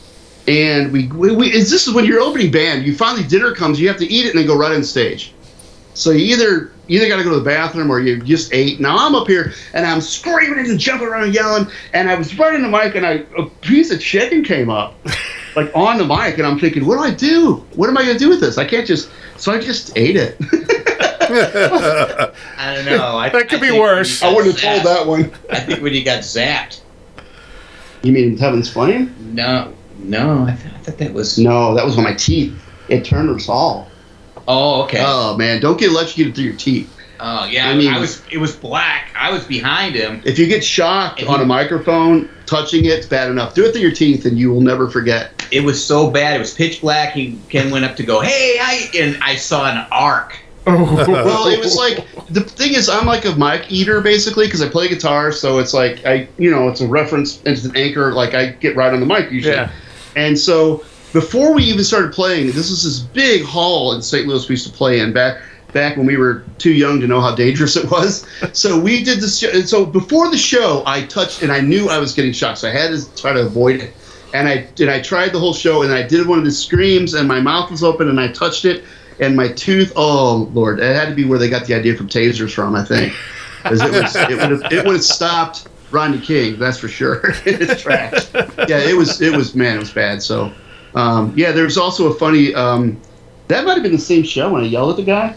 S4: And this is when you're opening band, dinner comes, you have to eat it and then go right on stage. So you either got to go to the bathroom or you just ate. Now I'm up here and I'm screaming and jumping around and yelling, and I was running the mic and a piece of chicken came up, like on the mic, and I'm thinking, what do I do? What am I going to do with this? I can't just. So I just ate it.
S5: I don't know.
S2: That could be worse.
S4: I wouldn't have told that one.
S5: I think when you got zapped.
S4: You mean Heaven's Flame?
S5: No, I thought that was.
S4: No, that was on my teeth. It turned us all.
S5: Oh, okay.
S4: Oh man, don't get electrocuted through your teeth.
S5: Oh yeah, it was black. I was behind him.
S4: If you get shocked on a microphone, touching it's bad enough. Do it through your teeth, and you will never forget.
S5: It was so bad. It was pitch black. Ken went up to go, "Hey," and I saw an arc.
S4: Well, it was like, the thing is, I'm like a mic eater basically because I play guitar, so it's like it's a reference, it's an anchor. Like I get right on the mic usually, and so. Before we even started playing, this was this big hall in St. Louis we used to play in back when we were too young to know how dangerous it was. So we did this. So before the show, I touched, and I knew I was getting shocked, so I had to try to avoid it. And I tried the whole show, and I did one of the screams, and my mouth was open, and I touched it, and my tooth. Oh Lord, it had to be where they got the idea from tasers from, I think, because it would have stopped Rodney King, that's for sure, in his tracks. Yeah, it was bad. So. There's also a funny. That might have been the same show when I yelled at the guy.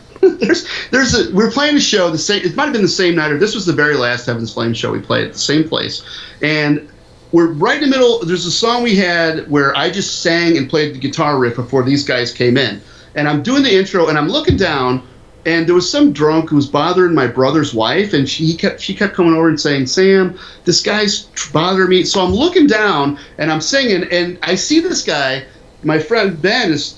S4: We're playing a show. It might have been the same night, or this was the very last Heaven's Flame show we played at the same place. And we're right in the middle. There's a song we had where I just sang and played the guitar riff before these guys came in. And I'm doing the intro, and I'm looking down, and there was some drunk who was bothering my brother's wife, and she kept coming over and saying, "Sam, this guy's bothering me." So I'm looking down, and I'm singing, and I see this guy, my friend Ben is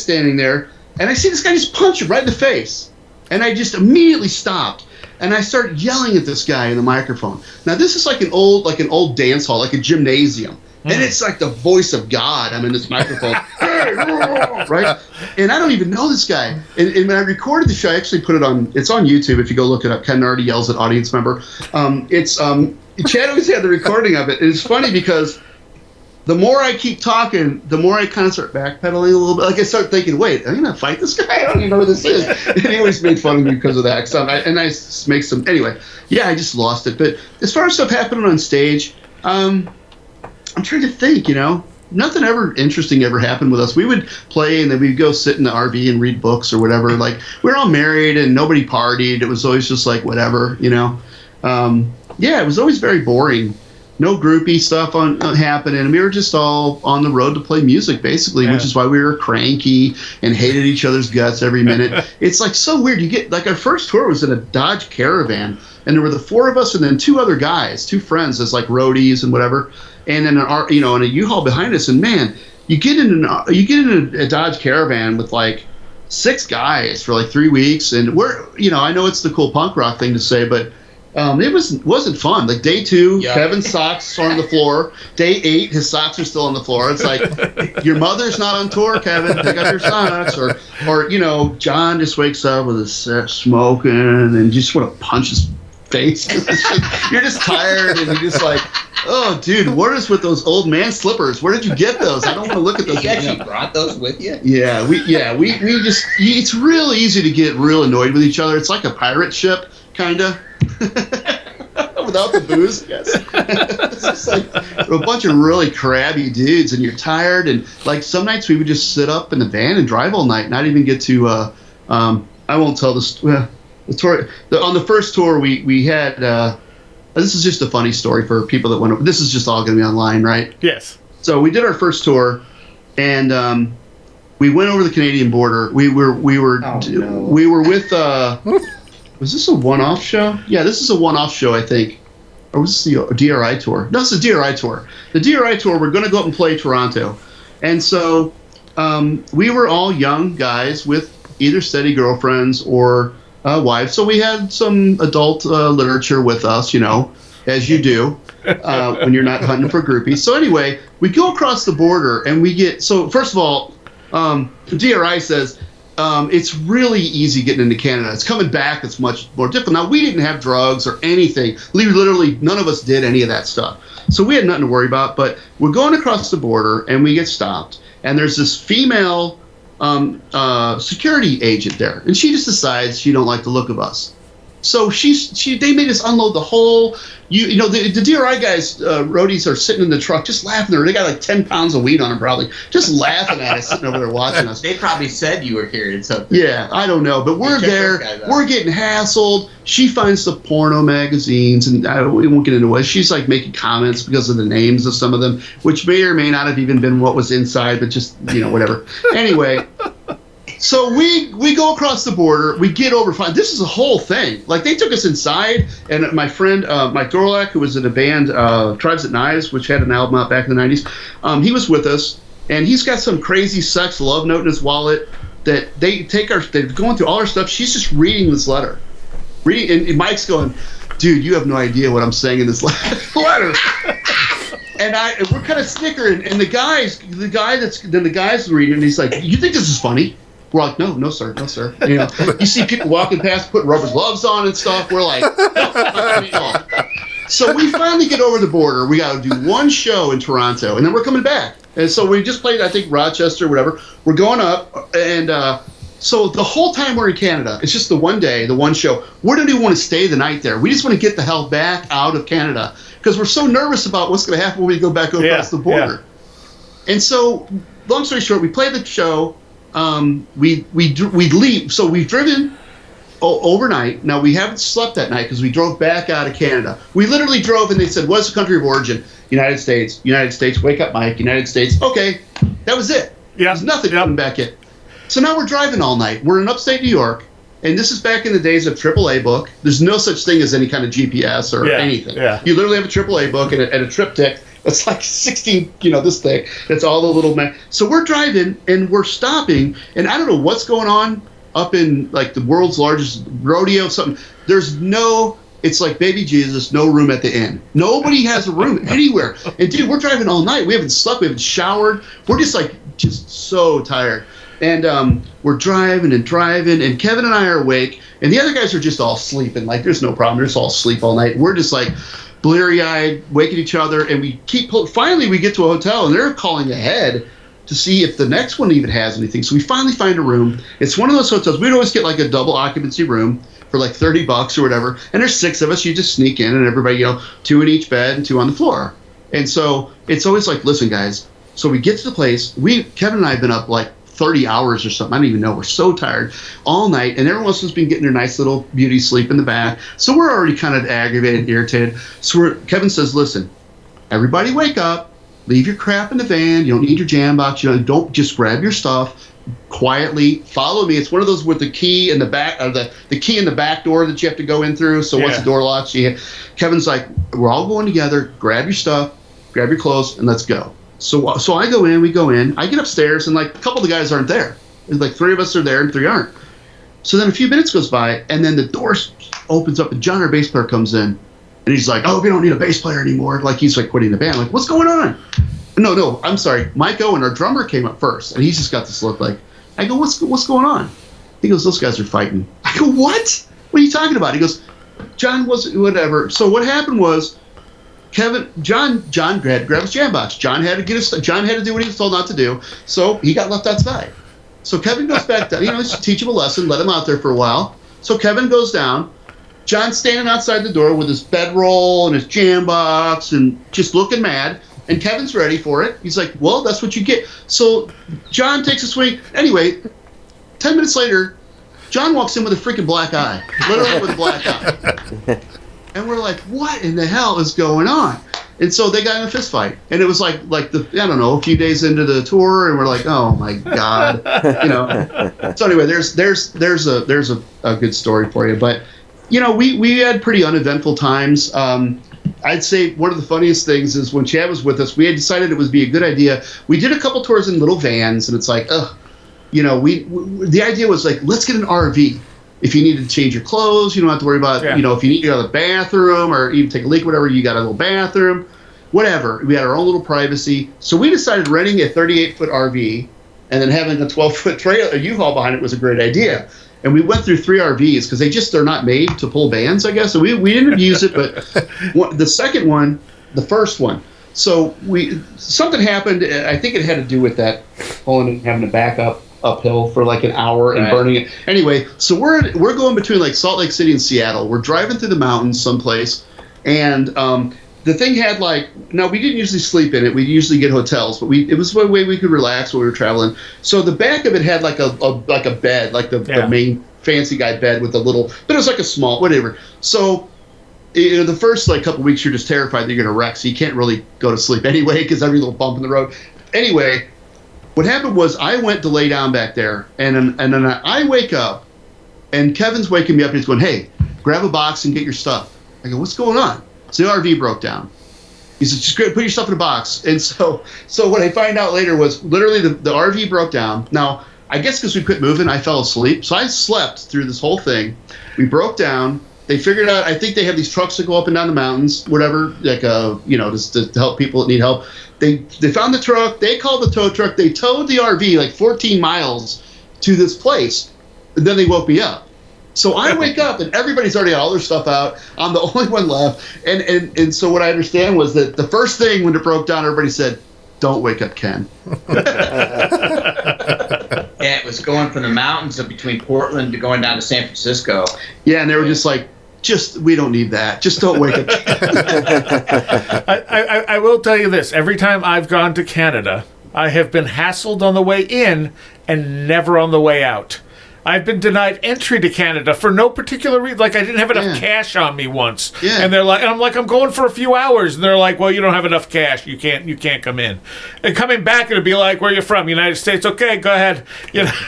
S4: standing there, and I see this guy just punch him right in the face. And I just immediately stopped, and I started yelling at this guy in the microphone. Now this is like an old dance hall, like a gymnasium. And it's like the voice of God. I'm in this microphone, right? And I don't even know this guy. And when I recorded the show, I actually put it on. It's on YouTube. If you go look it up, Kenn Nardi yells at audience member. Chad always had the recording of it. And it's funny because the more I keep talking, the more I kind of start backpedaling a little bit. Like I start thinking, wait, I'm gonna fight this guy. I don't even know who this is. And he always made fun of me because of that. So I make some. Anyway, I just lost it. But as far as stuff happening on stage. I'm trying to think, nothing ever interesting ever happened with us. We would play and then we'd go sit in the RV and read books or whatever. Like, we were all married and nobody partied. It was always just like whatever, it was always very boring. No groupie stuff happening. We were just all on the road to play music, basically, which is why we were cranky and hated each other's guts every minute. It's like so weird. You get like our first tour was in a Dodge Caravan, and there were the 4 of us and then 2 other guys, 2 friends as like roadies and whatever. and then in a U-Haul behind us, and man, you get in a Dodge Caravan with like 6 guys for like 3 weeks, and I know it's the cool punk rock thing to say, but it wasn't fun. Like day 2, Kevin's socks are on the floor. Day 8, his socks are still on the floor. It's like, your mother's not on tour, Kevin. Pick up your socks. Or John just wakes up with his smoking, and you just want to punch his face. You're just tired, and you're just like, oh, dude, what is with those old man slippers? Where did you get those? I don't want to look at those.
S5: You actually brought those with you?
S4: Yeah, we just, it's real easy to get real annoyed with each other. It's like a pirate ship, kind of. Without the booze, yes. It's just like a bunch of really crabby dudes, and you're tired. And like some nights we would just sit up in the van and drive all night, not even get to. I won't tell the tour. On the first tour, we had. This is just a funny story for people that went over. This is just all going to be online, right?
S2: Yes.
S4: So we did our first tour, and we went over the Canadian border. We were with. Was this a one-off show? Yeah, this is a one-off show, I think. Or was this the DRI tour? No, it's the DRI tour. The DRI tour, we're going to go up and play Toronto. And so we were all young guys with either steady girlfriends or wives. So we had some adult literature with us, as you do when you're not hunting for groupies. So anyway, we go across the border and we get... So first of all, DRI says... it's really easy getting into Canada. It's coming back. It's much more difficult. Now, we didn't have drugs or anything. Literally, none of us did any of that stuff. So we had nothing to worry about. But we're going across the border, and we get stopped. And there's this female security agent there. And she just decides she don't like the look of us. So they made us unload the whole, the DRI guys, roadies are sitting in the truck just laughing. They got like 10 pounds of weed on them probably, just laughing at us, sitting over there watching us.
S5: They probably said you were carrying something.
S4: Yeah, I don't know, but we're there. We're getting hassled. She finds the porno magazines, and we won't get into it. She's like making comments because of the names of some of them, which may or may not have even been what was inside, but just, whatever. Anyway. So we go across the border. We get over fine. This is a whole thing. Like, they took us inside, and my friend Mike Dorlak, who was in a band Tribes at Knives, which had an album out back in the 90s, he was with us, and he's got some crazy sex love note in his wallet that they're going through all our stuff. She's just reading this letter, and Mike's going, dude, you have no idea what I'm saying in this letter. And we're kind of snickering, and the guy's reading, and he's like, you think this is funny? We're like, no, sir. You see people walking past, putting rubber gloves on and stuff. We're like, no. So we finally get over the border. We got to do one show in Toronto, and then we're coming back. And so we just played, I think, Rochester, whatever. We're going up, and so the whole time we're in Canada, it's just the one day, the one show. We don't even want to stay the night there. We just want to get the hell back out of Canada because we're so nervous about what's going to happen when we go back across the border. Yeah. And so, long story short, we play the show. We leave. So we've driven overnight. Now, we haven't slept that night because we drove back out of Canada. We literally drove, and they said, what's the country of origin? United States. Wake up, Mike. United States. Okay, that was it. Yeah. There's nothing coming back in. So now we're driving all night. We're in upstate New York, and this is back in the days of AAA book. There's no such thing as any kind of GPS or anything. Yeah. You literally have a AAA book and a triptych. It's like 16, this thick. That's all the little So we're driving, and we're stopping, and I don't know what's going on up in, like, the world's largest rodeo, something. It's like baby Jesus, no room at the inn. Nobody has a room anywhere. And, dude, we're driving all night. We haven't slept. We haven't showered. We're just so tired. And we're driving, and Kevin and I are awake, and the other guys are just all sleeping. Like, there's no problem. They're just all asleep all night. We're just, like, bleary-eyed, waking each other, and we keep finally we get to a hotel, and they're calling ahead to see if the next one even has anything. So we finally find a room. It's one of those hotels. We'd always get like a double occupancy room for like $30 or whatever, and there's 6 of us. You just sneak in, and everybody, 2 in each bed and 2 on the floor. And so it's always like, listen, guys. So we get to the place. Kevin and I have been up like 30 hours or something. I don't even know. We're so tired all night, and everyone else has been getting their nice little beauty sleep in the back. So we're already kind of aggravated, irritated. So Kevin says, listen, everybody wake up, leave your crap in the van. You don't need your jam box. Don't just grab your stuff quietly. Follow me. It's one of those with the key in the back, the key in the back door that you have to go in through. So once the door locks, Kevin's like, we're all going together. Grab your stuff. grab your clothes, and let's go. So I go in, we go in. I get upstairs, and like a couple of the guys aren't there. It's like 3 of us are there and 3 aren't. So then a few minutes goes by, and then the door opens up, and John, our bass player, comes in, and he's like, "Oh, we don't need a bass player anymore." Like he's like quitting the band. I'm like, what's going on? No, I'm sorry. Mike Owen, our drummer, came up first, and he's just got this look like. I go, what's going on? He goes, those guys are fighting. I go, what? What are you talking about? He goes, John was whatever. So what happened was, John grabbed his jam box. John had to do what he was told not to do. So he got left outside. So Kevin goes back down. Just teach him a lesson, let him out there for a while. So Kevin goes down. John's standing outside the door with his bedroll and his jam box and just looking mad. And Kevin's ready for it. He's like, well, that's what you get. So John takes a swing. Anyway, 10 minutes later, John walks in with a freaking black eye. Literally with a black eye. And we're like, what in the hell is going on? And so they got in a fist fight. And it was like a few days into the tour, and we're like, oh my God. So anyway, there's a good story for you. But, we had pretty uneventful times. I'd say one of the funniest things is when Chad was with us, we had decided it would be a good idea. We did a couple tours in little vans, and it's like, the idea was like, let's get an RV. If you need to change your clothes, you don't have to worry about, if you need to go to the bathroom or even take a leak, whatever, you got a little bathroom, whatever. We had our own little privacy. So we decided renting a 38-foot RV and then having a 12-foot trailer, a U-Haul behind it was a great idea. And we went through 3 RVs because they're not made to pull vans, I guess. So we didn't use it, but the second one, the first one. So something happened. I think it had to do with that pulling and having to back up uphill for like an hour and burning it. Anyway, so we're going between like Salt Lake City and Seattle. We're driving through the mountains someplace, and the thing had we didn't usually sleep in it. We usually get hotels, but it was one way we could relax when we were traveling. So the back of it had like a bed, like the main fancy guy bed with a little, but it was like a small whatever. So the first couple weeks you're just terrified that you're gonna wreck, so you can't really go to sleep anyway because every little bump in the road. Anyway. What happened was I went to lay down back there, and then I wake up, and Kevin's waking me up, and he's going, hey, grab a box and get your stuff. I go, what's going on? So the RV broke down. He said, just put your stuff in a box. And so what I find out later was literally the RV broke down. Now, I guess because we quit moving, I fell asleep. So I slept through this whole thing. We broke down. They figured out, I think they have these trucks that go up and down the mountains, whatever, just to help people that need help. They found the truck. They called the tow truck. They towed the RV 14 miles to this place. And then they woke me up. So I wake up, and everybody's already got all their stuff out. I'm the only one left. And so what I understand was that the first thing when it broke down, everybody said, don't wake up Kenn.
S5: Yeah, it was going from the mountains of between Portland to going down to San Francisco.
S4: Yeah, and they were just like, we don't need that. Just don't wake up.
S2: I will tell you this. Every time I've gone to Canada, I have been hassled on the way in and never on the way out. I've been denied entry to Canada for no particular reason. Like, I didn't have enough cash on me once. Yeah. And I'm like, I'm going for a few hours. And they're like, well, you don't have enough cash. You can't come in. And coming back, it'll be like, where are you from? United States. Okay, go ahead.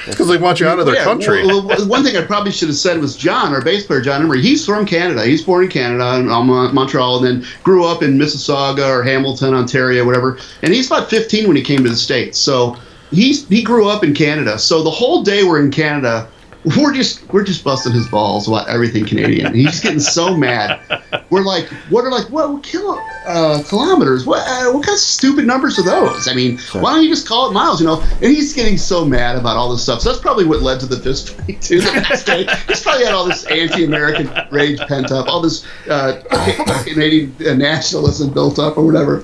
S1: Because they want you out of their country.
S4: Well, one thing I probably should have said was John, our bass player, John Emery, he's from Canada. He's born in Canada, in Montreal, and then grew up in Mississauga or Hamilton, Ontario, whatever. And he's about 15 when he came to the States. So he grew up in Canada. So the whole day we're in Canada, we're just busting his balls about everything Canadian. He's getting so mad. We're like, kilometers? What kind of stupid numbers are those? I mean, why don't you just call it miles? And he's getting so mad about all this stuff. So that's probably what led to the fist fight too. The next day, he's probably had all this anti-American rage pent up, all this Canadian nationalism built up or whatever.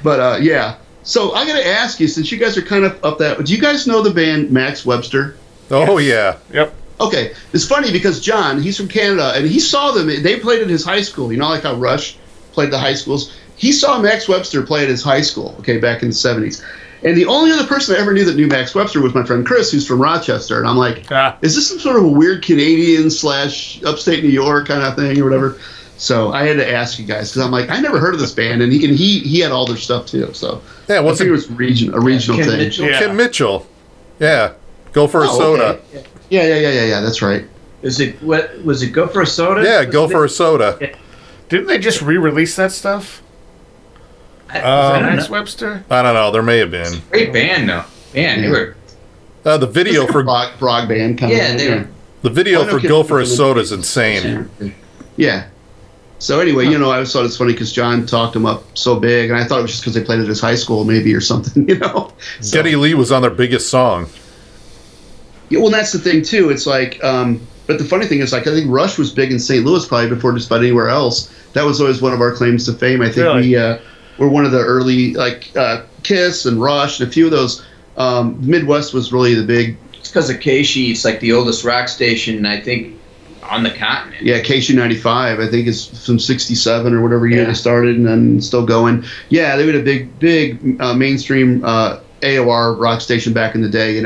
S4: But yeah. So I got to ask you, since you guys are kind of up that, do you guys know the band Max Webster?
S1: Oh, yeah.
S2: Yep.
S4: Okay. It's funny because John, he's from Canada, and he saw them. They played at his high school. You know, like how Rush played the high schools? He saw Max Webster play at his high school, back in the 70s. And the only other person I ever knew that knew Max Webster was my friend Chris, who's from Rochester. And I'm like, is this some sort of a weird Canadian / upstate New York kind of thing or whatever? So I had to ask you guys because I'm like, I never heard of this band, and he had all their stuff too. So
S1: yeah,
S4: I think it was a regional thing.
S5: Mitchell.
S1: Yeah. Kim Mitchell. Yeah, Go for a Soda.
S4: Okay. Yeah. That's right.
S5: Was it Go for a Soda?
S1: Yeah, Go for a Soda.
S2: Didn't they just re-release that stuff? Max Webster?
S1: I don't know. There may have been.
S5: Great band, though. Man, they were.
S1: The video for
S4: prog band kind
S5: Yeah,
S4: of.
S5: they were.
S1: the video for Go for a Soda is insane.
S4: Yeah. So anyway, I always thought it's funny because John talked him up so big, and I thought it was just because they played at his high school, maybe, or something, So,
S1: Geddy Lee was on their biggest song.
S4: Yeah, well, that's the thing too. It's like, but the funny thing is, like, I think Rush was big in St. Louis probably before just about anywhere else. That was always one of our claims to fame. I think we were one of the early, like, Kiss and Rush and a few of those. Midwest was really the big.
S5: It's because of Keishi. It's like the oldest rock station, I think, on the continent.
S4: Yeah, Keishi 95, I think, is from 67 or whatever year they started, and then still going. Yeah, they were a big mainstream AOR rock station back in the day,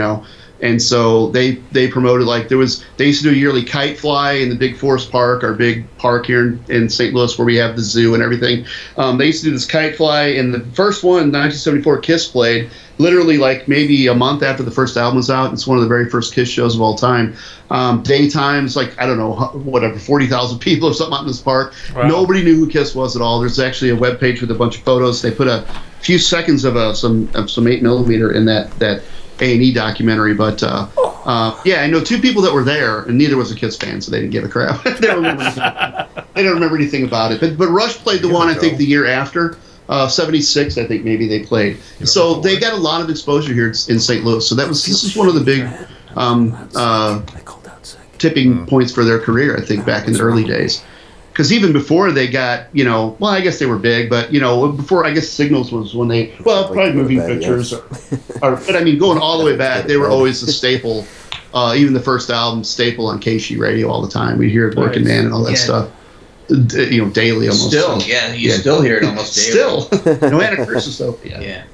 S4: And so they promoted, like, they used to do a yearly kite fly in the big Forest Park, our big park here in St. Louis where we have the zoo and everything. They used to do this kite fly, and the first one, 1974, Kiss played, literally like maybe a month after the first album was out. It's one of the very first Kiss shows of all time. Daytimes, like, I don't know, whatever, 40,000 people or something out in this park. Wow. Nobody knew who Kiss was at all. There's actually a webpage with a bunch of photos. They put a few seconds of some 8mm in that A&E documentary, but I know two people that were there, and neither was a Kiss fan, so they didn't give a crap. They don't remember anything about it. But Rush played the one, I think, the year after, 76, I think maybe they played. So they got a lot of exposure here in St. Louis. So this is one of the big tipping points for their career, I think, back in the early days. Because even before they got, well, I guess they were big, but, before, I guess Signals was when they, probably moving pictures. But, I mean, going all the way back, they were always a staple, even the first album, staple on Keishi radio all the time. We'd hear it Working Man and all that stuff, daily almost.
S5: Still, you still hear it almost daily.
S4: Still. No Anacrusis, though. Yeah.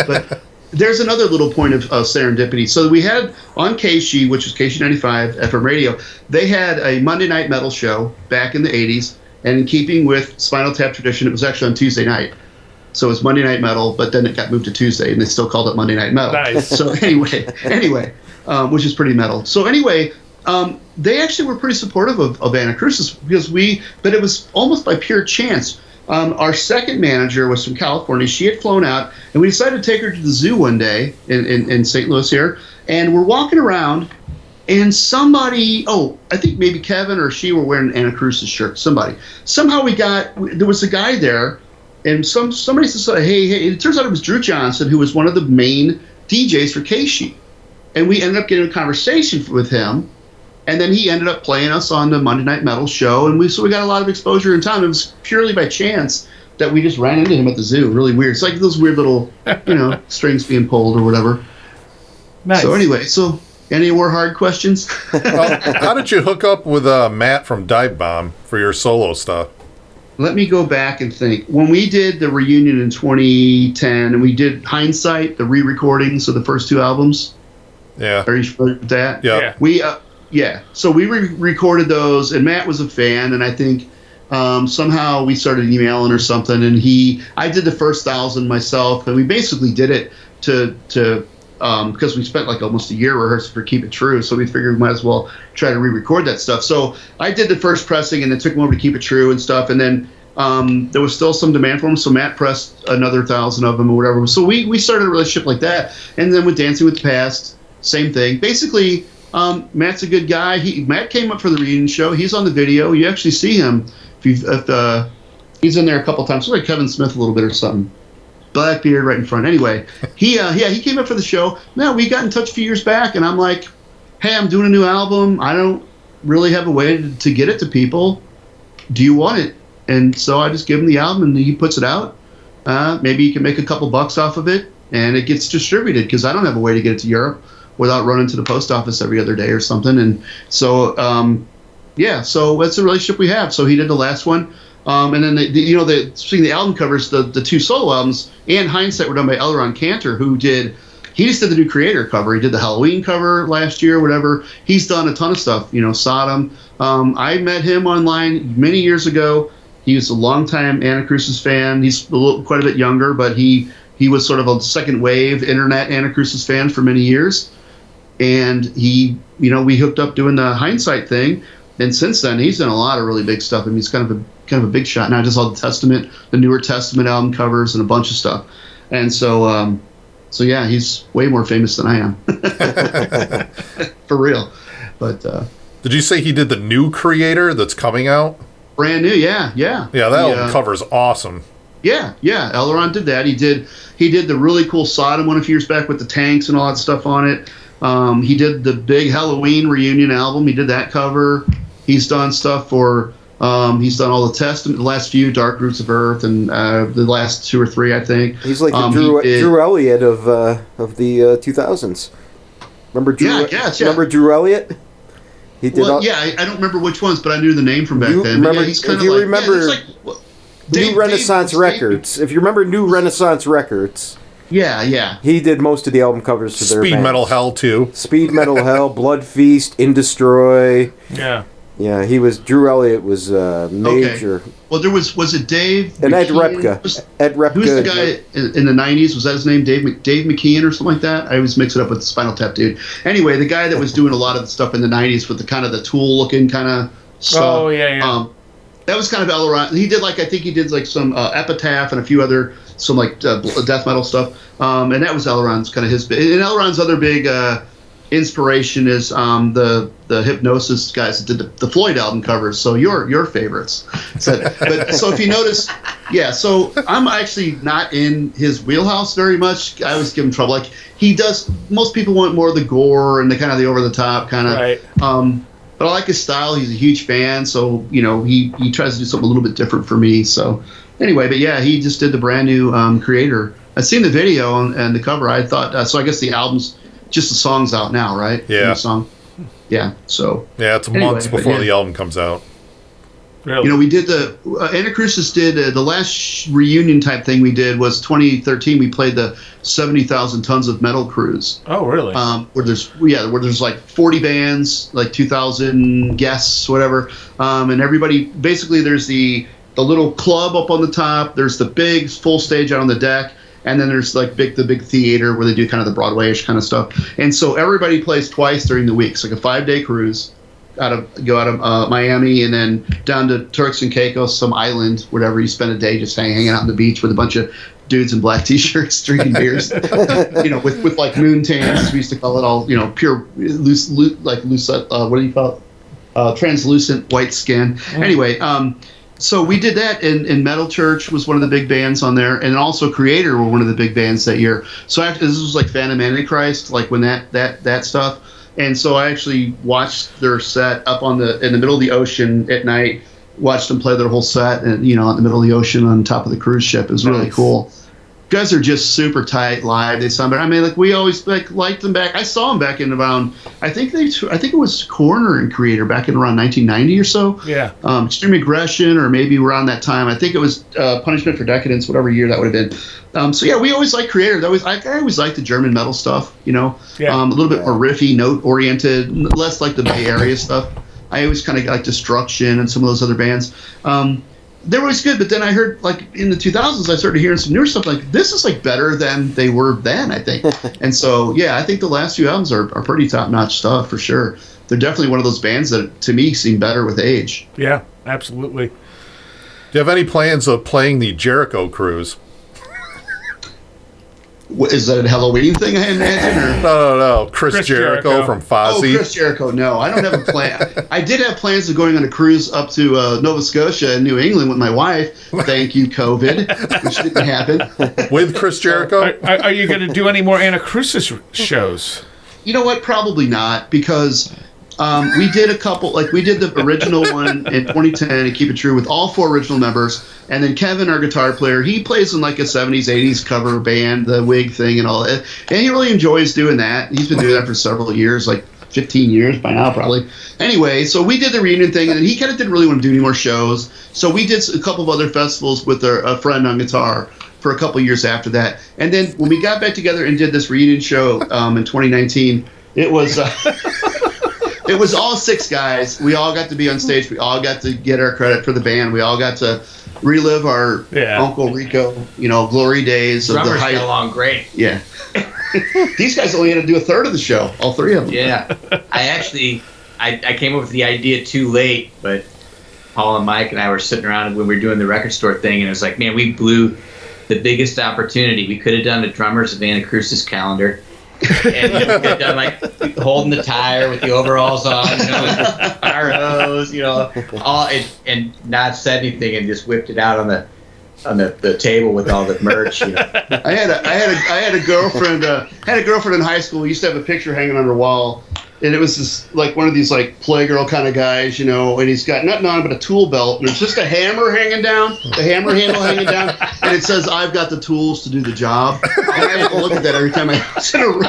S4: But there's another little point of serendipity. So we had on Keishi, which was Keishi 95 FM radio, they had a Monday night metal show back in the 80s, and in keeping with Spinal Tap tradition, it was actually on Tuesday night. So it was Monday night metal, but then it got moved to Tuesday, and they still called it Monday night metal.
S2: Nice.
S4: So anyway, which is pretty metal. So anyway, they actually were pretty supportive of Anacrusis but it was almost by pure chance. Our second manager was from California. She had flown out, and we decided to take her to the zoo one day in St. Louis here. And we're walking around, and somebody, I think maybe Kevin or she were wearing an Anacrusis shirt. Somehow there was a guy there, and somebody said, hey, it turns out it was Drew Johnson, who was one of the main DJs for Keishi. And we ended up getting a conversation with him. And then he ended up playing us on the Monday Night Metal show, and we got a lot of exposure in town. It was purely by chance that we just ran into him at the zoo. Really weird. It's like those weird little, strings being pulled or whatever.
S2: Nice.
S4: So anyway, any more hard questions?
S1: How did you hook up with Matt from Dive Bomb for your solo stuff?
S4: Let me go back and think. When we did the reunion in 2010, and we did Hindsight, the re-recordings of the first two albums.
S1: Yeah.
S4: Are you familiar with that?
S1: Yeah.
S4: So we recorded those, and Matt was a fan, and I think somehow we started emailing or something, and I did the first 1,000 myself, and we basically did it because we spent like almost a year rehearsing for Keep It True, so we figured we might as well try to re-record that stuff. So I did the first pressing, and then took them over to Keep It True and stuff, and then there was still some demand for them, so Matt pressed another 1,000 of them or whatever. So we started a relationship like that, and then with Dancing with the Past, same thing. Basically, Matt's a good guy. Matt came up for the reunion show. He's on the video. You actually see him. He's in there a couple times. Looks like Kevin Smith a little bit or something. Black beard right in front. Anyway, he came up for the show. No, we got in touch a few years back, and I'm like, hey, I'm doing a new album. I don't really have a way to get it to people. Do you want it? And so I just give him the album, and he puts it out. Maybe he can make a couple bucks off of it, and it gets distributed because I don't have a way to get it to Europe without running to the post office every other day or something. And so, so that's the relationship we have. So he did the last one. And then, speaking of the album covers, the two solo albums and Hindsight were done by Elron Cantor, he just did the new Creator cover. He did the Halloween cover last year, whatever. He's done a ton of stuff, Sodom. I met him online many years ago. He was a longtime Anacrusis fan. He's quite a bit younger, but he was sort of a second wave internet Anacrusis fan for many years. And we hooked up doing the Hindsight thing. since then he's done a lot of really big stuff. I mean, he's kind of a big shot now. Just all the newer Testament album covers and a bunch of stuff. And so yeah, he's way more famous than I am. For real. But
S1: did you say he did the new Creator that's coming out?
S4: Brand new, yeah.
S1: Yeah, that album cover is awesome.
S4: Yeah. Elrond did that. He did the really cool Sodom one a few years back with the tanks and all that stuff on it. He did the big Halloween reunion album. He did that cover. He's done stuff for. He's done all the Testament, the last few, Dark Roots of Earth, and the last 2 or 3, I think.
S6: He's like the Drew Elliott of the 2000s. Remember Drew?
S4: Yeah.
S6: Remember Drew Elliott? He did.
S4: I don't remember which ones, but I knew the name from back then.
S6: Remember,
S4: he's kind
S6: if you remember New Renaissance Records. If you remember New Renaissance Records.
S4: Yeah.
S6: He did most of the album covers for their
S1: Speed
S6: bands.
S1: Metal Hell too.
S6: Speed Metal Hell, Blood Feast, In Destroy.
S2: Yeah.
S6: Yeah, Drew Elliott was major.
S4: Okay. Well, was it Dave?
S6: And Ed
S4: McKean?
S6: Repka. Ed Repka.
S4: Who's the guy in the 90s? Was that his name? Dave McKean or something like that? I always mix it up with the Spinal Tap dude. Anyway, the guy that was doing a lot of the stuff in the 90s with the kind of the Tool looking kind of stuff.
S2: Oh, yeah.
S4: That was kind of Elrond. He did some Epitaph and a few other death metal stuff. And that was Elrond's kind of his. And Elrond's other big inspiration is the Hypnosis guys that did the Floyd album covers. So your favorites. So if you notice, yeah. So I'm actually not in his wheelhouse very much. I always give him trouble. Like he does. Most people want more of the gore and the kind of the over the top kind of.
S2: Right.
S4: But I like his style. He's a huge fan, so he tries to do something a little bit different for me. So anyway, but yeah, he just did the brand new Creator. I've seen the video and the cover. I thought so. I guess the album's just the song's out now, right?
S1: Yeah.
S4: The song. Yeah. So.
S1: Yeah, it's months before the album comes out.
S2: Really?
S4: We did the Anacrusis did the last reunion type thing we did was 2013. We played the 70,000 Tons of Metal cruise.
S2: Oh, really?
S4: Where there's like 40 bands, like 2,000 guests, whatever, and everybody. Basically, there's the little club up on the top. There's the big full stage out on the deck, and then there's like the big theater where they do kind of the Broadway-ish kind of stuff. And so everybody plays twice during the week. It's like a 5-day cruise. Go out of Miami and then down to Turks and Caicos, some island, whatever. You spend a day just hanging out on the beach with a bunch of dudes in black t-shirts drinking beers, with like moon tans, as we used to call it, all pure loose what do you call it? Translucent white skin. Anyway, so we did that, and Metal Church was one of the big bands on there, and also Creator were one of the big bands that year. So after this was like Phantom Antichrist, like when that stuff. And so I actually watched their set up in the middle of the ocean at night. Watched them play their whole set, and in the middle of the ocean on top of the cruise ship. It was really cool. Guys are just super tight live. They sound better. I mean, like we always liked them back. I saw them back in around. I think it was Corner and Creator back in around 1990 or so.
S2: Yeah.
S4: Extreme Aggression, or maybe around that time. I think it was Punishment for Decadence, whatever year that would have been. So yeah, we always liked Creator. I always liked the German metal stuff.
S2: Yeah.
S4: A little bit more riffy, note oriented, less like the Bay Area stuff. I always kind of like Destruction and some of those other bands. They were always good, but then I heard, like, in the 2000s, I started hearing some newer stuff, like, this is, like, better than they were then, I think. And so, yeah, I think the last few albums are pretty top-notch stuff, for sure. They're definitely one of those bands that, to me, seem better with age.
S2: Yeah, absolutely.
S1: Do you have any plans of playing the Jericho cruise?
S4: Is that a Halloween thing, I imagine? Or?
S1: No. Chris Jericho from Fozzy.
S4: Oh, Chris Jericho. No, I don't have a plan. I did have plans of going on a cruise up to Nova Scotia and New England with my wife. Thank you, COVID, which didn't happen.
S1: With Chris Jericho?
S2: Are you going to do any more Anacrusis shows?
S4: You know what? Probably not, because we did a couple. Like, we did the original one in 2010 and Keep It True with all 4 original members. And then Kevin, our guitar player, he plays in like a 70s, 80s cover band, the wig thing and all that. And he really enjoys doing that. He's been doing that for several years, like 15 years by now probably. Anyway, so we did the reunion thing, and then he kind of didn't really want to do any more shows. So we did a couple of other festivals with a friend on guitar for a couple of years after that. And then when we got back together and did this reunion show in 2019, it was... It was all 6 guys. We all got to be on stage. We all got to get our credit for the band. We all got to relive our Uncle Rico, glory days.
S5: Drummers get along great.
S4: Yeah. These guys only had to do a third of the show, all 3 of them.
S5: Yeah. I actually I came up with the idea too late, but Paul and Mike and I were sitting around when we were doing the record store thing, and it was like, man, we blew the biggest opportunity. We could have done a Drummers of Anacrusis calendar. And we could have done like holding the tire with the overalls on, with fire hose, all and not said anything and just whipped it out on the table with all the merch.
S4: I had a girlfriend. Had a girlfriend in high school. We used to have a picture hanging on her wall, and it was this like one of these like Playgirl kind of guys, and he's got nothing on but a tool belt, and there's just a hammer hanging down, the hammer handle hanging down, and it says, "I've got the tools to do the job." And I have to look at that every time I was in a room.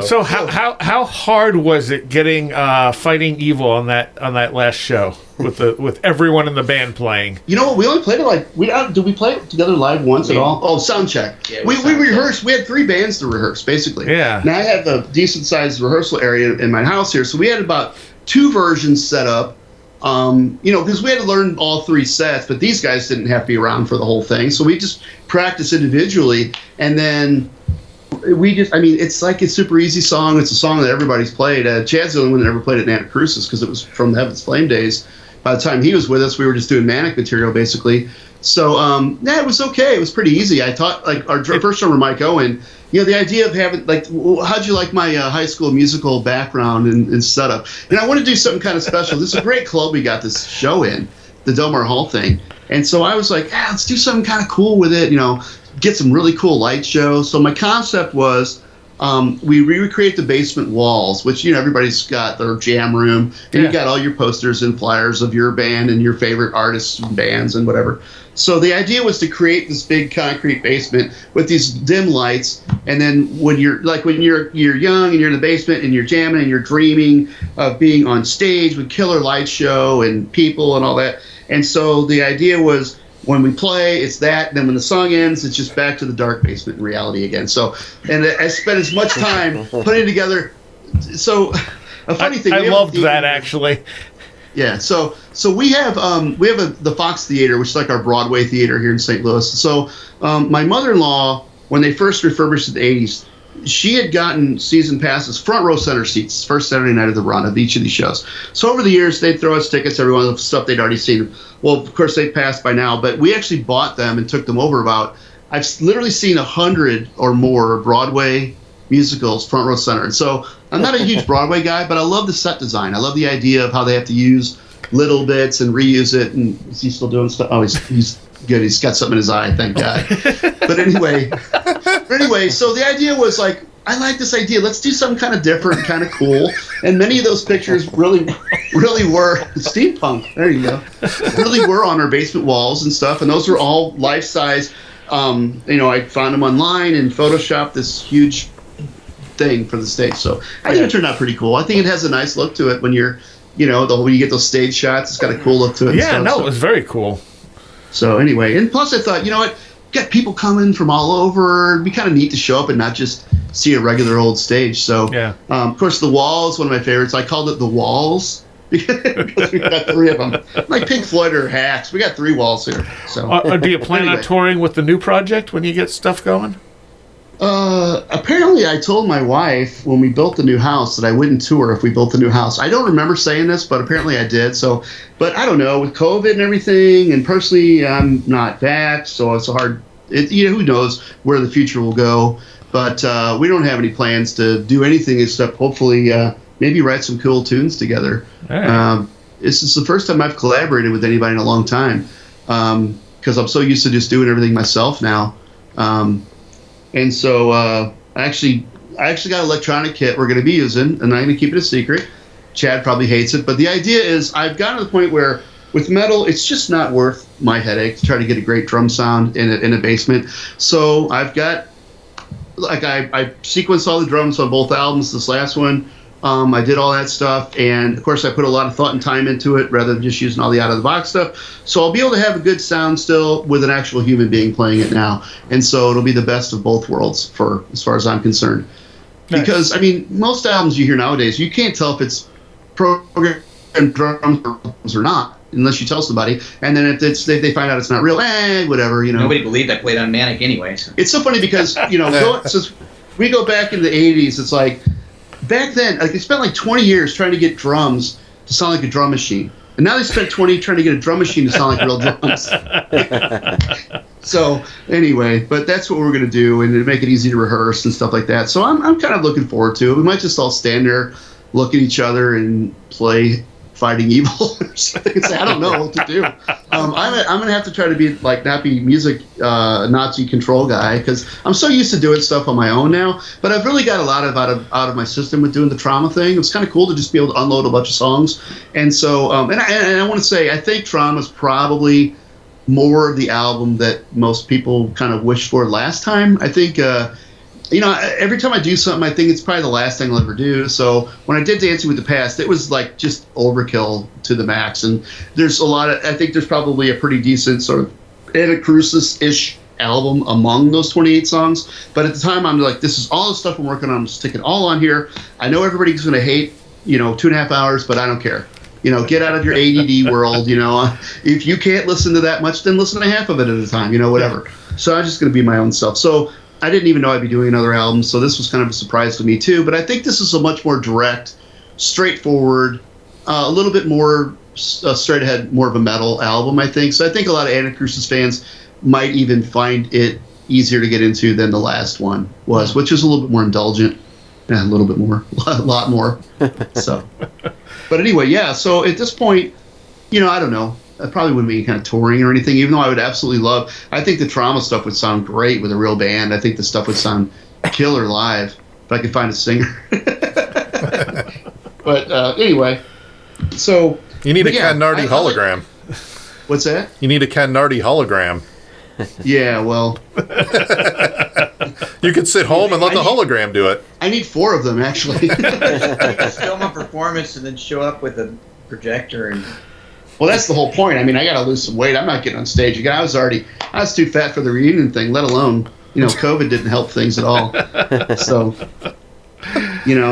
S2: So how hard was it getting Fighting Evil on that last show with everyone in the band playing?
S4: You know what? We only played it did we play it together live once at all? Oh, sound check. Yeah, we rehearsed. We had 3 bands to rehearse basically.
S2: Yeah.
S4: Now I have a decent sized rehearsal area in my house here, so we had about 2 versions set up. Because we had to learn all 3 sets, but these guys didn't have to be around for the whole thing, so we just practiced individually, and then it's like a super easy song. It's a song that everybody's played. Chad's the only one that ever played it in Anacrusis because it was from the Heaven's Flame days. By the time he was with us, we were just doing Manic material basically. So it was okay. It was pretty easy. I taught like our first drummer Mike Owen. The idea of having like, how'd you like my high school musical background and setup? And I want to do something kind of special. This is a great club we got this show in, the Delmar Hall thing. And so I was like, let's do something kind of cool with it. Get some really cool light shows. So my concept was we recreate the basement walls, which everybody's got their jam room, and you got all your posters and flyers of your band and your favorite artists and bands and whatever. So the idea was to create this big concrete basement with these dim lights, and then when you're young and you're in the basement and you're jamming and you're dreaming of being on stage with killer light show and people and all that. And so the idea was, when we play, it's that. And then when the song ends, it's just back to the dark basement in reality again. So, and I spent as much time putting together. So, a funny thing.
S2: I loved that actually.
S4: Yeah. So we have the Fox Theater, which is like our Broadway theater here in St. Louis. So my mother-in-law, when they first refurbished in the 80s, she had gotten season passes, front row center seats, first Saturday night of the run of each of these shows. So over the years, they'd throw us tickets, every one of the stuff they'd already seen. Well, of course, they passed by now, but we actually bought them and took them over I've literally seen 100 or more Broadway musicals, front row center. And so I'm not a huge Broadway guy, but I love the set design. I love the idea of how they have to use little bits and reuse it. And is he still doing stuff? Oh, he's good. He's got something in his eye, thank God. But anyway, so the idea was like, I like this idea. Let's do something kind of different, kind of cool. And many of those pictures really were steampunk. There you go. Really were on our basement walls and stuff. And those were all life-size. I found them online and photoshopped this huge thing for the stage. So I think it turned out pretty cool. I think it has a nice look to it when you're, when you get those stage shots. It's got a cool look to it.
S2: Yeah, it was very cool.
S4: So anyway, and plus I thought, got people coming from all over. It'd be kind of neat to show up and not just see a regular old stage. So, of course, the Wall is one of my favorites. I called it the Walls because we got 3 of them. Like Pink Floyd or Hacks. We got 3 walls here. So,
S2: do you plan on touring with the new project when you get stuff going?
S4: Apparently, I told my wife when we built the new house that I wouldn't tour if we built the new house. I don't remember saying this, but apparently I did. So, but I don't know, with COVID and everything, and personally, I'm not vaxxed, so it's hard. Who knows where the future will go. But we don't have any plans to do anything except hopefully maybe write some cool tunes together. Right. This is the first time I've collaborated with anybody in a long time because I'm so used to just doing everything myself now. And so I actually got an electronic kit we're going to be using, and I'm going to keep it a secret. Chad probably hates it, but the idea is I've gotten to the point where with metal, it's just not worth my headache to try to get a great drum sound in a basement. So I've got, I sequenced all the drums on both albums. This last one, I did all that stuff, and of course I put a lot of thought and time into it rather than just using all the out-of-the-box stuff. So I'll be able to have a good sound still with an actual human being playing it now, and so it'll be the best of both worlds as far as I'm concerned. Nice. Because most albums you hear nowadays, you can't tell if it's programmed drums or not unless you tell somebody, and then if they find out it's not real, whatever,
S5: Nobody believed I played on Manic anyway. So.
S4: It's so funny because since we go back in the 80s, it's like back then, like they spent like 20 years trying to get drums to sound like a drum machine. And now they spent 20 trying to get a drum machine to sound like real drums. So anyway, but that's what we're going to do, and to make it easy to rehearse and stuff like that. So I'm kind of looking forward to it. We might just all stand there, look at each other, and play Fighting Evil or something and say, I don't know what to do. I'm going to have to try to be like not be music Nazi control guy, because I'm so used to doing stuff on my own now. But I've really got a lot out of my system with doing the Trauma thing. It's kind of cool to just be able to unload a bunch of songs. And so and I want to say I think Trauma is probably more of the album that most people kind of wished for last time. I think every time I do something, I think it's probably the last thing I'll ever do. So when I did Dancing with the Past, it was like just overkill to the max. And there's I think there's probably a pretty decent sort of Anacrusis-ish album among those 28 songs. But at the time, I'm like, this is all the stuff I'm working on. I'm sticking all on here. I know everybody's going to hate, 2.5 hours, but I don't care. Get out of your ADD world. If you can't listen to that much, then listen to half of it at a time, whatever. So I'm just going to be my own self. So I didn't even know I'd be doing another album, so this was kind of a surprise to me too. But I think this is a much more direct, straightforward, a little bit more straight ahead, more of a metal album, I think. So I think a lot of Anacrusis fans might even find it easier to get into than the last one was, which is a little bit more indulgent. Yeah, a little bit more, a lot more. So, but anyway, yeah. So at this point, I don't know. I probably wouldn't be kind of touring or anything, even though I would absolutely love. I think the Trauma stuff would sound great with a real band. I think the stuff would sound killer live if I could find a singer. But anyway, so
S1: you need a Kenn Nardi hologram.
S4: What's that?
S1: You need a Kenn Nardi hologram.
S4: Yeah, well,
S1: you could sit home and let the hologram do it.
S4: I need 4 of them, actually.
S5: You just film a performance and then show up with a projector and.
S4: Well, that's the whole point. I mean, I got to lose some weight. I'm not getting on stage again. I was too fat for the reunion thing, let alone, COVID didn't help things at all. So,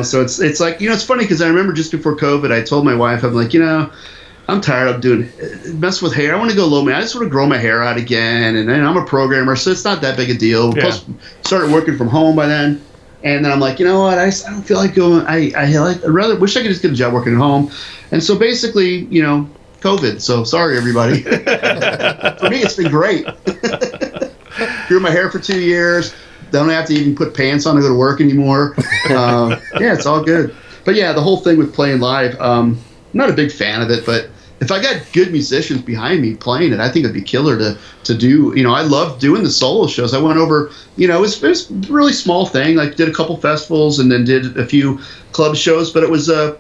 S4: so it's like, it's funny because I remember just before COVID, I told my wife, I'm like, I'm tired of messing with hair. I want to go low. I just want to grow my hair out again. And I'm a programmer, so it's not that big a deal. Yeah. Plus, started working from home by then. And then I'm like, you know what? I don't feel like going. I'd rather wish I could just get a job working at home. And so basically, COVID. So sorry, everybody. For me, it's been great. Grew my hair for 2 years. Don't have to even put pants on to go to work anymore. Yeah, it's all good. But yeah, the whole thing with playing live, I'm not a big fan of it, but if I got good musicians behind me playing it, I think it'd be killer to do. I love doing the solo shows. I went over, it was a really small thing. Like did a couple festivals and then did a few club shows, but it was a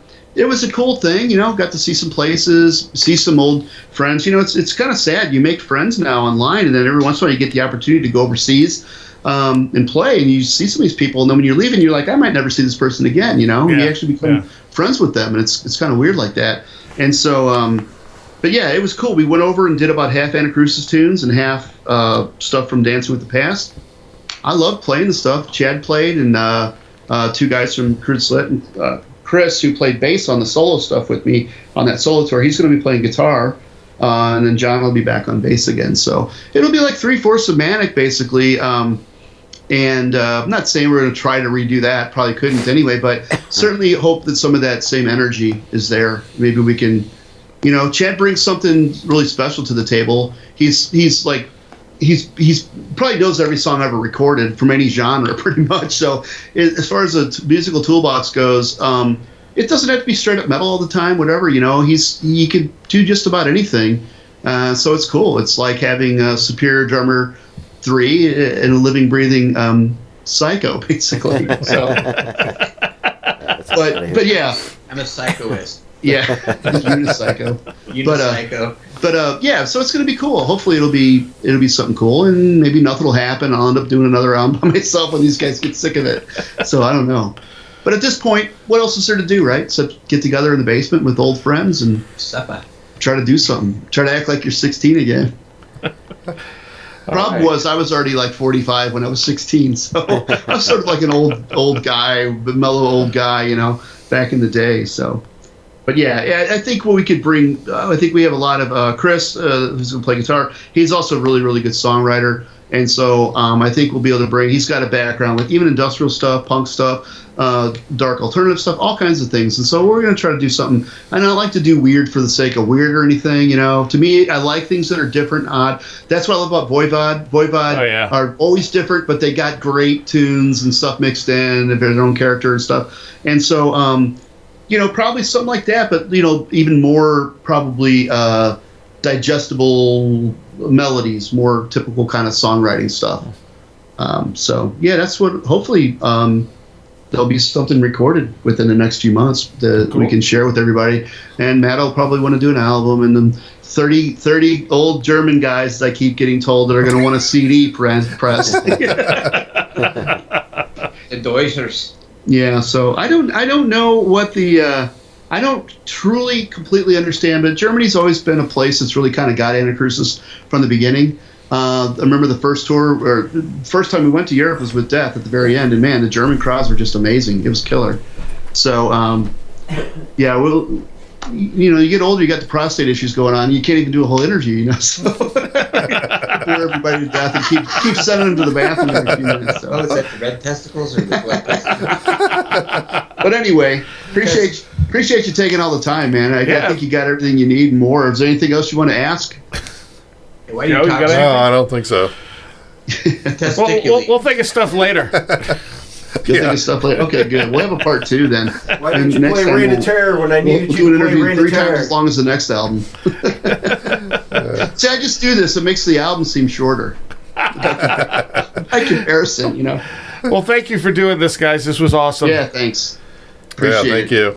S4: cool thing. Got to see some places, see some old friends. It's kind of sad. You make friends now online, and then every once in a while you get the opportunity to go overseas and play, and you see some of these people, and then when you're leaving, you're like, I might never see this person again. And you actually become friends with them, and it's kind of weird like that. And so, but yeah, it was cool. We went over and did about half Anacrusis tunes and half stuff from Dancing with the Past. I love playing the stuff. Chad played, and 2 guys from Crude Slit, and Chris, who played bass on the solo stuff with me on that solo tour, he's going to be playing guitar, and then John will be back on bass again. So it'll be like 3/4 of Manic, basically. And I'm not saying we're going to try to redo that. Probably couldn't anyway, but certainly hope that some of that same energy is there. Maybe we can, Chad brings something really special to the table. He's probably knows every song ever recorded from any genre pretty much. So as far as the musical toolbox goes, it doesn't have to be straight up metal all the time, whatever, he can do just about anything. So it's cool. It's like having a Superior Drummer 3 and a living, breathing psycho, basically. So, but yeah.
S5: I'm a psychoist.
S4: Yeah, unicycle.
S5: Unicycle.
S4: But yeah, so it's going to be cool. Hopefully it'll be something cool, and maybe nothing will happen. I'll end up doing another album by myself when these guys get sick of it. So I don't know. But at this point, what else is there to do, right? Except get together in the basement with old friends and try to do something. Try to act like you're 16 again. Problem was I was already like 45 when I was 16, so I was sort of like an old guy, mellow old guy, back in the day. So. But yeah, I think what we could bring, I think we have a lot of Chris, who's going to play guitar. He's also a really, really good songwriter. And so I think we'll be able to bring. He's got a background with even industrial stuff, punk stuff, dark alternative stuff, all kinds of things. And so we're going to try to do something. I don't like to do weird for the sake of weird or anything. To me, I like things that are different, odd. That's what I love about Voivod. Voivod are always different, but they got great tunes and stuff mixed in and their own character and stuff. And so, probably something like that, but even more probably digestible melodies, more typical kind of songwriting stuff. So yeah, that's what. Hopefully, there'll be something recorded within the next few months that we can share with everybody. And Matt will probably want to do an album, and then 30 old German guys that I keep getting told that are going to want a CD pressed.
S5: The Deutschers.
S4: Yeah, so I don't know what the I don't truly completely understand, but Germany's always been a place that's really kind of got Anacrusis from the beginning. I remember the first tour, or first time we went to Europe was with Death at the very end, and man, the German crowds were just amazing. It was killer. So yeah, you get older, you got the prostate issues going on. You can't even do a whole interview, So bore everybody to death and keep sending them to the bathroom every few minutes. So.
S5: Oh, is that the red testicles or the black testicles?
S4: But anyway, appreciate you taking all the time, man. I think you got everything you need and more. Is there anything else you want to ask?
S5: Why do you talk
S1: No, I don't think so.
S2: We'll think of stuff later.
S4: You'll think of stuff later. Okay, good. We'll have a part 2 then.
S6: Why didn't you play Reign of Terror when I needed you to play Reign of Terror?
S4: 3 times as long as the next album. See, I just do this. It makes the album seem shorter. By comparison,
S2: Well, thank you for doing this, guys. This was awesome.
S4: Yeah, thanks. Appreciate it.
S1: Thank you.